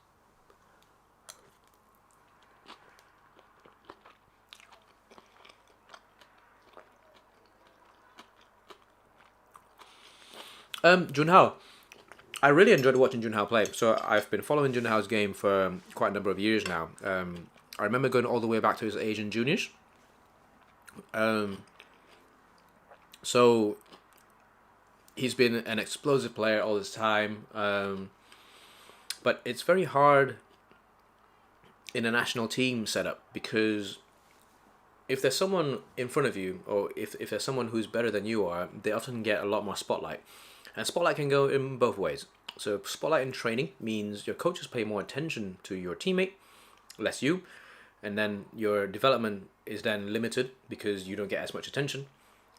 Speaker 2: Junhao. I really enjoyed watching Junhao play. So I've been following Junhao's game for quite a number of years now. I remember going all the way back to his Asian juniors. So he's been an explosive player all this time. But it's very hard in a national team setup, because if there's someone in front of you, or if there's someone who's better than you are, they often get a lot more spotlight. And spotlight can go in both ways. So spotlight in training means your coaches pay more attention to your teammate, less you, and then your development is then limited because you don't get as much attention.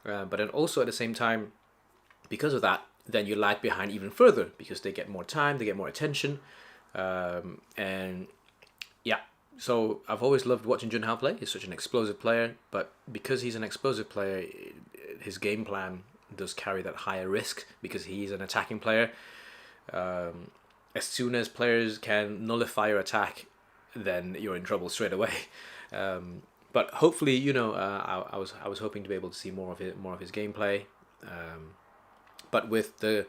Speaker 2: But then also at the same time, because of that, then you lag behind even further because they get more time, they get more attention. And yeah, so I've always loved watching Junhao play. He's such an explosive player, but because he's an explosive player, his game plan does carry that higher risk because he's an attacking player. As soon as players can nullify your attack, then you're in trouble straight away. But hopefully, I was hoping to be able to see more of his gameplay. But with the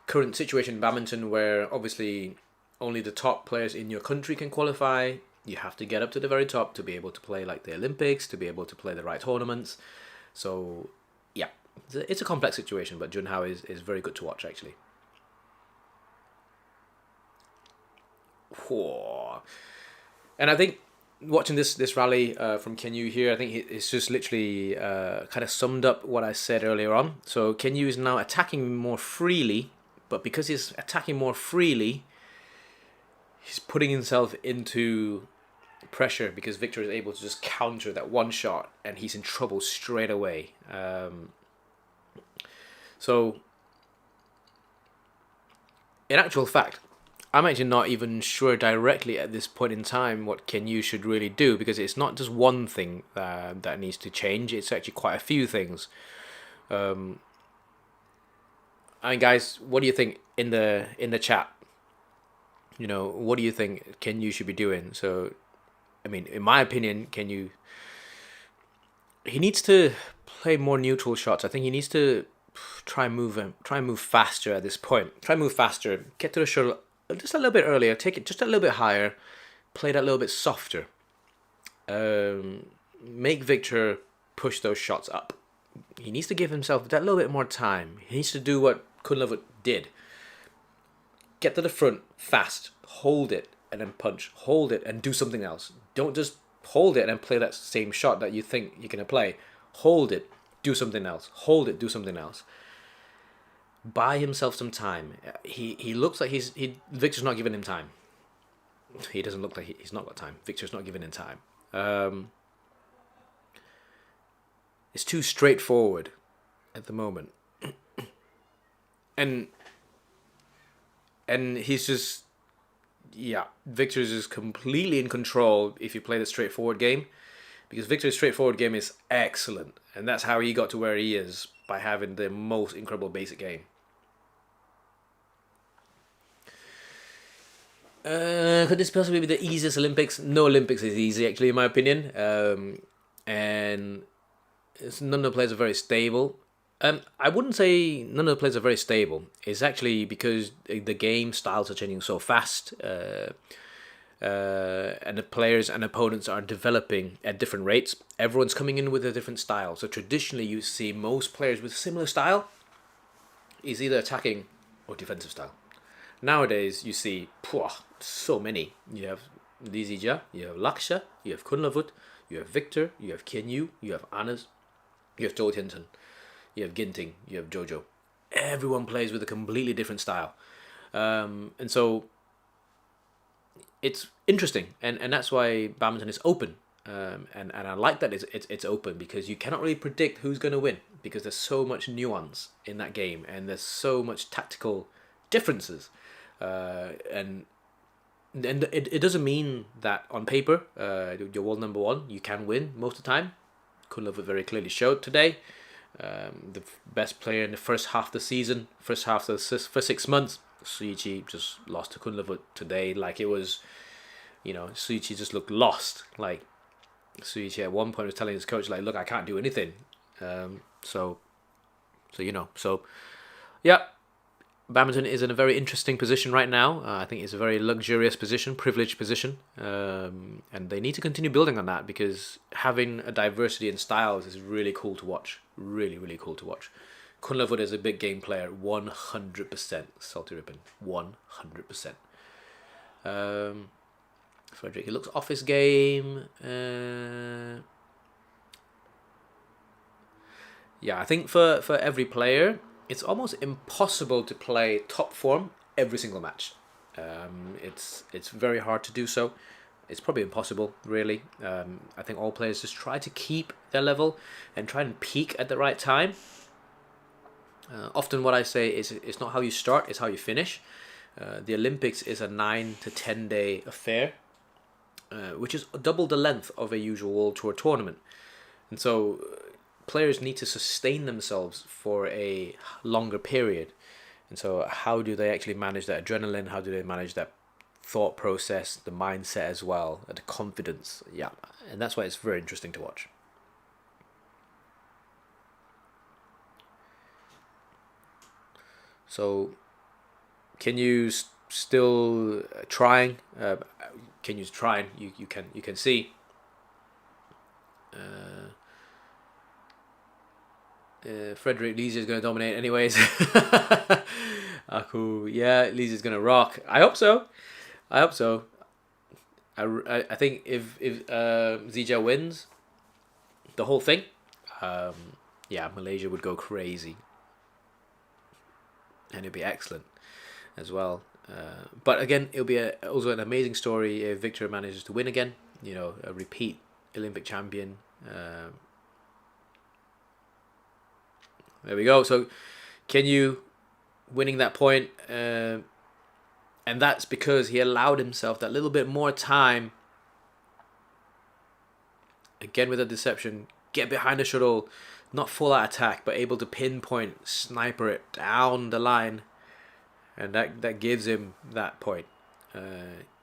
Speaker 2: current situation in badminton, where obviously only the top players in your country can qualify, you have to get up to the very top to be able to play like the Olympics, to be able to play the right tournaments. So yeah, it's a complex situation, but Junhao is very good to watch actually. And I think watching this rally from Kenyu here, I think it's just literally kind of summed up what I said earlier on. So Kenyu is now attacking more freely, but because he's attacking more freely, he's putting himself into pressure because Viktor is able to just counter that one shot, and he's in trouble straight away. So in actual fact, I'm actually not even sure directly at this point in time what Kenyu should really do, because it's not just one thing that needs to change. It's actually quite a few things. And guys, what do you think in the chat? What do you think Kenyu should be doing? So, I mean, in my opinion, he needs to play more neutral shots. I think he needs to try and move faster at this point. Try and move faster. Get to the shuttle just a little bit earlier, take it just a little bit higher, play that a little bit softer. Make Viktor push those shots up. He needs to give himself that little bit more time. He needs to do what Kunlavut did. Get to the front fast, hold it, and then punch. Hold it and do something else. Don't just hold it and play that same shot that you think you're going to play. Hold it, do something else. Hold it, do something else. Buy himself some time. He looks like Viktor's not giving him time. He doesn't look like he's not got time. Viktor's not giving him time. It's too straightforward at the moment. and he's just, Viktor's just completely in control if you play the straightforward game, because Viktor's straightforward game is excellent, and that's how he got to where he is, by having the most incredible basic game. Could this possibly be the easiest Olympics? No Olympics is easy, actually, in my opinion. And none of the players are very stable. I wouldn't say none of the players are very stable. It's actually because the game styles are changing so fast, and the players and opponents are developing at different rates. Everyone's coming in with a different style. So traditionally, you see most players with similar style is either attacking or defensive style. Nowadays, you see so many. You have Zii Jia, you have Laksha, you have Kunlavut, you have Viktor, you have Kenyu, you have Anas, you have Antonsen, you have Ginting, you have Jojo. Everyone plays with a completely different style. And so it's interesting, and that's why badminton is open. And I like that it's open, because you cannot really predict who's going to win, because there's so much nuance in that game, and there's so much tactical differences. And it doesn't mean that on paper, you're world number one, you can win most of the time. Kunlavut very clearly showed today. The best player in the first half of the season, first 6 months, Zii Jia just lost to Kunlavut today. Like, it was, Zii Jia just looked lost. Like, Zii Jia at one point was telling his coach, like, look, I can't do anything. So yeah. Badminton is in a very interesting position right now. I think it's a very luxurious position, privileged position, and they need to continue building on that, because having a diversity in styles is really cool to watch. Really, really cool to watch. Kunlavut is a big game player, 100%. Salty ribbon, 100%. Frederick, he looks off his game. I think for every player, it's almost impossible to play top form every single match. It's very hard to do so. It's probably impossible, really. I think all players just try to keep their level and try and peak at the right time. Often what I say is, it's not how you start, it's how you finish. The Olympics is a 9 to 10 day affair, which is double the length of a usual World Tour tournament. And so players need to sustain themselves for a longer period. And so how do they actually manage that adrenaline? How do they manage that thought process, the mindset as well, the confidence? Yeah, and that's why it's very interesting to watch. So, can you still trying? Can you try? You can see. Frederick Lise is going to dominate anyways. Aku, yeah, Lise is going to rock. I hope so. I hope so. I think if Zii Jia wins the whole thing, yeah, Malaysia would go crazy, and it'd be excellent as well. But again, it'll be also an amazing story if Viktor manages to win again. You know, a repeat Olympic champion. There we go. So, can you winning that point? And that's because he allowed himself that little bit more time. Again with a deception, get behind the shuttle, not full out attack, but able to pinpoint, sniper it down the line, and that gives him that point.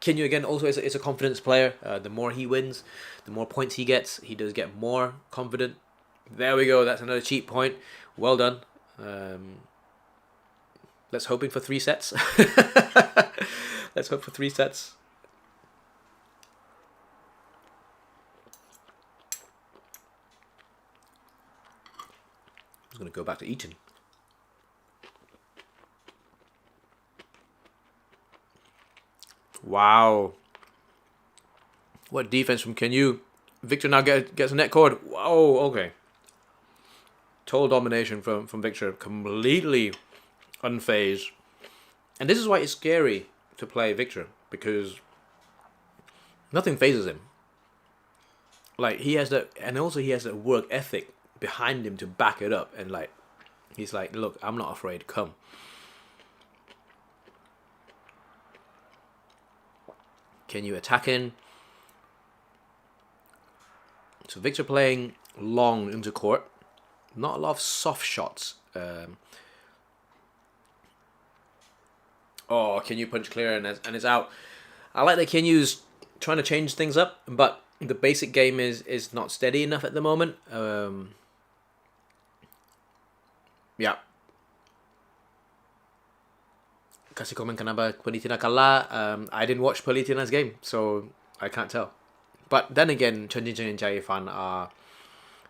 Speaker 2: Kinyu again also is a confidence player. The more he wins, the more points he gets. He does get more confident. There we go. That's another cheap point. Well done. Let's hoping for 3 sets. Let's hope for 3 sets. I'm going to go back to eating. Wow. What defense from Kinyu. Viktor now gets a net cord. Whoa, okay. Total domination from Viktor. Completely unfazed. And this is why it's scary to play Viktor, because nothing phases him. Like, he has that, and also he has that work ethic behind him to back it up, and like, he's like, look, I'm not afraid, come. Can you attack in? So Viktor playing long into court, not a lot of soft shots. Oh, Kinyu punch clear and it's out. I like that Kinyu's trying to change things up, but the basic game is not steady enough at the moment. Yeah. Kasih komen kenapa Pelitina kalah. I didn't watch Pelitina's game, so I can't tell. But then again, Chen Jinchen and Jia Fan are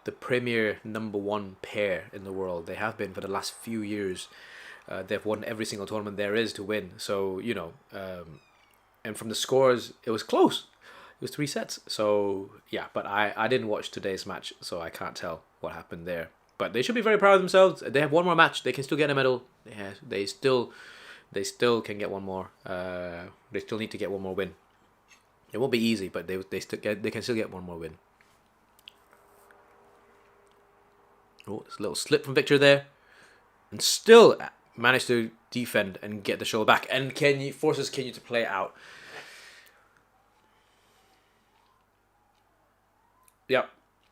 Speaker 2: the premier #1 pair in the world. They have been for the last few years. They've won every single tournament there is to win. So, you know, and from the scores, it was close. It was 3 sets. So, yeah, but I didn't watch today's match, so I can't tell what happened there. But they should be very proud of themselves. They have one more match. They can still get a medal. They still can get one more. They still need to get one more win. It won't be easy, but they can still get one more win. Oh, there's a little slip from Viktor there, and still managed to defend and get the shoulder back. And Kinyu forces Kinyu to play it out. Yep.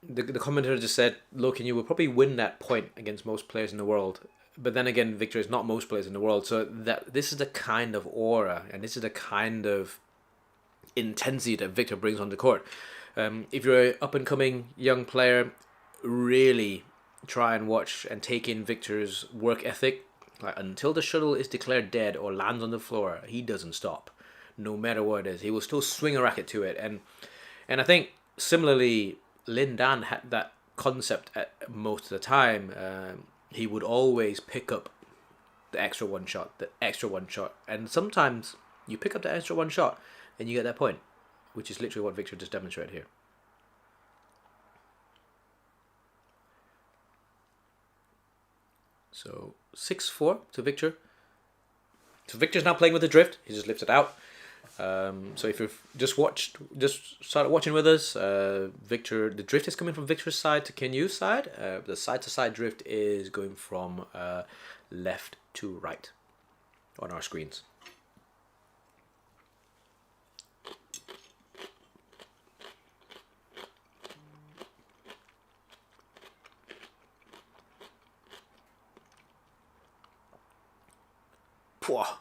Speaker 2: The commentator just said, look, Kinyu will probably win that point against most players in the world. But then again, Viktor is not most players in the world. So this is the kind of aura and this is the kind of intensity that Viktor brings on the court. If you're an up-and-coming young player, really try and watch and take in Viktor's work ethic. Like, until the shuttle is declared dead or lands on the floor, he doesn't stop. No matter what it is, he will still swing a racket to it. And I think similarly, Lin Dan had that concept at most of the time. He would always pick up the extra one shot, and sometimes you pick up the extra one shot and you get that point, which is literally what Viktor just demonstrated here. So 6-4 to Viktor. So Viktor's now playing with the drift. He just lifts it out. So if you've just started watching with us, Viktor, the drift is coming from Viktor's side to Kinyu's side. The side-to-side drift is going from left to right on our screens. Pwah.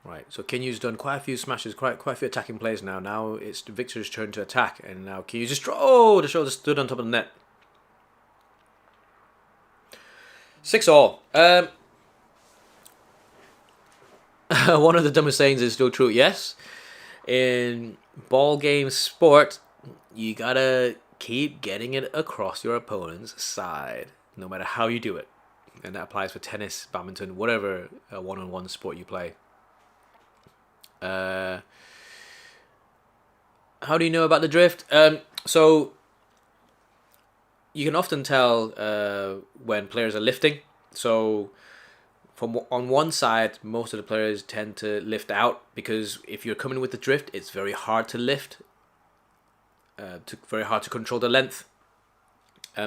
Speaker 2: Right, so Kinyu's done quite a few smashes, quite a few attacking plays now. Now it's Viktor's turn to attack, and now Kinyu just the shoulder stood on top of the net. 6-all. One of the dumbest sayings is still true. Yes, in ball game sport, you gotta keep getting it across your opponent's side, no matter how you do it, and that applies for tennis, badminton, whatever one-on-one sport you play. How do you know about the drift? So you can often tell when players are lifting. So on one side, most of the players tend to lift out, because if you're coming with the drift, it's very hard to lift. Very hard to control the length.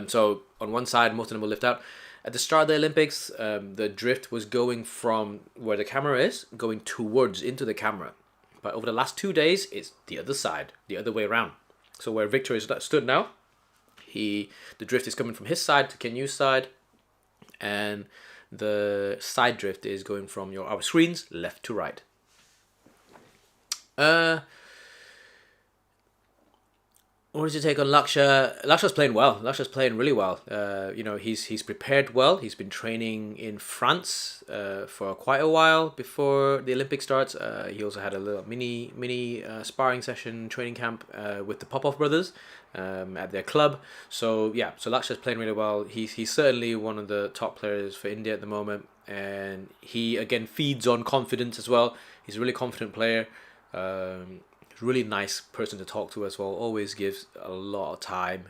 Speaker 2: So on one side, most of them will lift out. At the start of the Olympics, the drift was going from where the camera is, going towards into the camera. But over the last 2 days, it's the other side, the other way around. So where Viktor is stood now, the drift is coming from his side to Kinyu's side, and the side drift is going from our screens left to right. What is your take on Laksha? Laksha's playing well. Laksha's playing really well. He's prepared well. He's been training in France for quite a while before the Olympics starts. He also had a little mini sparring session, training camp with the Popov brothers at their club. So Laksha's playing really well. He's certainly one of the top players for India at the moment, and he again feeds on confidence as well. He's a really confident player. Really nice person to talk to as well. Always gives a lot of time.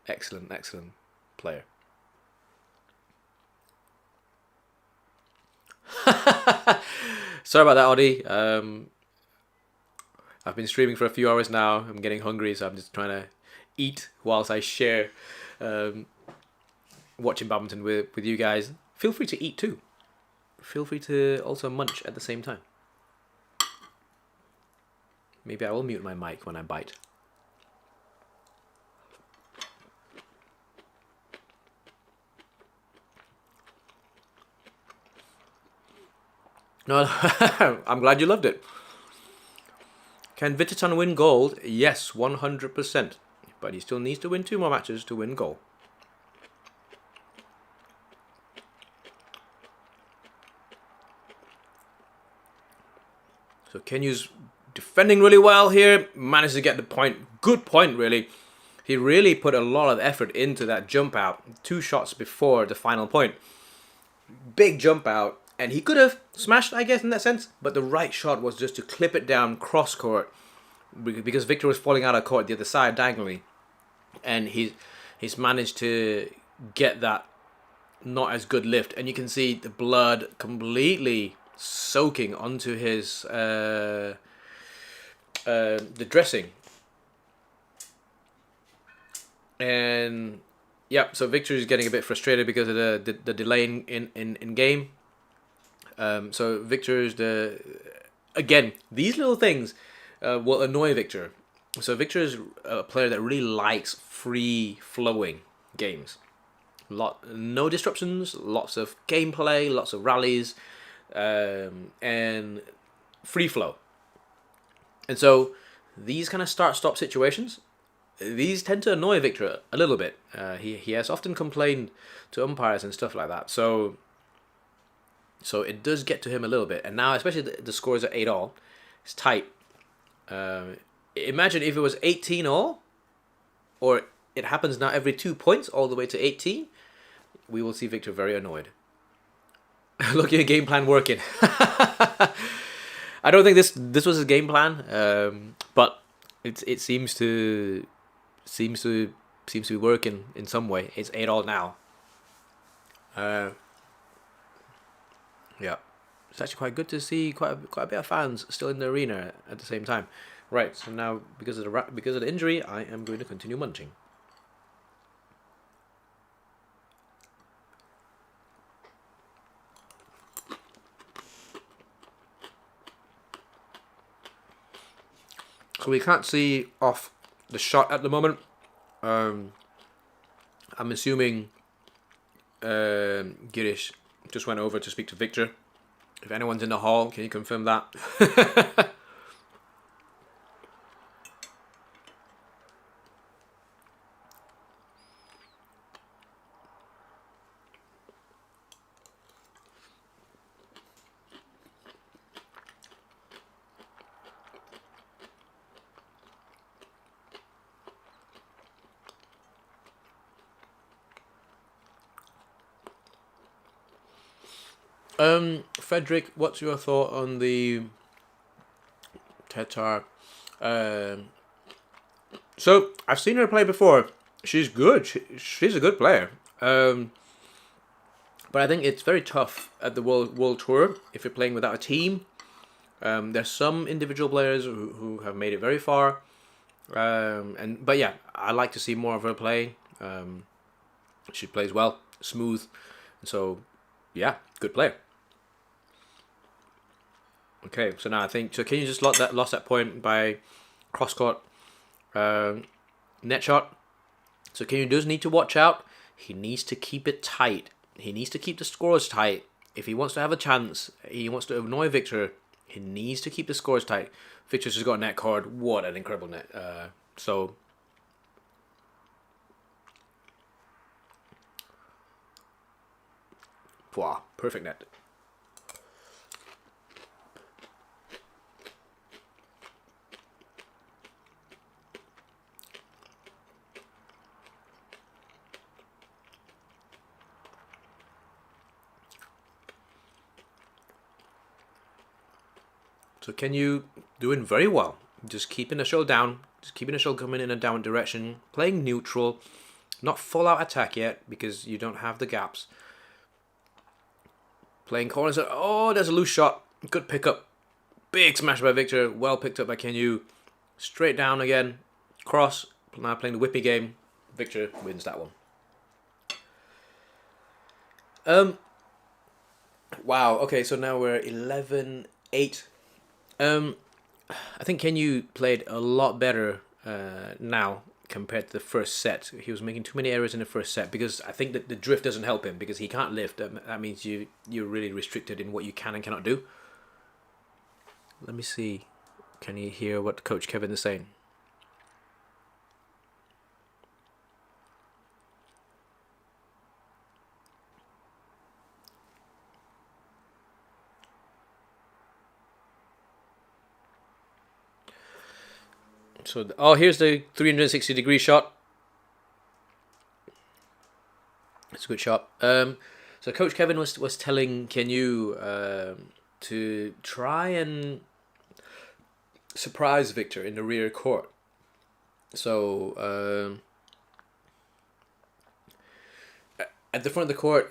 Speaker 2: Excellent player. Sorry about that, Audie. I've been streaming for a few hours now. I'm getting hungry, so I'm just trying to eat whilst I share watching badminton with you guys. Feel free to eat too. Feel free to also munch at the same time. Maybe I will mute my mic when I bite. No, I'm glad you loved it. Can Vitidsarn win gold? Yes, 100%. But he still needs to win 2 more matches to win gold. So Kinyu's defending really well here, managed to get the point. Good point, really. He really put a lot of effort into that jump out 2 shots before the final point. Big jump out, and he could have smashed, I guess, in that sense, but the right shot was just to clip it down cross court, because Viktor was falling out of court the other side diagonally, and he's managed to get that not as good lift, and you can see the blood completely soaking onto his the dressing. And so Viktor is getting a bit frustrated because of the delay in game. So Viktor's again, these little things will annoy Viktor. So Viktor is a player that really likes free flowing games. No disruptions, lots of gameplay, lots of rallies, and free flow. And so these kind of start-stop situations, these tend to annoy Viktor a little bit. He has often complained to umpires and stuff like that. So it does get to him a little bit. And now, especially the scores are 8-all, it's tight. Imagine if it was 18-all, or it happens now every 2 points all the way to 18, we will see Viktor very annoyed. Look at your game plan working. I don't think this was his game plan, but it seems to be working in some way. It's 8-all now. It's actually quite good to see quite a bit of fans still in the arena at the same time. Right, so now because of the injury, I am going to continue munching. So we can't see off the shot at the moment. I'm assuming Girish just went over to speak to Viktor. If anyone's in the hall, can you confirm that? Frederick, what's your thought on the Tatar? So I've seen her play before. She's good. She's a good player. But I think it's very tough at the World Tour if you're playing without a team. There's some individual players who have made it very far. But yeah, I like to see more of her play. She plays well, smooth. So yeah, good player. Okay, so now I think, so can you just lost that point by cross court net shot? So Kenyu does need to watch out. He needs to keep it tight. He needs to keep the scores tight. If he wants to have a chance, he wants to annoy Viktor, he needs to keep the scores tight. Viktor's just got a net card. What an incredible net. Wow, perfect net. So Kenyu doing very well. Just keeping the show down. Just keeping the show coming in a down direction. Playing neutral. Not full out attack yet because you don't have the gaps. Playing corners. Oh, there's a loose shot. Good pickup. Big smash by Viktor. Well picked up by Kenyu. Straight down again. Cross. Now playing the whippy game. Viktor wins that one. Wow. Okay, so now we're 11-8. I think Kenyu played a lot better now compared to the first set. He was making too many errors in the first set because I think that the drift doesn't help him because he can't lift. That means you're really restricted in what you can and cannot do. Let me see. Can you hear what Coach Kevin is saying? So, here's the 360-degree shot. It's a good shot. So Coach Kevin was telling Kenyu to try and surprise Viktor in the rear court. So at the front of the court,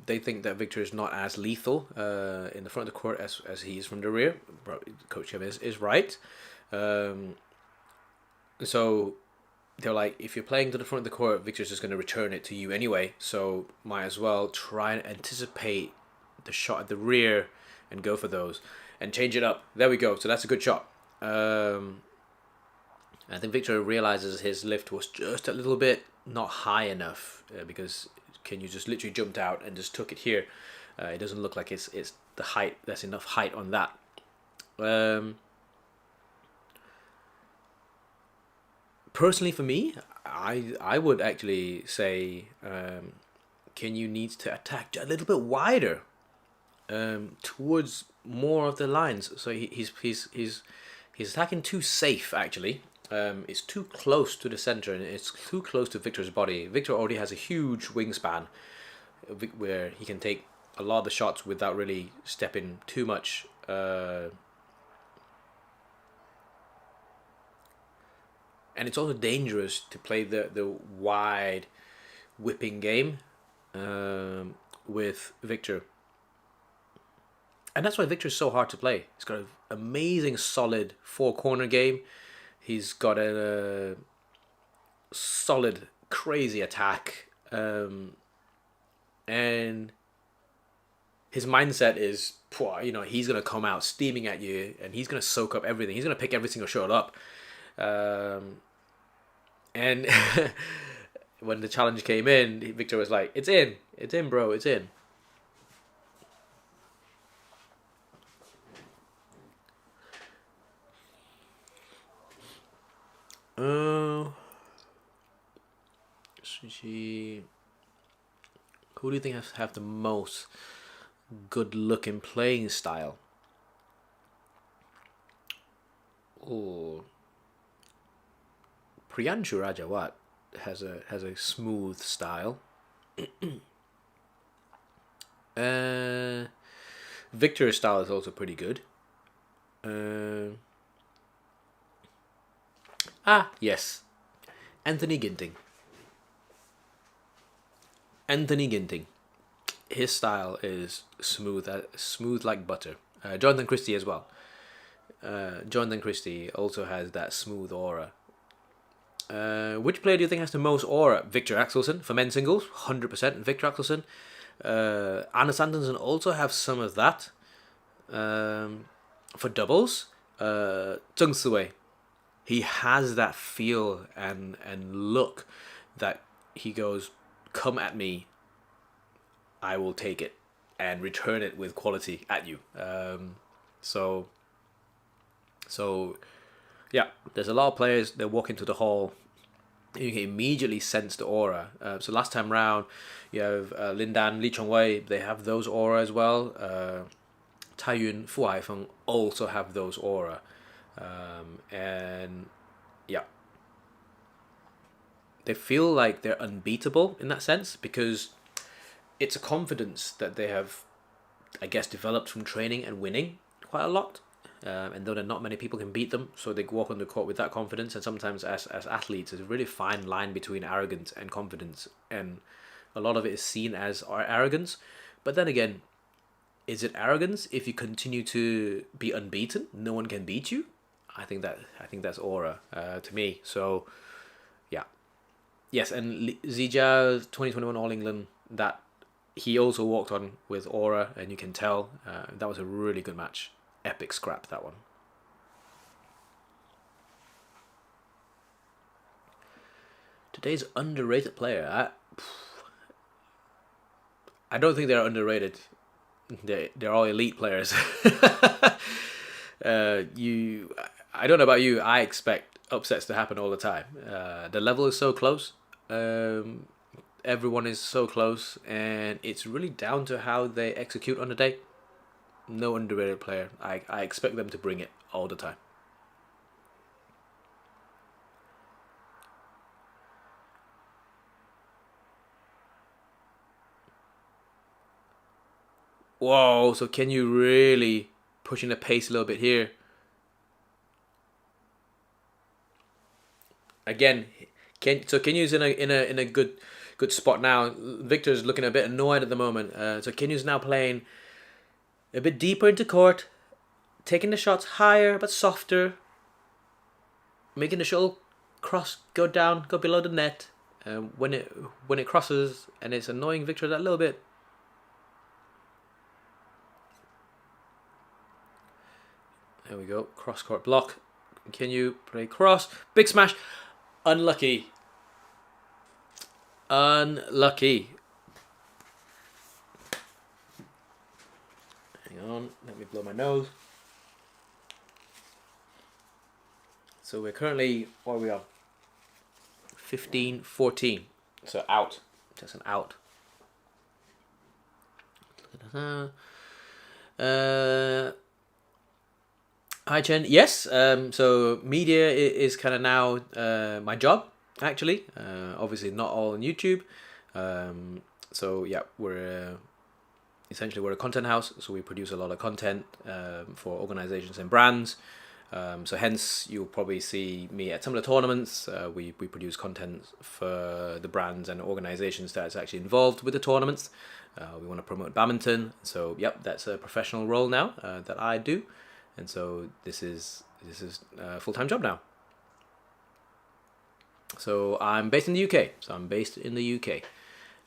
Speaker 2: they think that Viktor is not as lethal in the front of the court as he is from the rear. Coach Kevin is right. So they're like, if you're playing to the front of the court, Viktor's just going to return it to you anyway. So might as well try and anticipate the shot at the rear and go for those and change it up. There we go. So that's a good shot. I think Viktor realizes his lift was just a little bit not high enough because Kenyu just literally jumped out and just took it here. It doesn't look like it's the height. There's enough height on that. Personally, for me, I would actually say Kenyu needs to attack a little bit wider towards more of the lines. So he's attacking too safe actually. It's too close to the center and it's too close to Viktor's body. Viktor already has a huge wingspan where he can take a lot of the shots without really stepping too much. And it's also dangerous to play the wide whipping game with Viktor. And that's why Viktor's so hard to play. He's got an amazing solid four corner game. He's got a solid crazy attack. And his mindset is, he's going to come out steaming at you and he's going to soak up everything. He's going to pick every single shot up. And when the challenge came in, Viktor was like, it's in, bro, it's in. Who do you think have the most good-looking playing style? Oh, Priyanshu Rajawat has a smooth style. Victor's style is also pretty good. Yes, Anthony Ginting. Anthony Ginting. His style is smooth like butter. Jonathan Christie as well. Jonathan Christie also has that smooth aura. Which player do you think has the most aura? Viktor Axelsen for men's singles, 100% Viktor Axelsen. Antonsen also have some of that. For doubles, Zheng Siwei, he has that feel and look that he goes, come at me, I will take it and return it with quality at you. So yeah, there's a lot of players that walk into the hall, you can immediately sense the aura. So last time round, you have Lindan, Li Chongwei, they have those aura as well. Tai Yun, Fu Haifeng also have those aura. And yeah, they feel like they're unbeatable in that sense because it's a confidence that they have, I guess, developed from training and winning quite a lot. And though not many people can beat them, so they walk on the court with that confidence. And sometimes as athletes, there's a really fine line between arrogance and confidence, and a lot of it is seen as arrogance. But then again, is it arrogance if you continue to be unbeaten? No one can beat you. I think that's aura to me. So yeah, yes, and Zii Jia 2021 All England, that he also walked on with aura, and you can tell that was a really good match. Epic scrap, that one. Today's underrated player. I don't think they're underrated. They're all elite players. I don't know about you. I expect upsets to happen all the time. The level is so close. Everyone is so close, and it's really down to how they execute on the day. No underrated player. I expect them to bring it all the time. Whoa, so can you really pushing the pace a little bit here? Again, can Yu's in a good spot now. Victor's looking a bit annoyed at the moment. So Ken Yu's now playing a bit deeper into court, taking the shots higher but softer, making the shuttle cross go down, go below the net. When it crosses, and it's annoying Victor that little bit. There we go, cross court block. Can you play cross? Big smash. Unlucky. Unlucky. Hang on, let me blow my nose. So we're currently, what are we on? 15-14. So out. Just an out. Hi Chen. Yes. So media is kind of now my job actually. Obviously not all on YouTube. So yeah, we're a content house. So we produce a lot of content for organizations and brands. So hence you'll probably see me at some of the tournaments. We produce content for the brands and organizations that's actually involved with the tournaments. We want to promote badminton. So yep, that's a professional role now that I do. And so this is a full-time job now. So I'm based in the UK.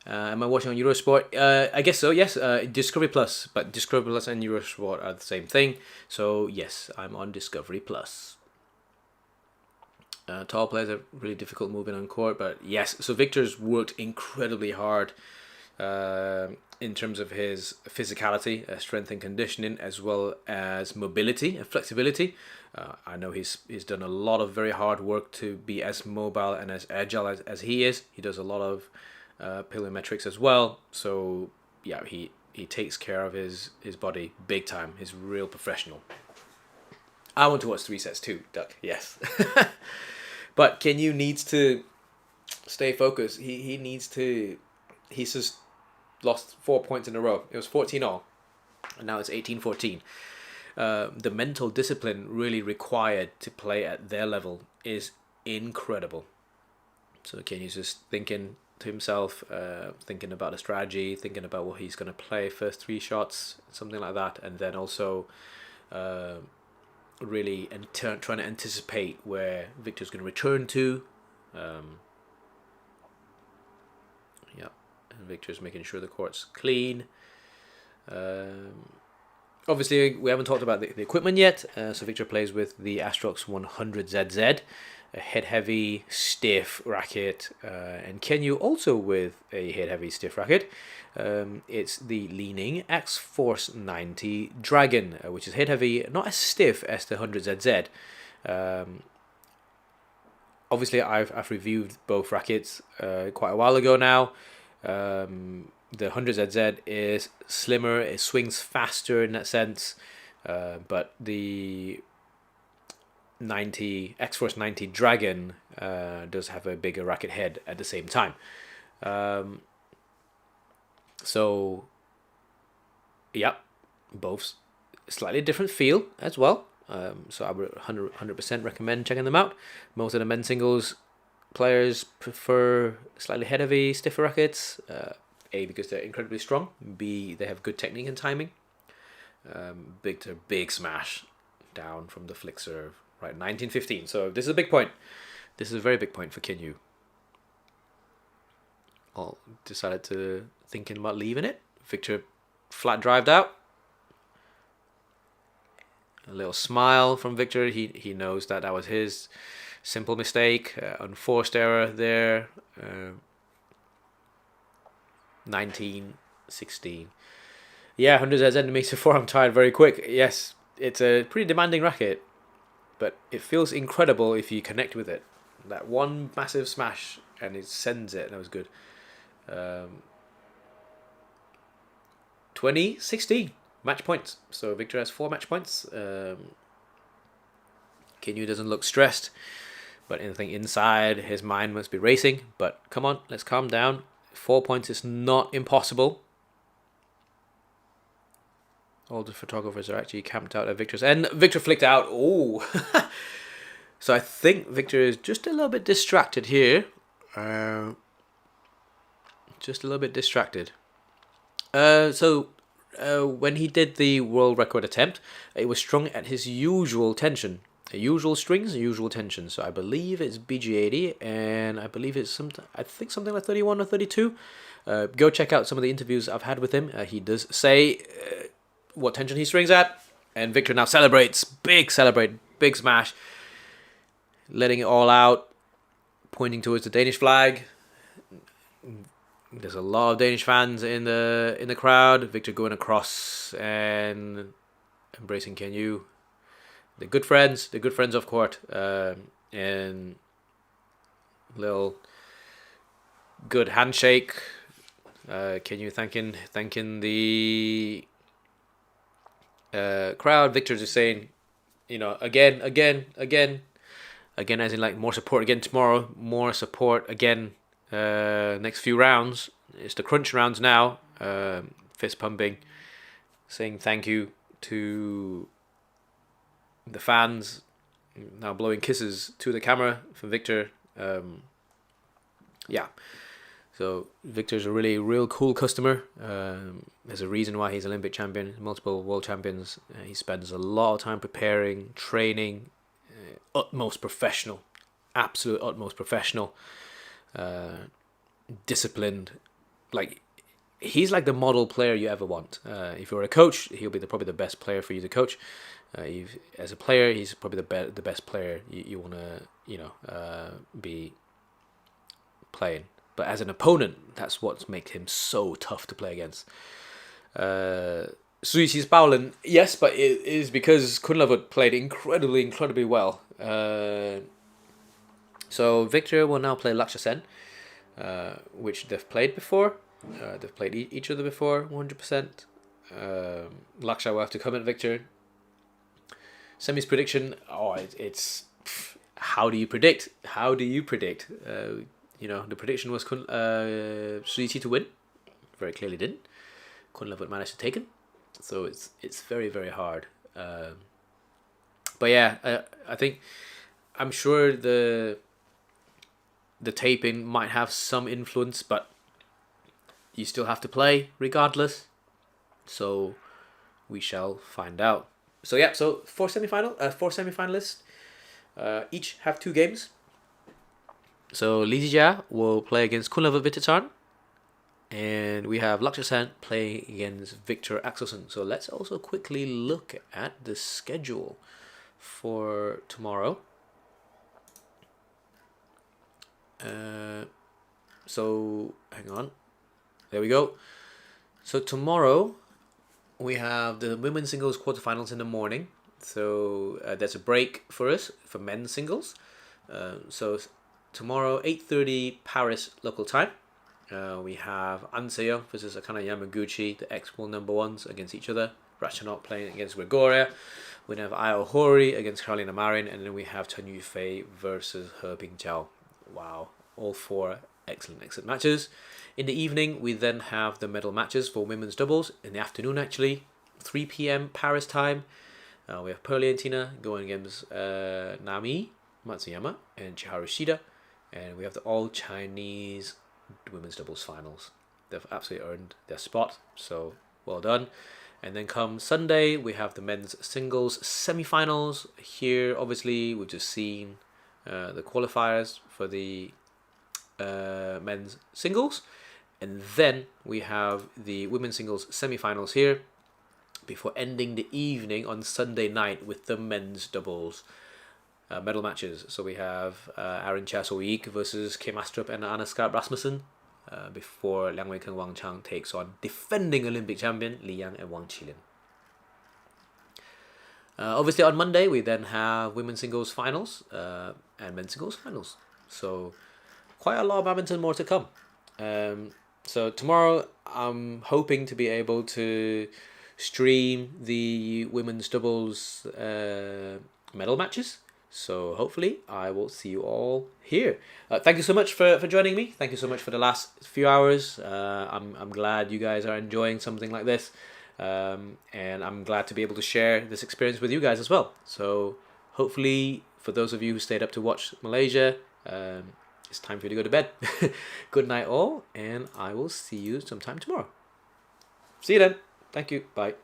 Speaker 2: Am I watching on Eurosport? I guess so, yes. Discovery Plus. But Discovery Plus and Eurosport are the same thing. So yes, I'm on Discovery Plus. Tall players are really difficult moving on court. But yes, so Victor's worked incredibly hard in terms of his physicality, strength and conditioning, as well as mobility and flexibility. I know he's done a lot of very hard work to be as mobile and as agile as he is. He does a lot of plyometrics as well. So yeah, he takes care of his body big time. He's a real professional. I want to watch 3 sets too, Duck. Yes. But Kenyu needs to stay focused. He needs to. He's just lost 4 points in a row. It was 14-all, and now it's 18-14. The mental discipline really required to play at their level is incredible. So Kenyu's just thinking to himself, thinking about the strategy, thinking about what he's going to play first 3 shots, something like that, and then also really trying to anticipate where Victor's going to return to. And Victor's making sure the court's clean. Obviously, we haven't talked about the equipment yet. So Victor plays with the Astrox 100ZZ, a head-heavy, stiff racket, and Kenyu also with a head-heavy, stiff racket. It's the Leaning X-Force 90 Dragon, which is head-heavy, not as stiff as the 100ZZ. Obviously, I've reviewed both rackets quite a while ago now. The 100ZZ is slimmer, it swings faster in that sense, but the X-Force 90 Dragon does have a bigger racket head at the same time. So, yeah, both slightly different feel as well. So I would 100% recommend checking them out. Most of the men's singles players prefer slightly heavy, stiffer rackets. A, because they're incredibly strong. B, they have good technique and timing. Big smash down from the flick serve. Right, 19-15. So this is a big point. This is a very big point for Kenyu. All decided to thinking about leaving it. Victor flat drived out. A little smile from Victor. He knows that was his simple mistake, unforced error there. 19-16. Yeah, 100ZZ makes the forearm tired very quick. Yes, it's a pretty demanding racket, but it feels incredible if you connect with it. That one massive smash and it sends it. That was good. 20-16 match points. So Victor has 4 match points. Kenyu doesn't look stressed, but I think inside his mind must be racing. But come on, let's calm down. 4 points is not impossible. All the photographers are actually camped out at Victor's end. Victor flicked out. Oh. So I think Victor is just a little bit distracted here. Just a little bit distracted. So when he did the world record attempt, it was strung at his usual tension. Usual strings, usual tension. So I believe it's BG80, and I believe it's something like 31 or 32. Go check out some of the interviews I've had with him. He does say what tension he strings at, and Victor now celebrates, big smash, letting it all out, pointing towards the Danish flag. There's a lot of Danish fans in the crowd. Victor going across and embracing Kenyu. They're good friends of court, and little good handshake. Kenyu thanking the crowd. Victor's just saying, again, as in like more support again tomorrow, more support again next few rounds. It's the crunch rounds now. Fist pumping, saying thank you to the fans, now blowing kisses to the camera from Victor. Yeah, so Victor's a real cool customer. There's a reason why he's Olympic champion, multiple world champions. He spends a lot of time preparing, training, utmost professional, absolute utmost professional, disciplined. Like, he's like the model player you ever want. If you're a coach, he'll be probably the best player for you to coach. As a player, he's probably the best player you want to be playing. But as an opponent, that's what makes him so tough to play against. Zii Jia's Bowlen, yes, but it is because Kunlavut played incredibly well. So Victor will now play Lakshya Sen, which they've played before. They've played each other before, 100%. Lakshya will have to come at Victor. Semi's prediction, it's how do you predict? The prediction was Zii Jia to win. Very clearly didn't. Kunlavut managed to take him. So it's very hard. But yeah, I'm sure the taping might have some influence, but you still have to play regardless. So we shall find out. So yeah, four semifinalists, each have 2 games. So Zii Jia will play against Kunlavut Vitidsarn, and we have Lakshya Sen playing against Viktor Axelsen. So let's also quickly look at the schedule for tomorrow. So hang on, there we go. So tomorrow we have the women's singles quarterfinals in the morning. So there's a break for us for men's singles. So tomorrow 8:30 Paris local time. We have Antonsen versus Akane Yamaguchi, the ex-world number ones, against each other. Ratchanok playing against Gregoria. We have Io Hori against Carolina Marin, and then we have Chen Yufei versus He Bingjiao. Wow, all 4 excellent matches. In the evening, we then have the medal matches for women's doubles. In the afternoon, actually, 3 p.m. Paris time. We have Pearly and Tina going against Nami Matsuyama and Chiharu Shida. And we have the all-Chinese women's doubles finals. They've absolutely earned their spot, so well done. And then come Sunday, we have the men's singles semi-finals. Here, obviously, we've just seen the qualifiers for the men's singles. And then we have the women's singles semi-finals here before ending the evening on Sunday night with the men's doubles medal matches. So we have Aaron Chasoik versus Kim Astrup and Anna Skarp Rasmussen before Liang Weikeng and Wang Chang takes on defending Olympic champion Li Yang and Wang Qilin. Obviously on Monday we then have women's singles finals and men's singles finals. So quite a lot of badminton more to come. So tomorrow I'm hoping to be able to stream the women's doubles medal matches. So hopefully I will see you all here. Thank you so much for joining me. Thank you so much for the last few hours. I'm glad you guys are enjoying something like this. And I'm glad to be able to share this experience with you guys as well. So hopefully for those of you who stayed up to watch Malaysia, it's time for you to go to bed. Good night all, and I will see you sometime tomorrow. See you then. Thank you. Bye.